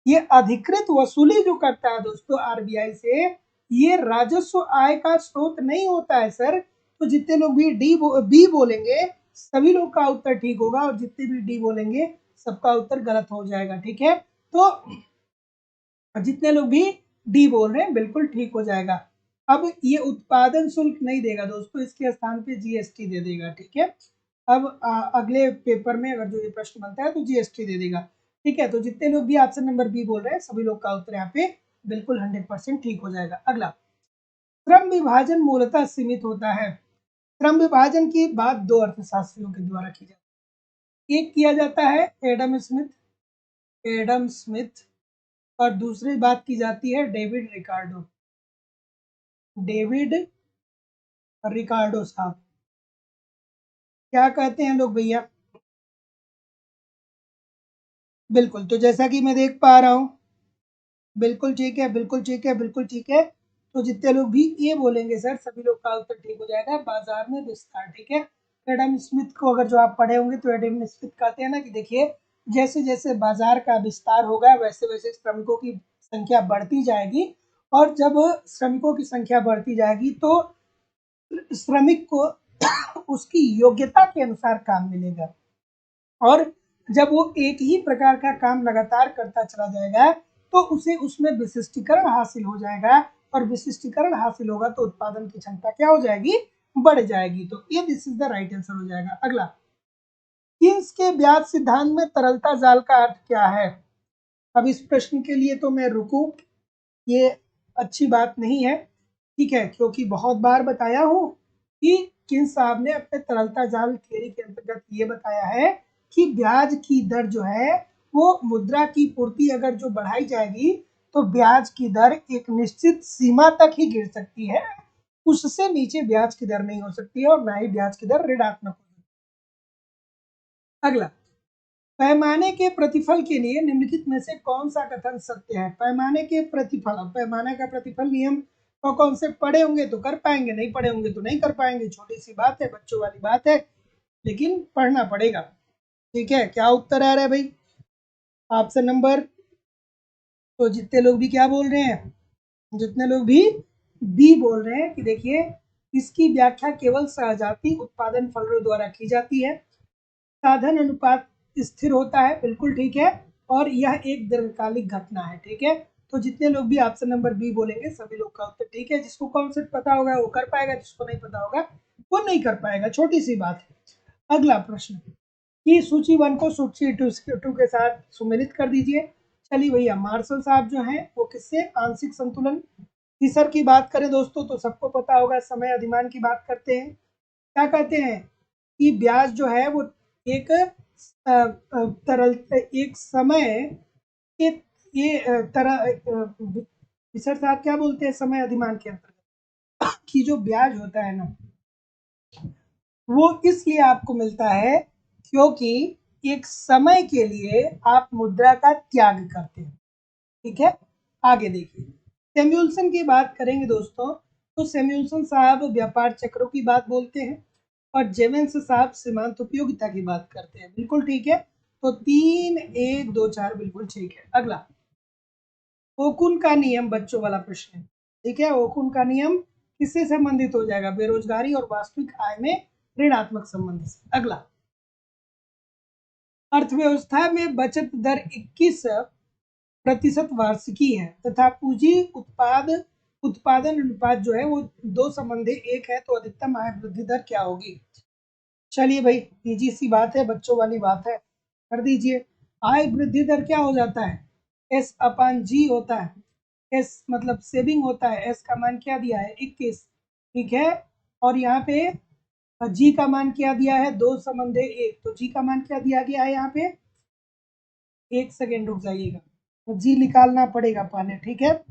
ये अधिकृत वसूली जो करता है दोस्तों आरबीआई से, ये राजस्व आय का स्रोत नहीं होता है सर। तो जितने लोग भी बी बोलेंगे सभी लोग का उत्तर ठीक होगा, और जितने भी डी बोलेंगे सबका उत्तर गलत हो जाएगा, ठीक है। तो जितने लोग भी डी बोल रहे हैं बिल्कुल ठीक हो जाएगा। अब ये उत्पादन शुल्क नहीं देगा दोस्तों, इसके स्थान पे जीएसटी दे देगा, ठीक है। अब अगले पेपर में अगर जो ये प्रश्न बनता है तो जीएसटी दे देगा, ठीक है। तो जितने लोग भी ऑप्शन नंबर बी बोल रहे हैं सभी लोग का उत्तर यहाँ पे बिल्कुल 100% ठीक हो जाएगा। अगला, श्रम विभाजन मूलतः सीमित होता है। श्रम विभाजन की बात दो अर्थशास्त्रियों के द्वारा की जाती है, एक किया जाता है एडम स्मिथ, और दूसरी बात की जाती है डेविड रिकार्डो साहब। क्या कहते हैं लोग भैया, बिल्कुल, तो जैसा कि मैं देख पा रहा हूँ, बिल्कुल ठीक है, बिल्कुल ठीक है, बिल्कुल ठीक है। तो जितने लोग भी ये बोलेंगे सर सभी लोग का उत्तर ठीक हो जाएगा, बाजार में विस्तार, ठीक है। एडम स्मिथ को अगर जो आप पढ़े होंगे तो एडम स्मिथ कहते हैं ना कि देखिए जैसे जैसे बाजार का विस्तार होगा वैसे वैसे श्रमिकों की संख्या बढ़ती जाएगी, और जब श्रमिकों की संख्या बढ़ती जाएगी तो श्रमिक को उसकी योग्यता के अनुसार काम मिलेगा, और जब वो एक ही प्रकार का काम लगातार करता चला जाएगा तो उसे उसमें विशिष्टीकरण हासिल हो जाएगा, और विशिष्टीकरण हासिल होगा तो उत्पादन की क्षमता क्या हो जाएगी, बढ़ जाएगी। तो ये this is the right answer हो जाएगा। अगला, किन्स के ब्याज सिद्धांत में तरलता जाल का अर्थ क्या है? अब इस प्रश्न के लिए तो मैं रुकूं, ये अच्छी बात नहीं है, ठीक है, क्योंकि बहुत बार बताया हूं कि किन्स साहब ने अपने तरलता जाल थ्योरी के अंतर्गत ये बताया है कि ब्याज की दर जो है वो मुद्रा की पूर्ति अगर जो बढ़ाई जाएगी तो ब्याज की दर एक निश्चित सीमा तक ही गिर सकती है, उससे नीचे ब्याज की दर नहीं हो सकती है, और ना ही ब्याज की दर ऋणात्मक हो सकती है। अगला, पैमाने के प्रतिफल के लिए निम्नलिखित में से कौन सा कथन सत्य है? पैमाने के प्रतिफल, अब पैमाने का प्रतिफल नियम को कॉन्सेप्ट पढ़े होंगे तो कर पाएंगे, नहीं पढ़े होंगे तो नहीं कर पाएंगे, छोटी सी बात है, बच्चों वाली बात है, लेकिन पढ़ना पड़ेगा। ठीक है, क्या उत्तर आ रहा है भाई? ऑप्शन नंबर, तो जितने लोग भी क्या बोल रहे हैं, जितने लोग भी बी बोल रहे हैं कि देखिए इसकी व्याख्या केवल सहजाति उत्पादन फलों द्वारा की जाती है, साधन अनुपात स्थिर होता है, बिल्कुल ठीक है, और यह एक दीर्घकालिक घटना है। ठीक है, तो जितने लोग भी ऑप्शन नंबर बी बोलेंगे सभी लोग का उत्तर ठीक है। जिसको कॉन्सेप्ट पता होगा वो कर पाएगा, जिसको नहीं पता होगा वो नहीं कर पाएगा, छोटी सी बात है। अगला प्रश्न, कि सूची 1 को सूची 2 के साथ सुमेलित कर दीजिए। चलिए भैया, मार्शल साहब जो हैं वो किससे, आंशिक संतुलन। तीसर की बात करें दोस्तों तो सबको पता होगा समय अधिमान की बात करते हैं, क्या कहते हैं कि ब्याज जो है वो एक तरल एक समय के ये तरह विसर साहब क्या बोलते हैं समय अधिमान के अंतर्गत कि जो ब्याज होता है ना वो इसलिए आपको मिलता है क्योंकि एक समय के लिए आप मुद्रा का त्याग करते हैं। ठीक है, आगे देखिए, सेम्युलसन की बात करेंगे दोस्तों तो सेम्युलसन साहब व्यापार चक्रों की बात बोलते हैं, और जेवेंस साहब सीमांत उपयोगिता की बात करते हैं, बिल्कुल ठीक है। तो 3 1 2 4 बिल्कुल ठीक है। अगला, ओकुन का नियम, बच्चों वाला प्रश्न है, ठीक है। ओकुन का नियम किससे संबंधित हो जाएगा, बेरोजगारी और वास्तविक आय में ऋणात्मक संबंध से। अगला, अर्थव्यवस्था में बचत दर 21% वार्षिकी है तथा पूंजी उत्पादन अनुपात जो है वो 2 संबंधी 1 है, तो अधिकतम आय वृद्धि दर क्या होगी? चलिए भाई, इजी सी बात है, बच्चों वाली बात है, कर दीजिए। आय वृद्धि दर क्या हो जाता है, एस अपान जी होता है। एस मतलब सेविंग होता है, एस का मान क्या दिया है 21, ठीक है, और यहाँ पे जी का मान क्या दिया है 2 संबंधे 1, तो जी का मान क्या दिया गया है यहाँ पे, एक सेकेंड रुक जाइएगा, तो जी निकालना पड़ेगा पहले, ठीक है।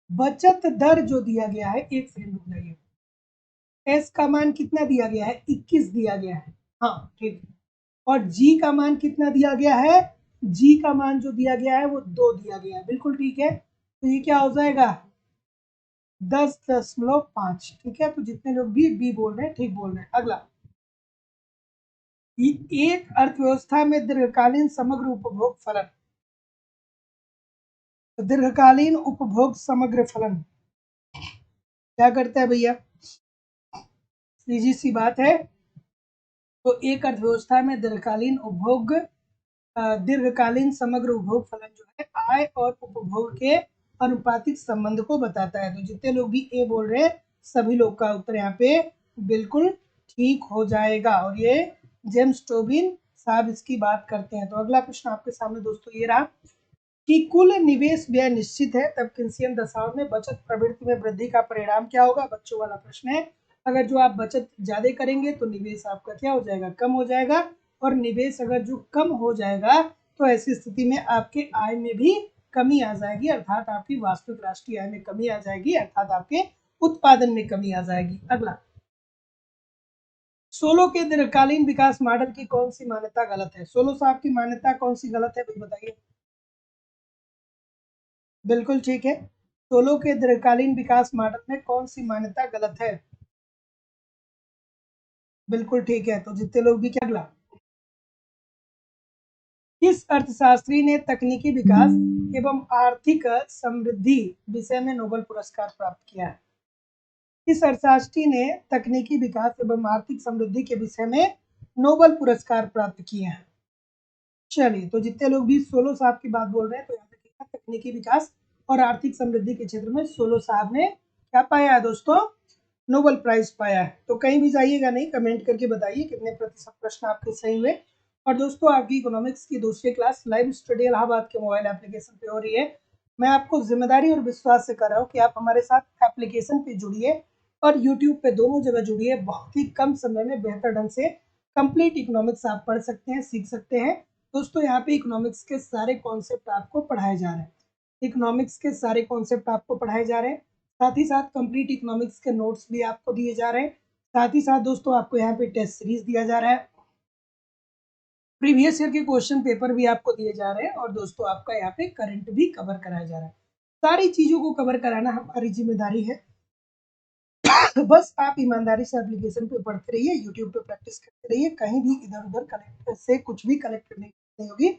बचत दर जो दिया गया है, एक सेकेंड रुक जाइएगा, एस का मान कितना दिया गया है 21 दिया गया है, हाँ ठीक है, और जी का मान कितना दिया गया है, जी का मान जो दिया गया है वो 2 दिया गया है, बिल्कुल ठीक है। तो ये क्या हो जाएगा 10.5, ठीक है। तो जितने लोग भी बी बोल रहे हैं ठीक बोल रहे हैं। अगला, एक अर्थव्यवस्था में दीर्घकालीन समग्र उपभोग फलन, दीर्घकालीन उपभोग समग्र फलन क्या करता है भैया, सीधी सी बात है। तो एक अर्थव्यवस्था में दीर्घकालीन समग्र उपभोग फलन जो है आय और उपभोग के अनुपातिक संबंध को बताता है। तो जितने लोग भी ए बोल रहे हैं सभी लोग का उत्तर यहाँ पे बिल्कुल ठीक हो जाएगा, और ये जेम्स टोबिन साहब इसकी बात करते हैं। तो अगला प्रश्न आपके सामने दोस्तों ये रहा कि कुल निवेश व्यय निश्चित है तब किन्सियन दशाओं में बचत प्रवृत्ति में वृद्धि का परिणाम क्या होगा, बच्चों वाला प्रश्न है। अगर जो आप बचत ज्यादा करेंगे तो निवेश आपका क्या हो जाएगा, कम हो जाएगा, और निवेश अगर जो कम हो जाएगा तो ऐसी स्थिति में आपके आय में भी कमी आ जाएगी, अर्थात आपकी वास्तविक राष्ट्रीय आय में कमी आ जाएगी, अर्थात आपके उत्पादन में कमी आ जाएगी। अगला, सोलो के दीर्घकालीन विकास मॉडल की कौन सी मान्यता गलत है, सोलो साहब की मान्यता कौन सी गलत है भाई बताइए। बिल्कुल ठीक है, सोलो के दीर्घकालीन विकास मॉडल में कौन सी मान्यता गलत है, बिल्कुल ठीक है। तो जितने लोग भी क्या, अगला किस अर्थशास्त्री ने तकनीकी विकास एवं आर्थिक समृद्धि विषय में नोबेल पुरस्कार प्राप्त किया है? किस अर्थशास्त्री ने तकनीकी विकास एवं आर्थिक समृद्धि के विषय में नोबेल पुरस्कार प्राप्त किए हैं? चलिए, तो जितने लोग भी सोलो साहब की बात बोल रहे हैं, तो यहाँ पे क्या है, तकनीकी विकास और आर्थिक समृद्धि के क्षेत्र में सोलो साहब ने क्या पाया है दोस्तों? नोबेल प्राइज पाया है। तो कहीं भी जाइएगा नहीं, कमेंट करके बताइए कितने प्रतिशत प्रश्न आपके सही हुए। और दोस्तों, आपकी इकोनॉमिक्स की दूसरी क्लास लाइव स्टडी इलाहाबाद के मोबाइल एप्लीकेशन पे हो रही है। मैं आपको जिम्मेदारी और विश्वास से कर रहा हूँ कि आप हमारे साथ एप्लीकेशन पे जुड़िए और यूट्यूब पे दोनों जगह जुड़िए। बहुत ही कम समय में बेहतर ढंग से कंप्लीट इकोनॉमिक्स आप पढ़ सकते हैं, सीख सकते हैं। दोस्तों, यहाँ पे इकोनॉमिक्स के सारे कॉन्सेप्ट आपको पढ़ाए जा रहे हैं। इकोनॉमिक्स के सारे कॉन्सेप्ट आपको पढ़ाए जा रहे हैं। साथ ही साथ कंप्लीट इकोनॉमिक्स के नोट्स भी आपको दिए जा रहे हैं। साथ ही साथ दोस्तों, आपको यहाँ पे टेस्ट सीरीज दिया जा रहा है। प्रीवियस ईयर के क्वेश्चन पेपर भी आपको दिए जा रहे हैं और दोस्तों, आपका यहाँ पे करंट भी कवर कराया जा रहा है। सारी चीजों को कवर कराना हमारी जिम्मेदारी है। तो बस आप ईमानदारी से एप्लीकेशन पे पढ़ते रहिए, यूट्यूब पे प्रैक्टिस करते रहिए। कहीं भी इधर उधर कलेक्ट से कुछ भी कलेक्ट करने की नहीं होगी।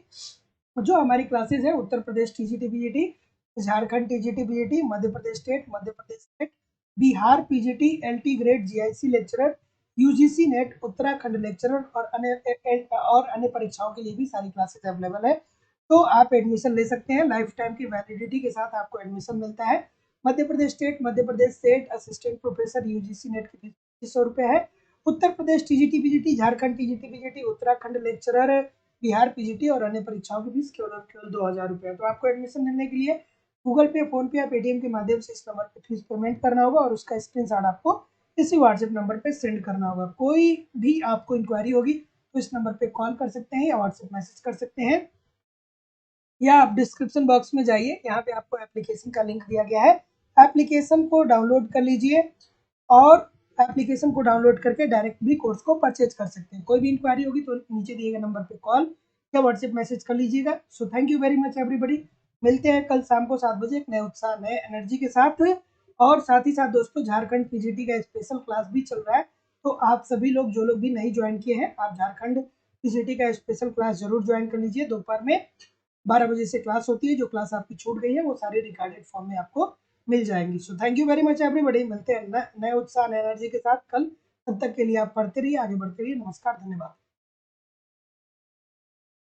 जो हमारी क्लासेस है, Uttar Pradesh TGT PGT, Jharkhand TGT PGT, Madhya Pradesh state, Bihar PGT, LT grade, GIC lecturer, UGC NET, Uttarakhand lecturer और अन्य परीक्षाओं के लिए भी सारी क्लासेस अवेलेबल है। तो आप एडमिशन ले सकते हैं। लाइफ टाइम की वैलिडिटी के साथ आपको एडमिशन मिलता है। Madhya Pradesh state assistant professor UGC NET की फीस 2500 रुपये है। Uttar Pradesh TGT PGT, Jharkhand TGT PGT, Uttarakhand lecturer, Bihar PGT और अन्य परीक्षाओं की फीस केवल और केवल 2000 रुपये। तो आपको एडमिशन मिलने के लिए गूगल पे, फोन पे या पेटीएम के माध्यम से इस नंबर पर फीस पेमेंट करना होगा और उसका स्क्रीनशॉट आपको इसी व्हाट्सएप नंबर पे सेंड करना होगा। कोई भी आपको इंक्वायरी होगी तो इस नंबर पे कॉल कर सकते हैं या व्हाट्सएप मैसेज कर सकते हैं, या आप डिस्क्रिप्शन बॉक्स में जाइए, यहाँ पे आपको एप्लीकेशन का लिंक दिया गया है। एप्लीकेशन को डाउनलोड कर लीजिए और एप्लीकेशन को डाउनलोड करके डायरेक्ट भी कोर्स को परचेज कर सकते हैं। कोई भी इंक्वायरी होगी तो नीचे दिए गए नंबर पे कॉल या व्हाट्सएप मैसेज कर लीजिएगा। So thank you very much everybody. मिलते हैं कल शाम को 7 बजे एक नए उत्साह, नए एनर्जी के साथ। और साथ ही साथ दोस्तों, झारखंड पीजीटी का स्पेशल क्लास भी चल रहा है। तो आप सभी लोग, जो लोग भी नहीं ज्वाइन किए हैं, आप झारखंड पीजीटी का स्पेशल क्लास जरूर ज्वाइन कर लीजिए। दोपहर में 12 बजे से क्लास होती है। जो क्लास आपकी छूट गई है वो सारी रिकॉर्डेड फॉर्म में आपको मिल जाएंगी। So thank you very much everybody. मिलते हैं नए उत्साह, नए एनर्जी के साथ कल। तब तक के लिए आप पढ़ते रहिए, आगे बढ़ते रहिए। नमस्कार, धन्यवाद।